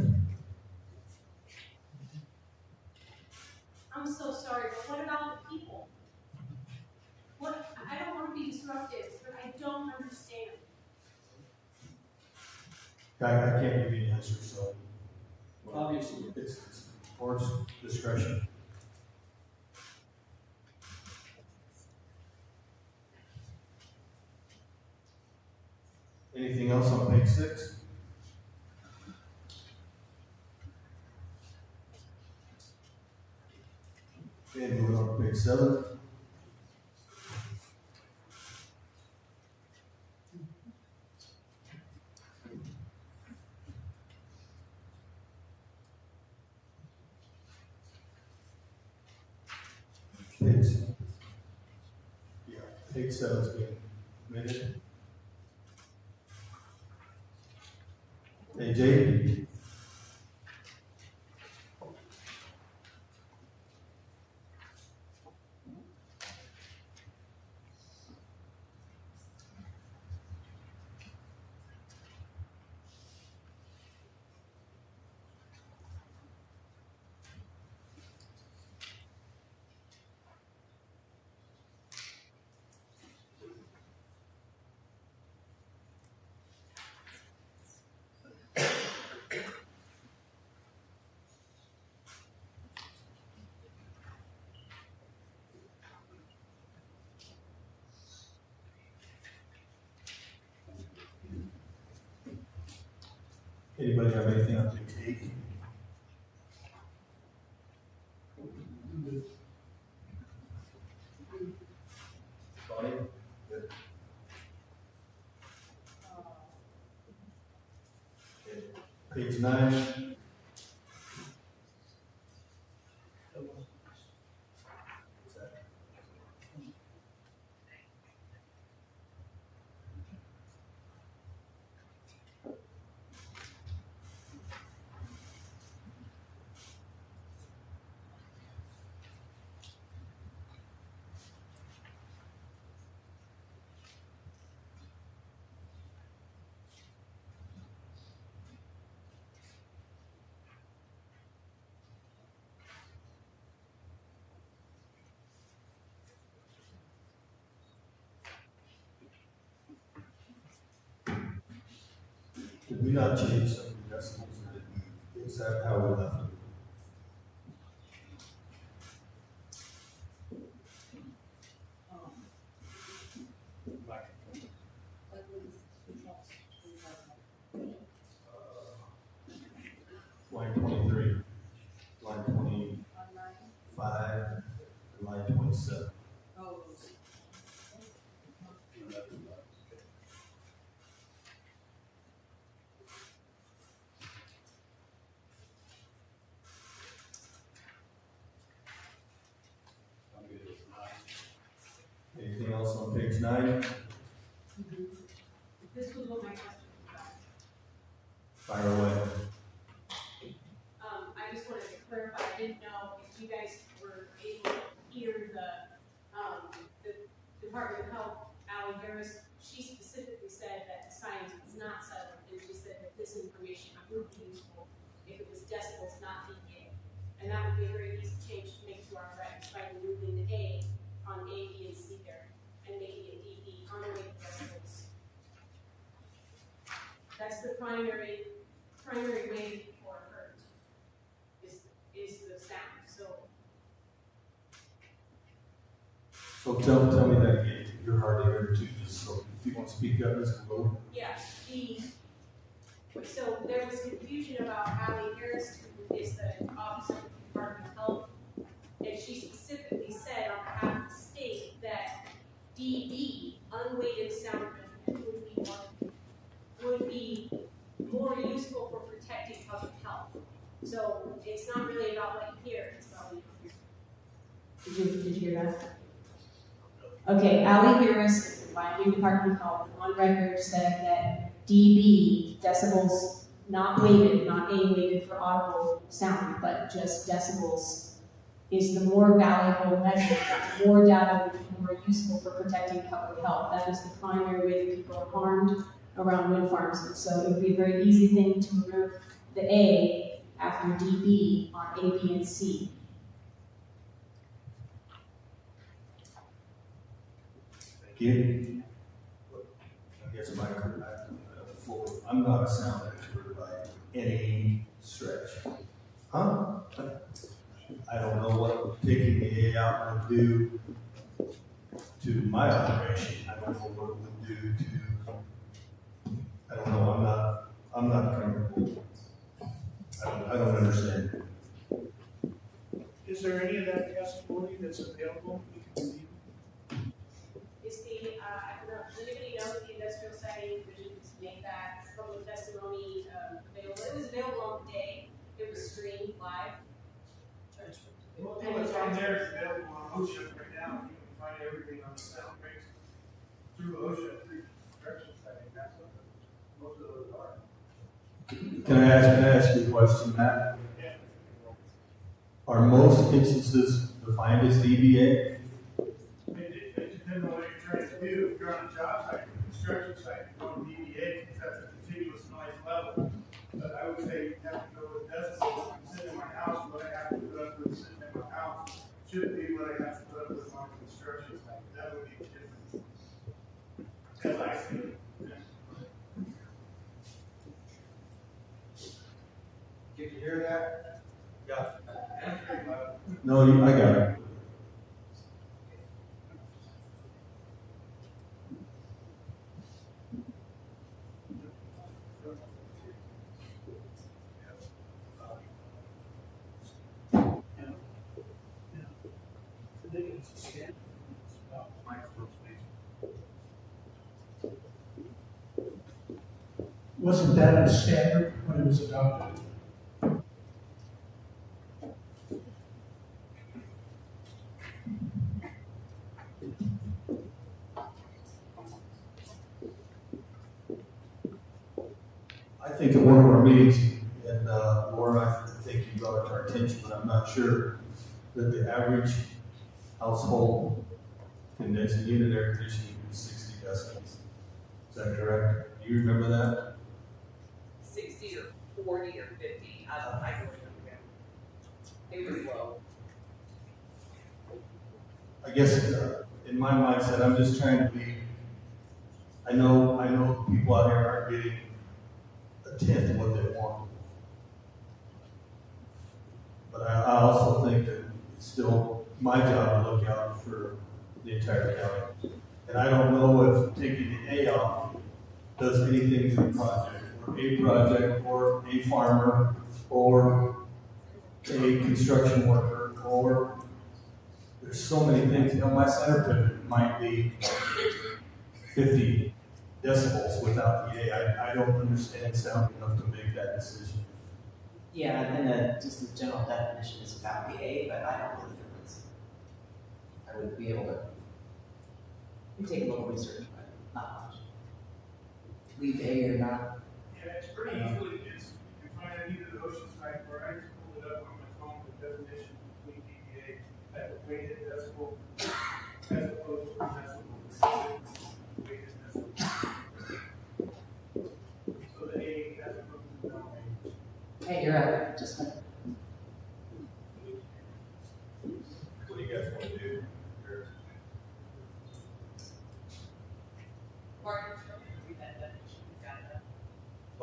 I'm so sorry, but what about the people? What, I don't wanna be disruptive, but I don't understand. I can't give you an answer, so. Obviously. It's board's discretion. Anything else on page 6? Okay, moving on to page 7. Page 7 is being amended. Page 8. Anybody have anything on page 8? Bonnie? Good. Okay. Page 9. Did we not change some of the decimals, or did we, is that how we left it? Line 23, line 25, and line 27. Anything else on page 9? This was what my question was about. Fire away. I just wanted to clarify, I didn't know if you guys were able to hear the Department of Health, Allie Harris, she specifically said that the science was not settled, and she said that this information would be useful if it was decibels, not dBA. And that would be a very easy change to make to our regs by removing the A on A, B, and C there, and making it dB, unrated decibels. That's the primary way for her is the sound. So tell me that again. You're hard to hear too, just so if you want to speak up, Mr. Lord. Yeah, so there was confusion about Allie Harris, who is the officer of the Department of Health, and she specifically said on behalf of the state that dB, unweighted sound measurement, would be more useful for protecting public health. So it's not really about what you hear, it's about what you hear. Did you hear that? Okay, Allie Harris, Wyoming Department of Health, on record said that dB, decibels, not weighted, not A-weighted for audible sound, but just decibels, is the more valuable measure. More data would be more useful for protecting public health. That is the primary way that people are harmed around wind farms. And so it would be a very easy thing to remove the A after dB on A, B, and C. Thank you. I guess I'm not a sound expert by any stretch. Huh? I don't know what taking the A out would do to my operation. I don't know what it would do to, I don't know, I'm not comfortable. I don't understand. Is there any of that testimony that's available? Is does anybody know if the industrial siting divisions make that public testimony available? It was available on the day, it was streamed live. What's on there is available on OSHA right now. Can I ask you a question, Matt? Are most instances defined as DBA? It depends on what you're trying to do. If you're on a job site, a construction site, you're going DBA, because that's a continuous noise level. But I would say you have to go with decibels. I'm sitting in my house, what I have to put up with sitting in my house should be what I have to put up with on a construction site. That would be the difference. As I see it. Did you hear that? Yeah. No, I got it. Wasn't that a standard when it was adopted? I think at one of our meetings, and Laura, I think you brought it to our attention, but I'm not sure, that the average household condensing unit air conditioning is 60 decibels. Is that correct? Do you remember that? 60 or 40 or 50, I don't remember. It was low. I guess in my mindset, I'm just trying to be, I know people out here aren't getting a tenth of what they want. But I also think that it's still my job to look out for the entire county. And I don't know if taking the A off does anything to the project, or a farmer, or a construction worker, or there's so many things. You know, my center pivot might be 50 decibels without the A. I don't understand sound enough to make that decision. Yeah, and just the general definition is about the A, but I don't know the difference. I would be able to take a little research, but not much. Leave A or not. Yeah, it's pretty easily, you can find it either the Oceanside, where I just pulled it up on my phone, the definition between DBA as a weighted decibel, as opposed to a decibel. Weighted decibel. So the A as opposed to the no. Hey, you're up, just went. What do you guys want to do?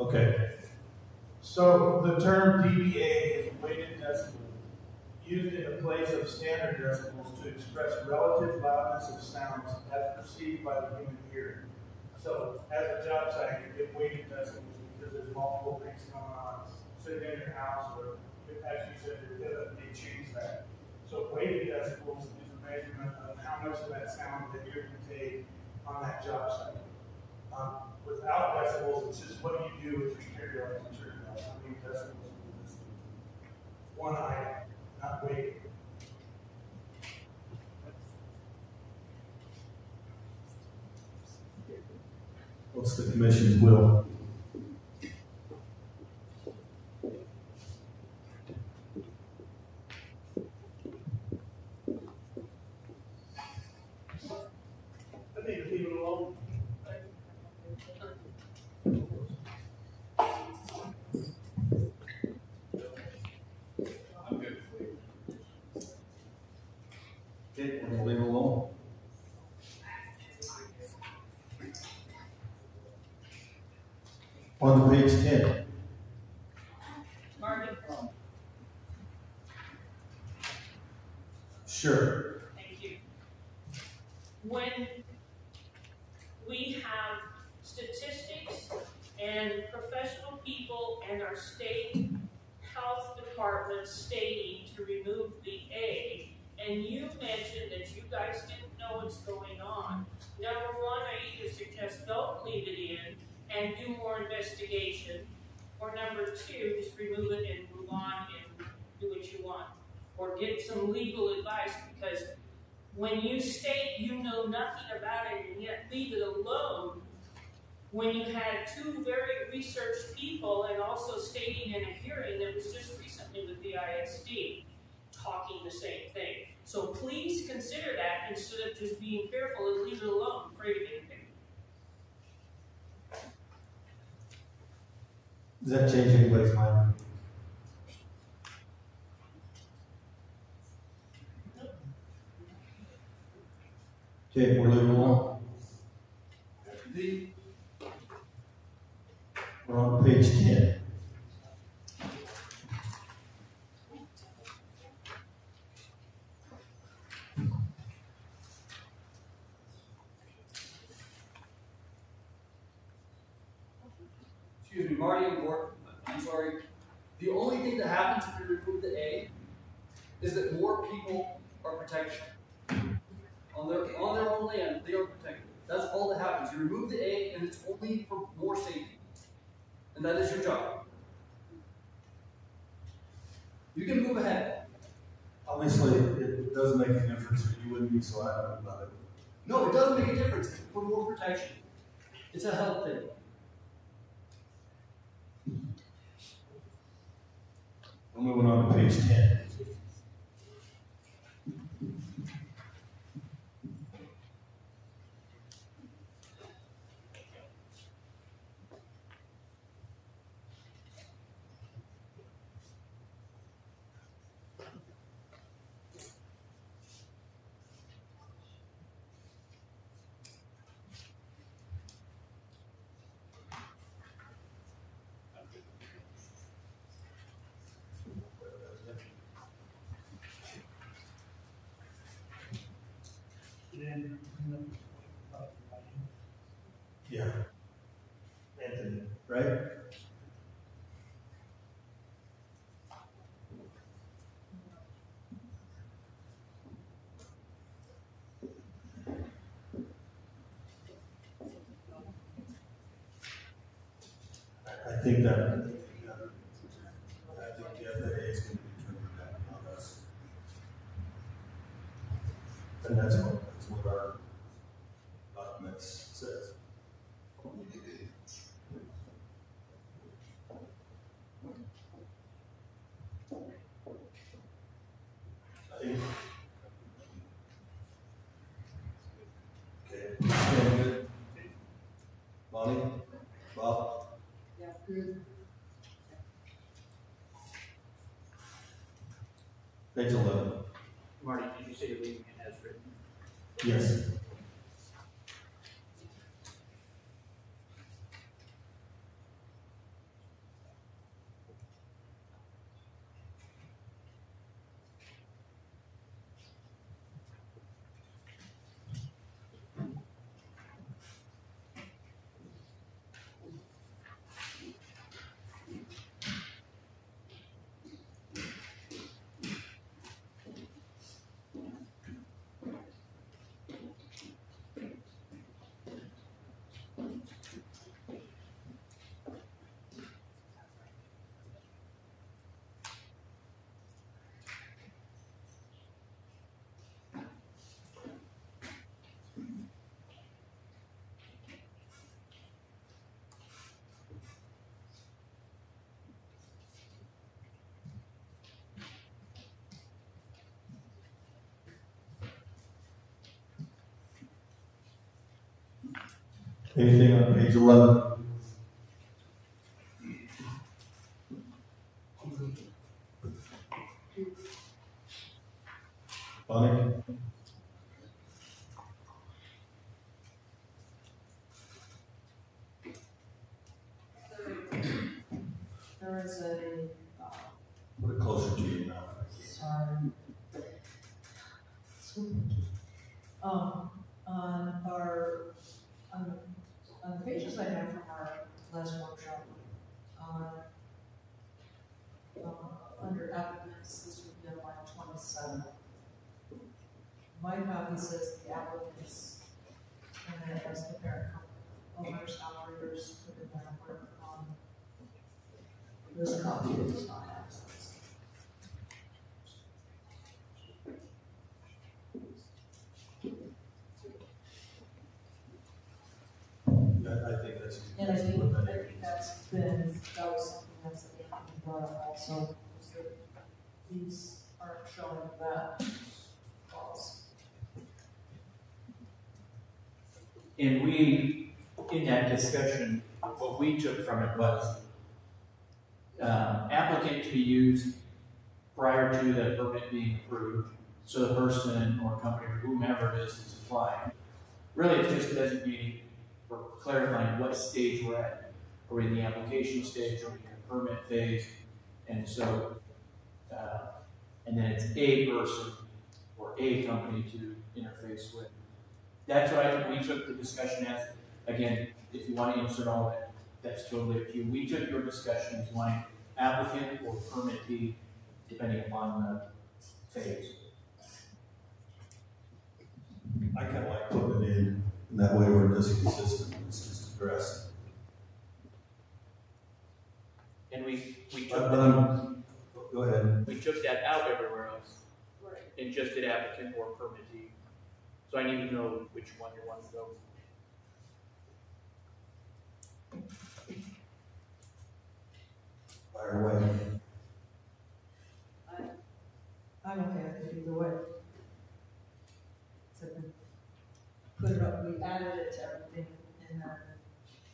Okay. So the term DBA is weighted decibel, used in the place of standard decibels to express relative loudness of sounds as perceived by the human ear. So as a job site, you get weighted decibels because there's multiple things going on. Sitting in your house, or as you said, they change that. So weighted decibels is a measurement of how much of that sound that ear can take on that job site. Without decibels, it's just what you do with your stereo material. I mean, decibels is one item, not weighted. What's the commission's will? I think leave it alone. I'm good. Okay, we're gonna leave it alone. On to page 10. Market. Sure. Thank you. When we have statistics and professional people and our state health department stating to remove the A, and you mentioned that you guys didn't know what's going on. Number one, I either suggest don't leave it in and do more investigation, or number two, just remove it and move on and do what you want. Or get some legal advice, because when you state you know nothing about it and yet leave it alone, when you had two very researched people and also stating in a hearing that was just recently with the ISD, talking the same thing. So please consider that instead of just being fearful and leave it alone, afraid of anything. Does that change anybody's mind? Okay, we're moving along. We're on page 10. Excuse me, Marty and Gordon, I'm sorry. The only thing that happens if you remove the A is that more people are protected. On their own land, they are protected. That's all that happens. You remove the A and it's only for more safety. And that is your job. You can move ahead. Obviously, it does make a difference, or you wouldn't be so adamant about it. No, it doesn't make a difference. It's for more protection. It's a health thing. We're moving on to page 10. Yeah. Anthony, right? I think the FAA is going to determine that, not us. And that's what our documents says. Okay. Stand good. Bonnie? Bob? Yeah, good. Page 11. Marty, did you say you're leaving it as written? Yes. Anything on page 11? Bonnie? There is a, Put it closer to you now. sorry. On the pages I have from our last workshop, under applicants, this would be on line 27. My copy says the applicants, and then it has the parent company, owners, operators, within that work. This copy does not have those. I think that's also, so these aren't showing that clause. And we, in that discussion, what we took from it was applicant to be used prior to the permit being approved, so the person or company or whomever it is that's applying. Really, it's just designating or clarifying what stage we're at. Are we in the application stage, or are we in the permit phase? And so, and then it's a person or a company to interface with. That's why we took the discussion as, again, if you want to insert all that, that's totally up to you. We took your discussion as wanting applicant or permittee, depending upon the phase. I kind of like putting it in that way where it's consistent, it's just addressed. And we took, go ahead. we took that out everywhere else. Right. And just did applicant or permittee. So I need to know which one you want to go. Fire away. I'm okay with it either way. So put it up, we added it to everything, and then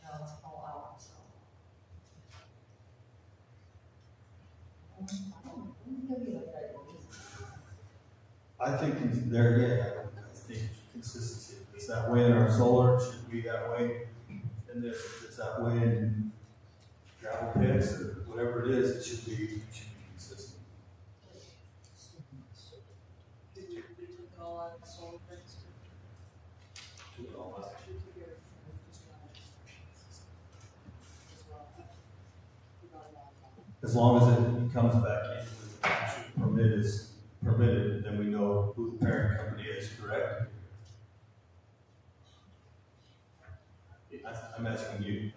now it's all out, so. I think there again, I think consistency. If it's that way in our solar, it should be that way. And if it's that way in gravel pits or whatever it is, it should be consistent. Did you take all out the solar things? Do it all out. As long as it comes back in, the permit is permitted, then we know who the parent company is, correct? I'm asking you.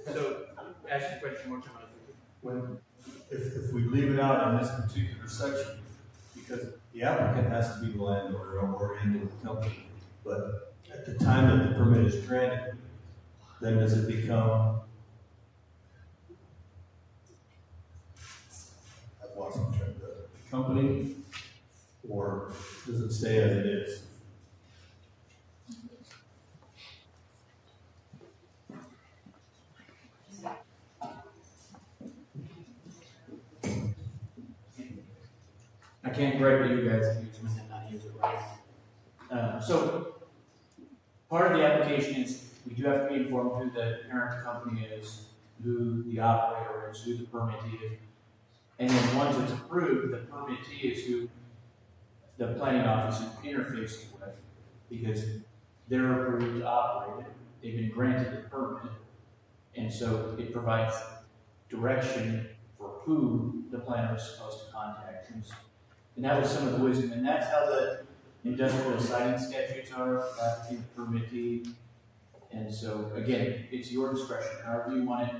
So, ask the question more time. When, if we leave it out in this particular section, because the applicant has to be the landowner or into the company, but at the time that the permit is granted, then does it become, I've lost my train of thought, the company, or does it stay as it is? I can't gripe you guys to use them and not use it right. So, part of the application is we do have to be informed who the parent company is, who the operator is, who the permittee is. And then once it's approved, the permittee is who the planning office is interfacing with, because they're approved to operate it. They've been granted the permit. And so it provides direction for who the planner is supposed to contact. And that was some of the wisdom, and that's how the industrial siting statutes are, applicant, permittee. And so, again, it's your discretion, however you want it,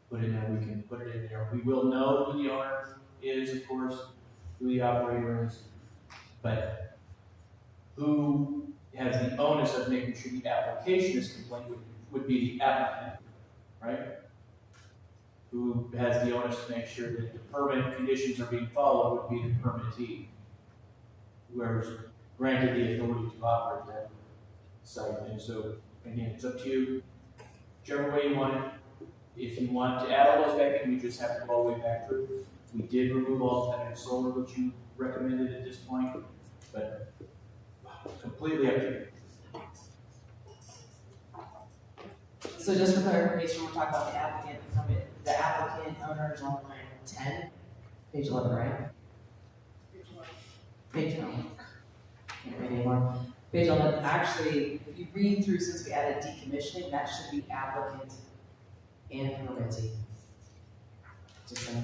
put it in there, we can put it in there. We will know who the owner is, of course, who the operator is, but who has the onus of making sure the application is complete would be the applicant, right? Who has the onus to make sure that the permit conditions are being followed would be the permittee. Whoever's granted the authority to operate that site. And so, again, it's up to you, whichever way you want it. If you want to add all those back in, we just have to go all the way back through. We did remove all the dependent solar, which you recommended at this point, but completely up to you. So just for clarification, we're talking about the applicant permit. The applicant owner is on line 10, page 11, right? Page 11. Can't read anymore. Page 11, actually, if you read through, since we added decommissioning, that should be applicant and permittee. Just saying.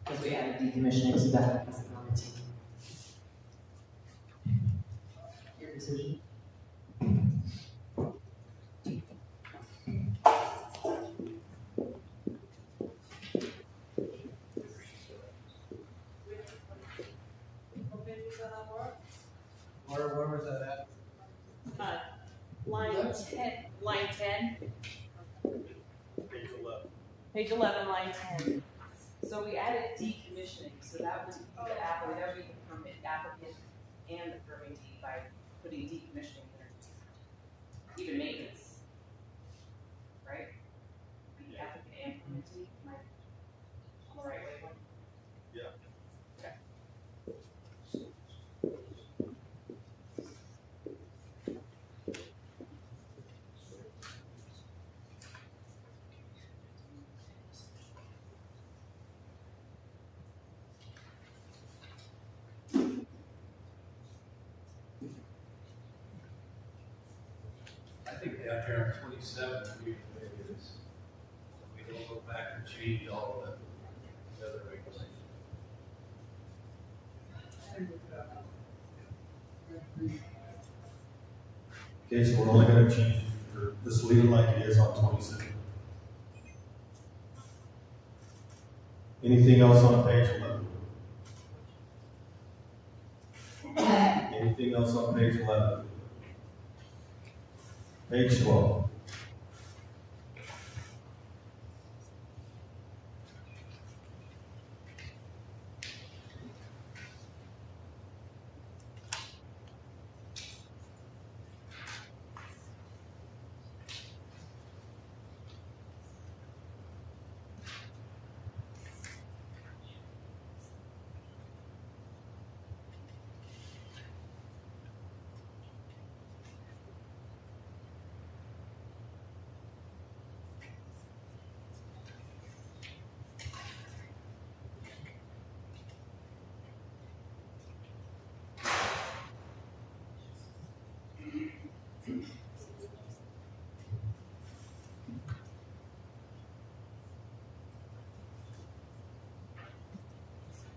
Because we added decommissioning, so that is permittee. Your decision. Where was that at? Line 10, line 10. Page 11. Page 11, line 10. So we added decommissioning, so that would be the applicant, that would be the permit applicant and the permittee by putting decommissioning there. Even maintenance. Right? The applicant and permittee, am I on the right way? Yeah. Okay. I think down here on 27, we it is. We don't go back and change all of the other regulations. Okay, so we're only gonna change, or just leave it like it is on 27. Anything else on page 11? Anything else on page 11? Page 12.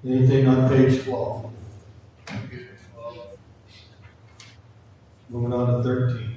Anything on page 12? Moving on to 13.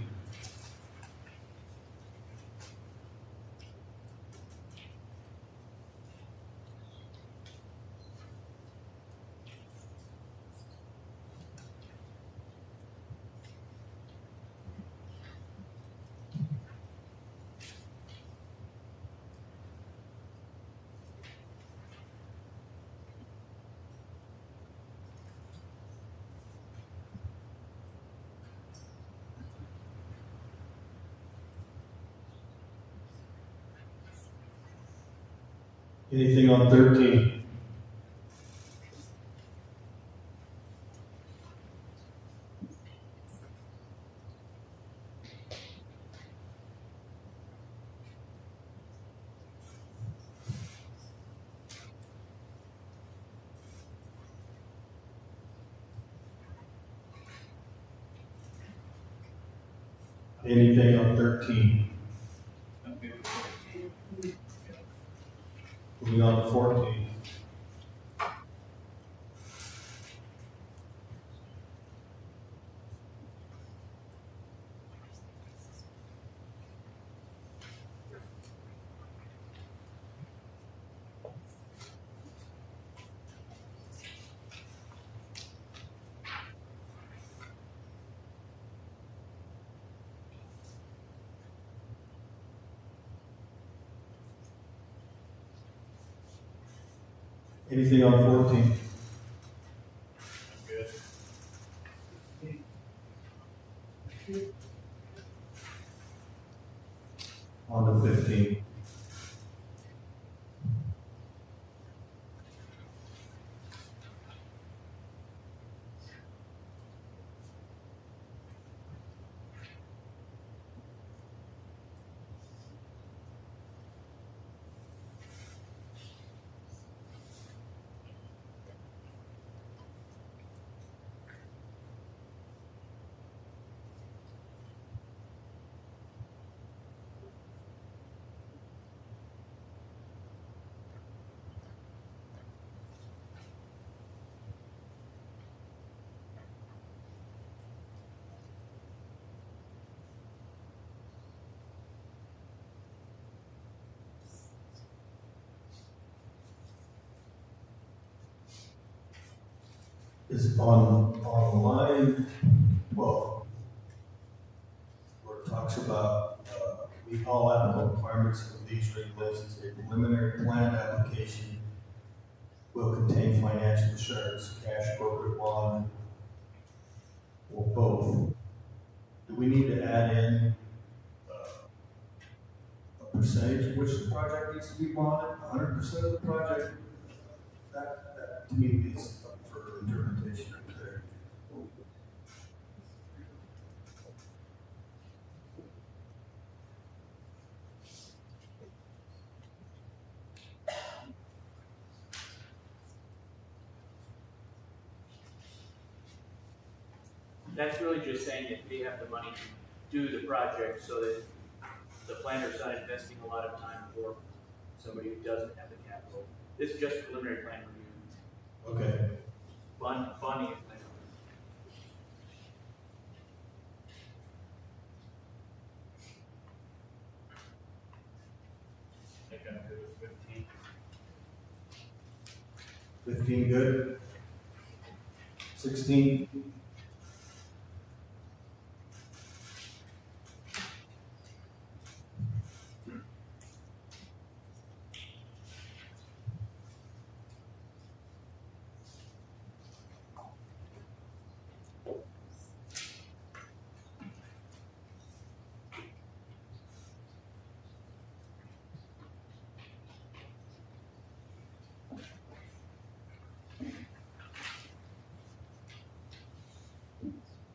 Anything on 13? Anything on 13? Moving on to 14. Anything on 14? On to 15. Is on line 12, where it talks about, we meet all applicable requirements of these regulations. A preliminary plan application will contain financial assurance, cash, corporate bond, or both. Do we need to add in a percentage in which the project needs to be bonded, 100% of the project? That to me is up for interpretation right there. That's really just saying that they have the money to do the project so that the planner's not investing a lot of time for somebody who doesn't have the capital. This is just preliminary plan review. Okay. Bonding is like. I think I'm good with 15. 15 good? 16?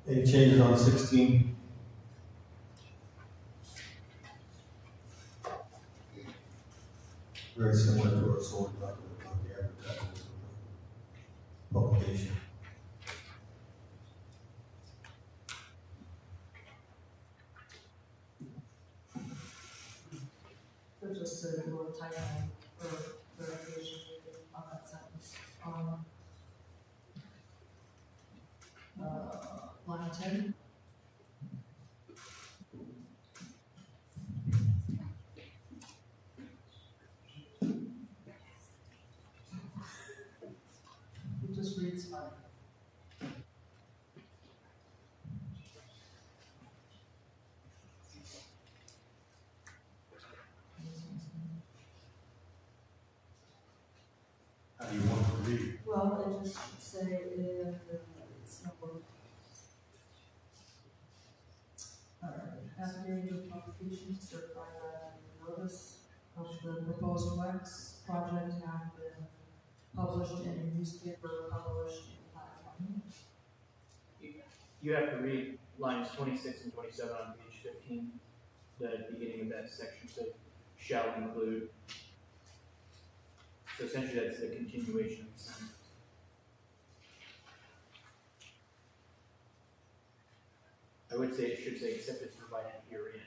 Any changes on 16? Very similar to our solar document on the advertising publication. There's just a little typo for clarification on that sentence. Line 10. It just reads fine. How do you want it to read? Well, it just should say if it's number. Affidavit of publication to certify that the notice of the proposed WEX project have been published in a newspaper published in Platte County. You have to read lines 26 and 27 on page 15. The beginning of that section says, shall include. So essentially that's the continuation of the sentence. I would say it should say except as provided herein.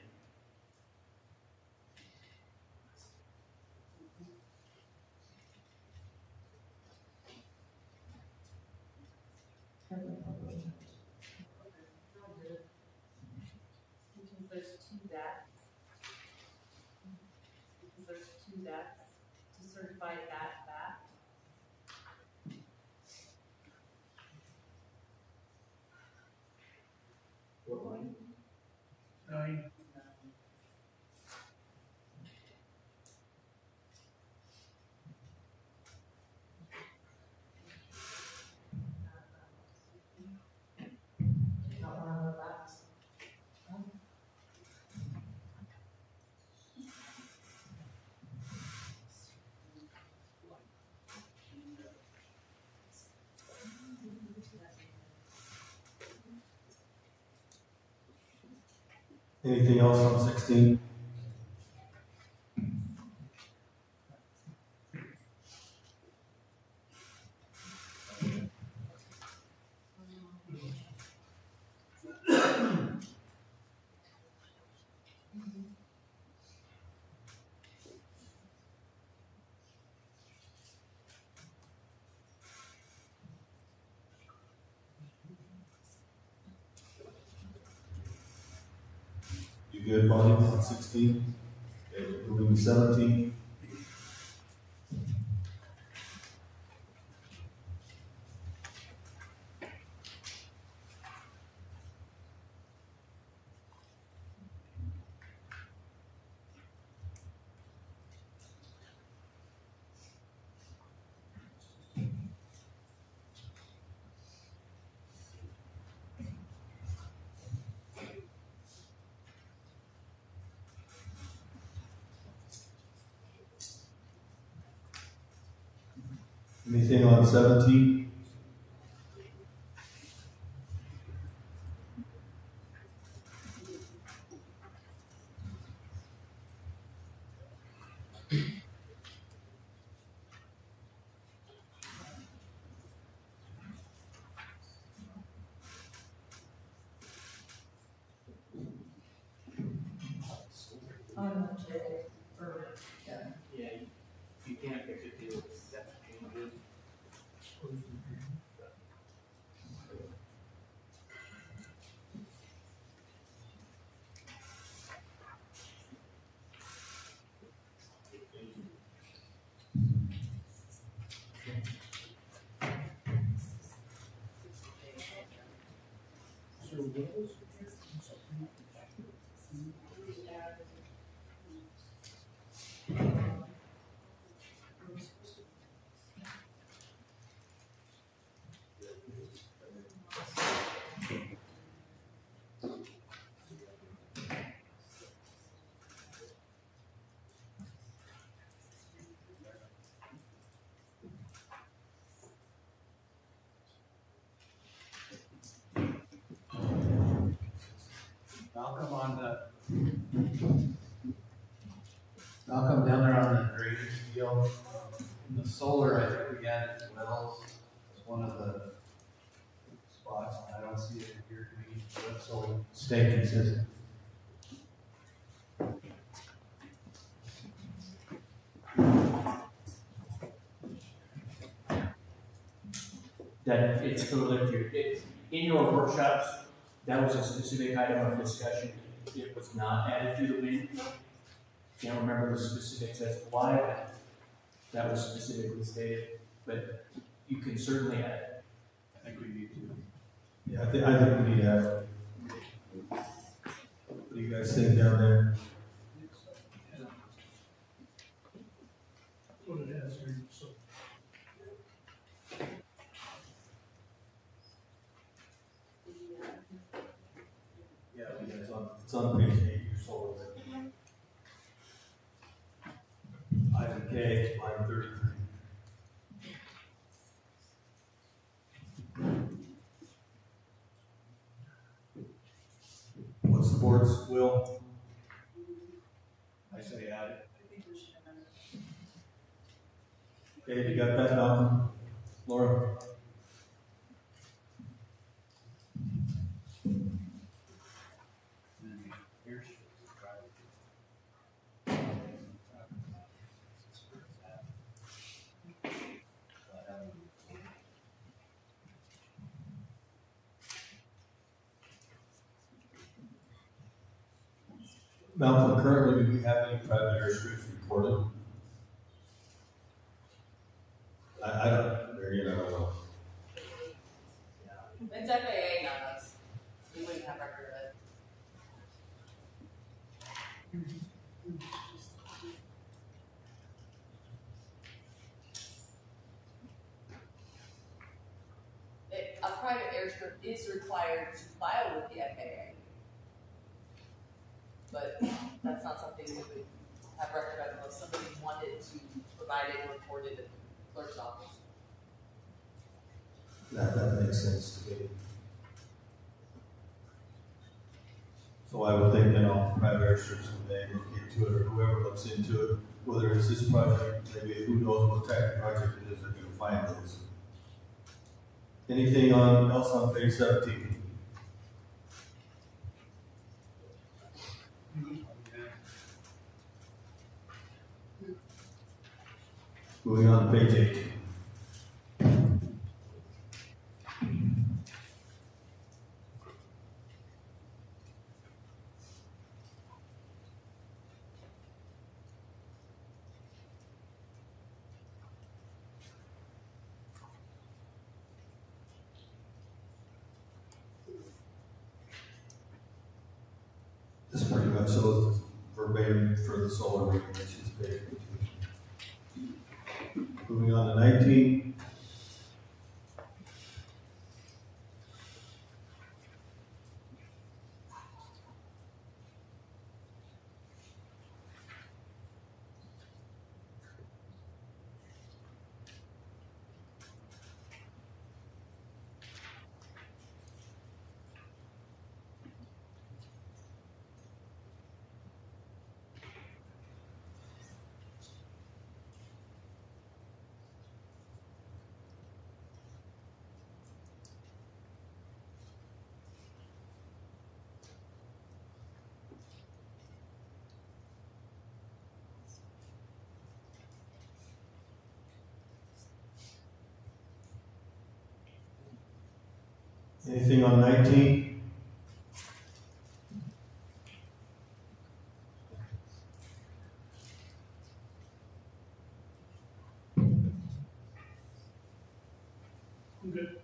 Have been published. Because there's two that. Because there's two that to certify that. What line? 9. Not one of the backs. Anything else on 16? You good, Bonnie, on 16? Okay, moving to 17. Anything on 17? On J, or, yeah. Yeah, you can't fix it till accept changes. Malcolm Malcolm down there on the drainage deal, in the solar, I think we added wells as one of the spots, and I don't see it here to me, so we stay consistent. That it's totally up to you. In your workshops, that was a specific item of discussion. It was not added to the wind. Can't remember the specifics as to why, but that was specifically stated. But you can certainly add it. I think we need to. Yeah, I think we need to have it. What do you guys think down there? What it has here, so. Yeah, it's on page 8, your solar. Item K, line 33. What's the board's will? I say add it. I think we should amend it. Okay, you got that, Malcolm? Laura? Malcolm, currently, do we have any private airstrips recorded? I don't, Marion, I don't know. It's FAA, not us. We wouldn't have record of it. A private airstrip is required to file with the FAA. But that's not something we would have record of unless somebody wanted to provide it recorded at the clerk's office. That makes sense to me. So I would think then all private airstrips, when they look into it, or whoever looks into it, whether it's this project, maybe who knows what type of project it is, they're gonna find those. Anything else on page 17? Moving on to page 18. This pretty much shows verbatim for the solar regulations page. Moving on to 19. Anything on 19? Good.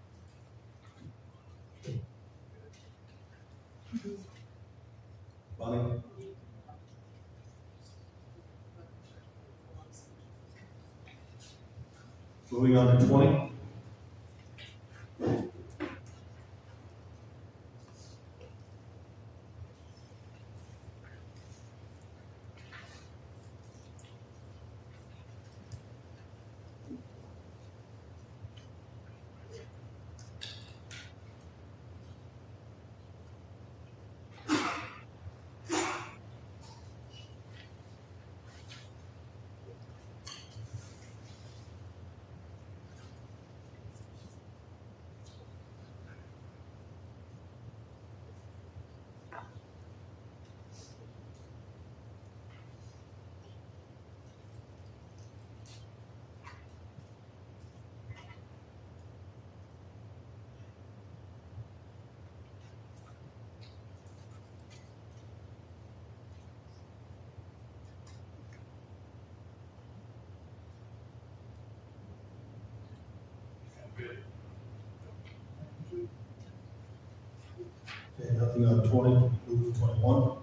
Bonnie? Moving on to 20. Okay, nothing on 20, move to 21.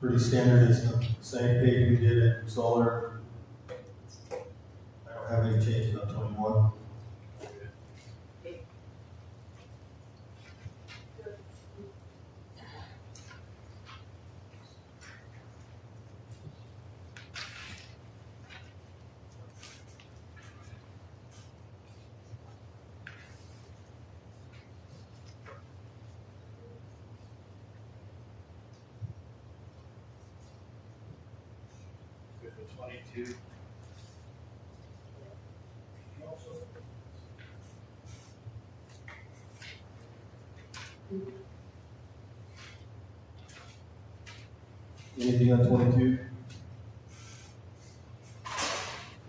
Pretty standard, it's the same page we did in solar. I don't have any changes on 21. Good with 22. Anything on 22?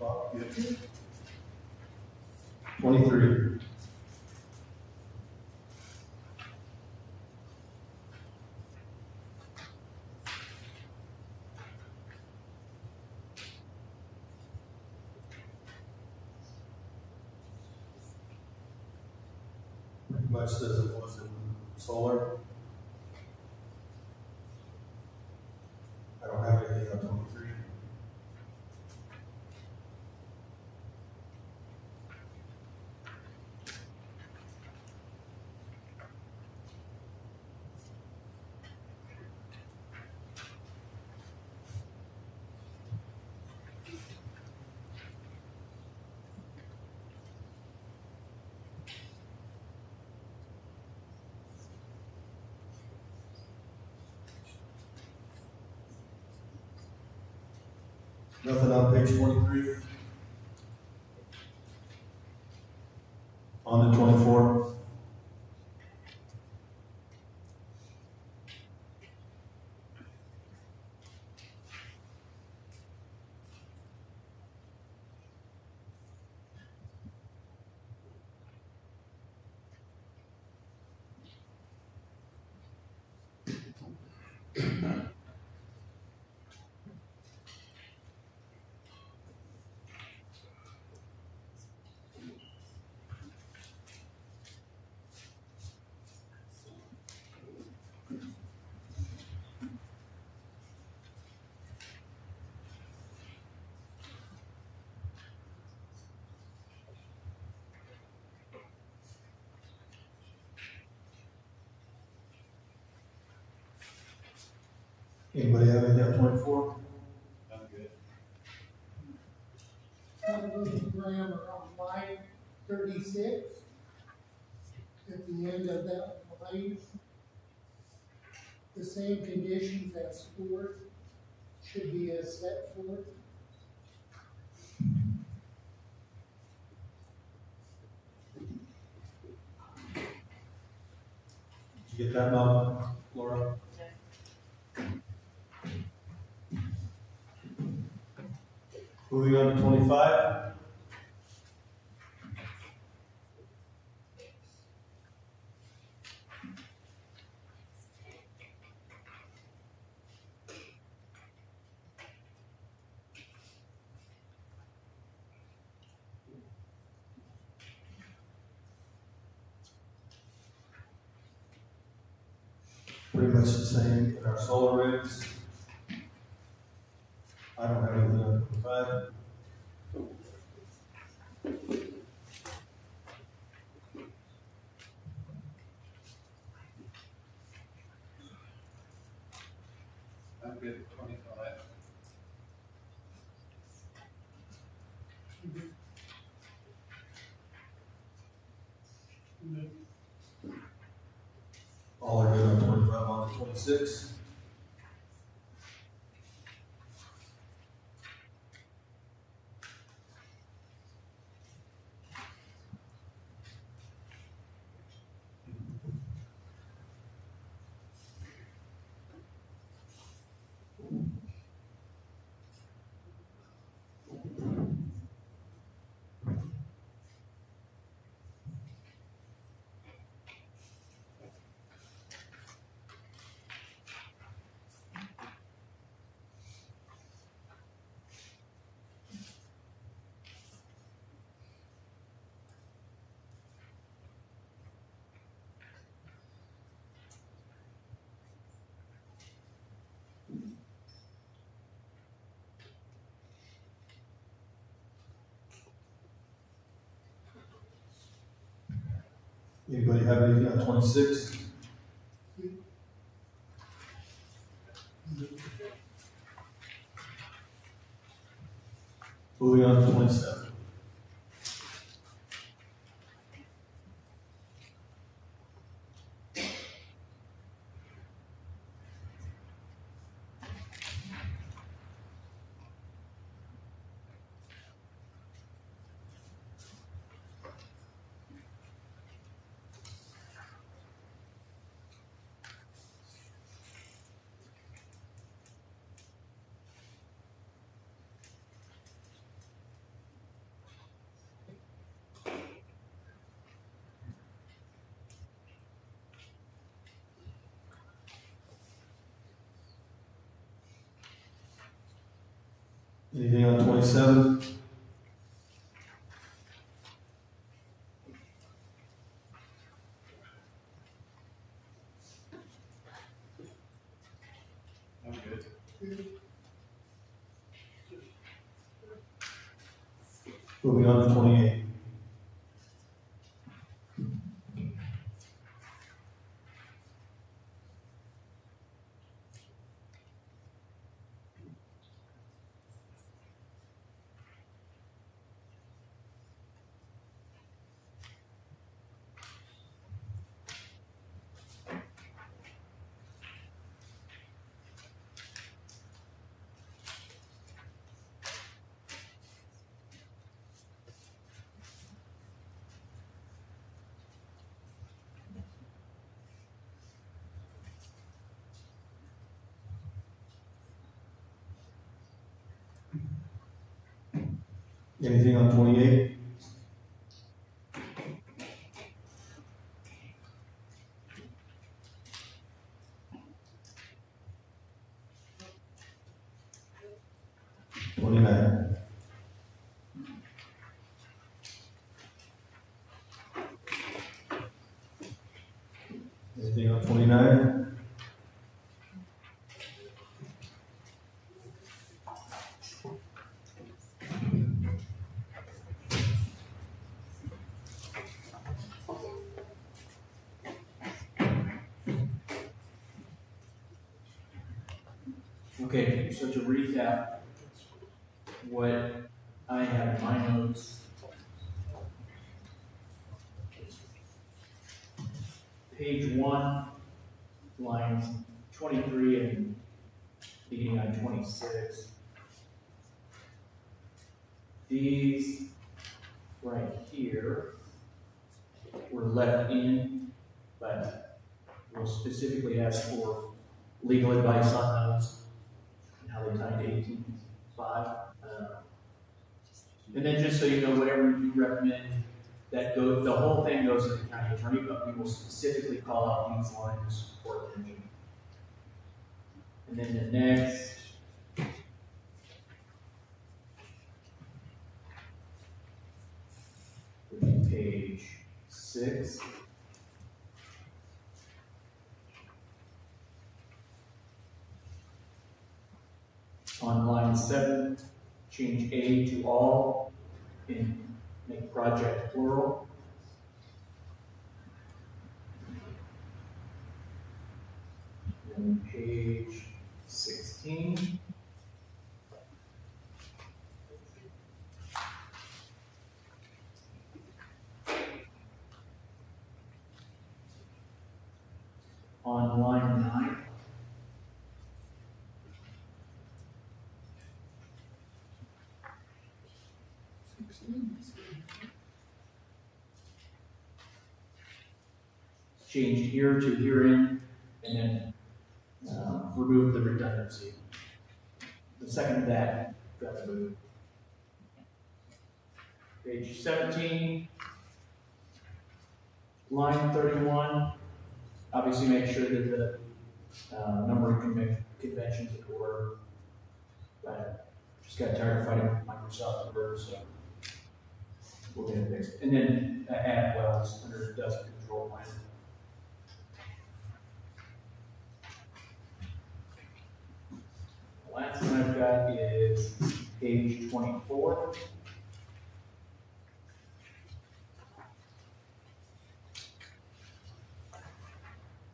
Bob, good. 23. Pretty much says it was in solar. I don't have anything on 23. Nothing on page 23. On to 24. Anybody have anything on 24? I'm good. Graham on line 36. At the end of that line, the same conditions as fourth should be as set forth. you get that, Mom, Laura? Moving on to 25. Pretty much the same in our solar rigs. I don't have anything on 25. I'm good at 25. All are good on 25, on to 26. Anybody have anything on 26? Moving on to 27. Anything on 27? I'm good. Moving on to 28. Anything on 28? Anything on 29? Okay, so to recap, what I have in my notes. Page 1, lines 23 and beginning on 26. These right here were left in, but We'll specifically ask for legal advice on those and how they tie to 18.5. And then just so you know, whatever you recommend, the whole thing goes to the county attorney, but we will specifically call out these lines for attention. And then the next would be page 6. On line 7, change A to all and make project plural. And page 16. On line 9. Change here to herein, and then remove the redundancy. The second of that got removed. Page 17, line 31. Obviously, make sure that the number of conventions occur. But just got tired of fighting Microsoft Word, so we'll get it fixed. And then add wells under the dust control plan. The last one I've got is page 24.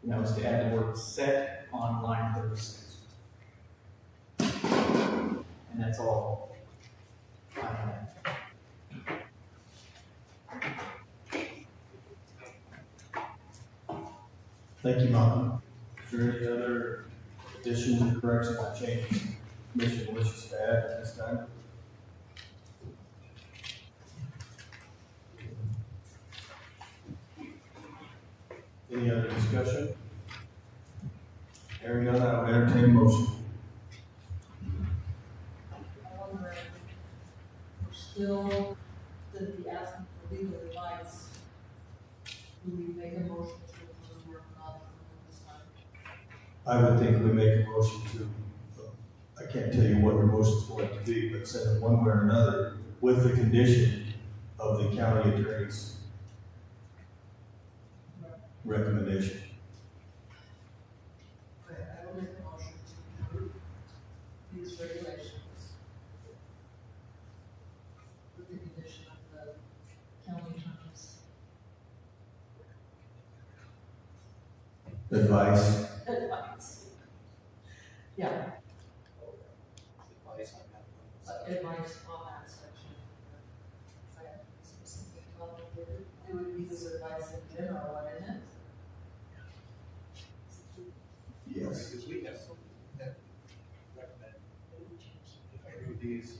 And that was to add the word set on line 36. And that's all I have. Thank you, Malcolm. Is there any other additions or corrections or changes Commission wishes to add at this time? Any other discussion? Hearing none, I will entertain a motion. I wonder if we're still gonna be asking for legal advice. Do we make a motion to approve or not approve this time? I would think we make a motion to, I can't tell you what your motion's going to be, but send it one way or another with the condition of the county attorney's recommendation. Okay, I will make a motion to approve these regulations with the condition of the county attorney's Advice. advice. Yeah, Advice on that. advice on that section. If I had specific complicated, it would be his advice in general, wouldn't it? Yes. Because we have some that recommend approve these.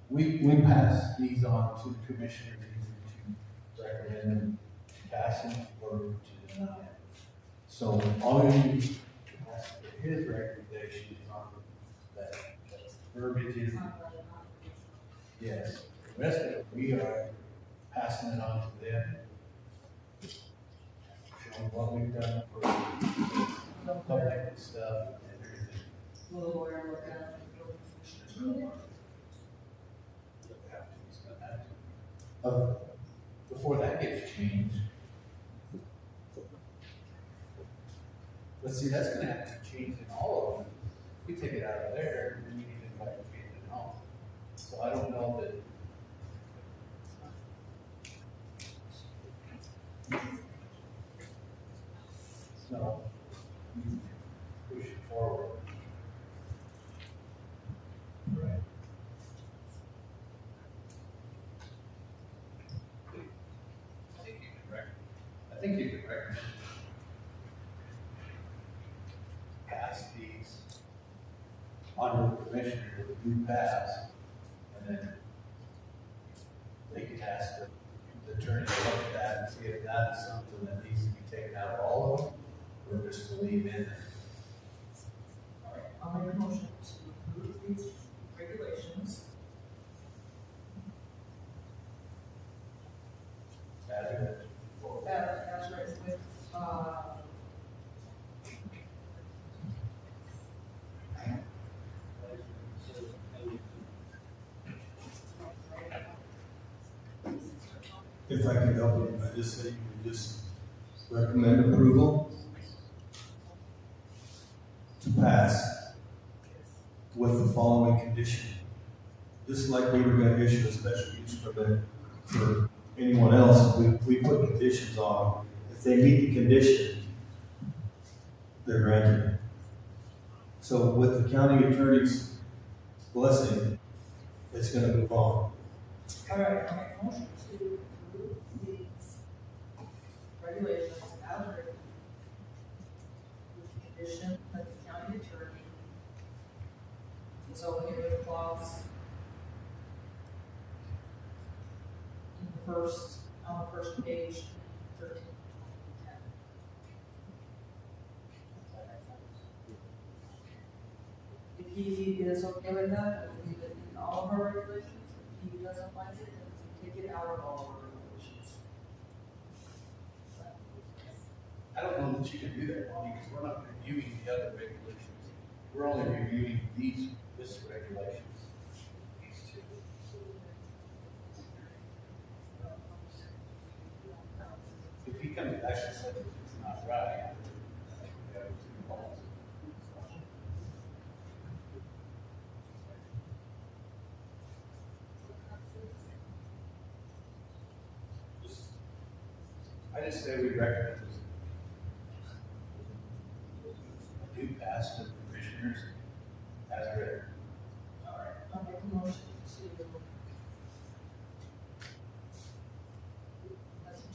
We pass these on to the commissioners either to recommend them to pass them or to deny it. So all you need to ask for his recommendation is on that verbiage is. Yes, the rest of it, we are passing it on to them. Showing what we've done for public stuff and everything. Will the lawyer look at it and building commissioners report? You'll have to, he's gonna have to. Before that gets changed. But see, that's gonna have to change in all of them. If we take it out of there, then you need to invite change it in all. So I don't know that. So, push it forward. Right. I think you can recommend pass these on to the commissioner that do pass, and then they can ask the attorney to look at that and see if that is something that needs to be taken out of all of them, or just to leave in there? I'll make a motion to approve these regulations. As written with, If I could help you, I just say you would just recommend approval to pass with the following condition. Just like we were gonna issue a special use permit for anyone else, we put conditions on them. If they meet the condition, they're granted. So with the county attorney's blessing, it's gonna move on. all right, I'll make a motion to approve these regulations as written with the condition that the county attorney is okay with the clause in the first, on the first page, 13, 10. If he is okay with that, then we leave it in all of our regulations. If he doesn't like it, then we take it out of all of our regulations. I don't know that you can do that, Bonnie, because we're not reviewing the other regulations. We're only reviewing this regulations. These two. If he comes back and says it's not right, we have two policies. I just say we recommend this. Do pass to the commissioners as written. All right, I'll make a motion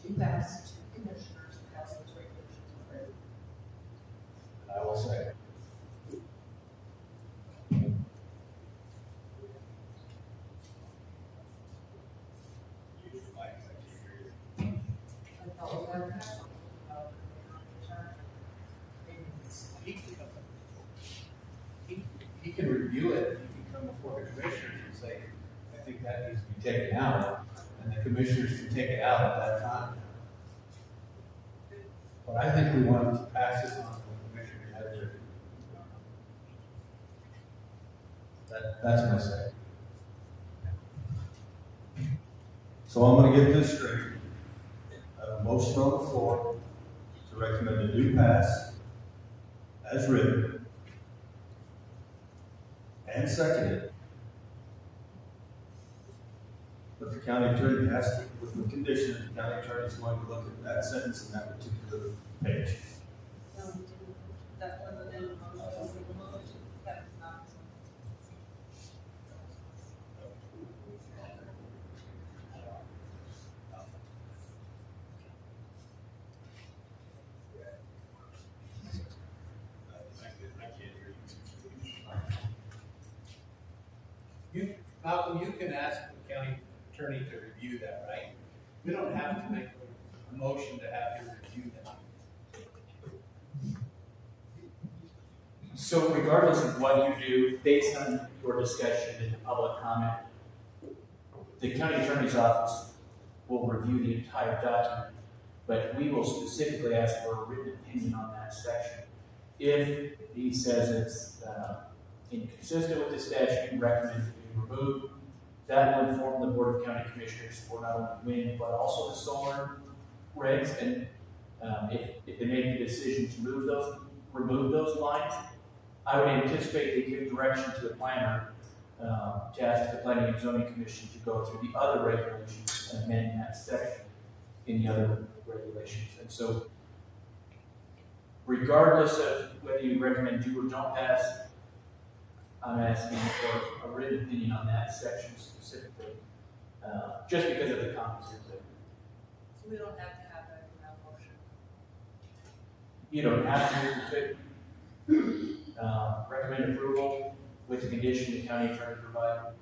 to pass to commissioners, pass those regulations already. I will say. I thought we had passed something about He can review it, he can come before the commissioners and say, I think that needs to be taken out, and the commissioners can take it out at that time. But I think we want to pass this on to the commissioners as written. That's my say. So I'm gonna get this straight. I have a motion on the floor to recommend a do pass as written and seconded. But the county attorney has to, with the condition that the county attorney is going to look at that sentence in that particular page. That wasn't in the motion, that was not. Malcolm, you can ask the county attorney to review that, right? We don't have to make a motion to have him review that. So regardless of what you do, based on your discussion and the public comment, the county attorney's office will review the entire document, but we will specifically ask for a written opinion on that section. If he says it's inconsistent with the statute and recommends it be removed, that will inform the Board of County Commissioners for not only wind, but also the solar regs, and if they make the decision to remove those lines, I would anticipate they give direction to the planner to ask the Planning and Zoning Commission to go through the other regulations and amend that section in the other regulations. And so, regardless of whether you recommend do or don't pass, I'm asking for a written opinion on that section specifically, just because of the comments here today. So we don't have to have that in that motion. You don't have to, you could recommend approval with the condition the county attorney provide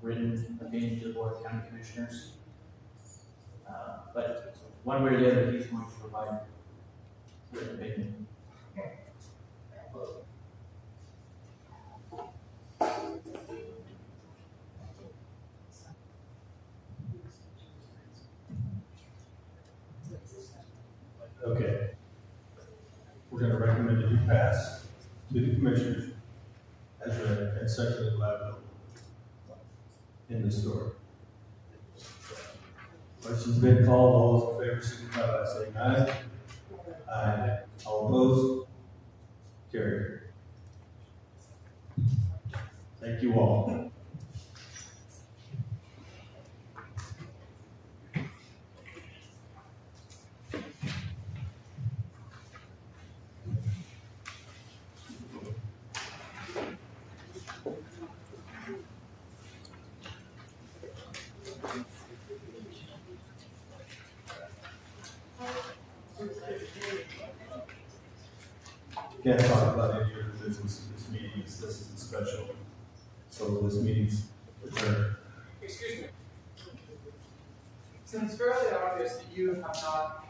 written opinion to the Board of County Commissioners. But one way or the other, he's going to provide written opinion. Okay. We're gonna recommend that you pass to the commissioners as read and seconded by Bill in the story. Question's been called. All those in favor signify by saying aye. Aye. All opposed? Carried. Thank you all. Can't talk about any other business in this meeting, this isn't special. So this meeting's adjourned. Excuse me. Since it's fairly obvious that you have not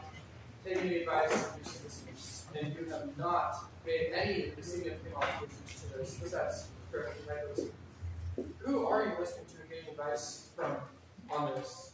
taken any advice from your citizens, and you have not made any significant modifications to this, because that's perfectly right. Who are you listening to and getting advice from on this?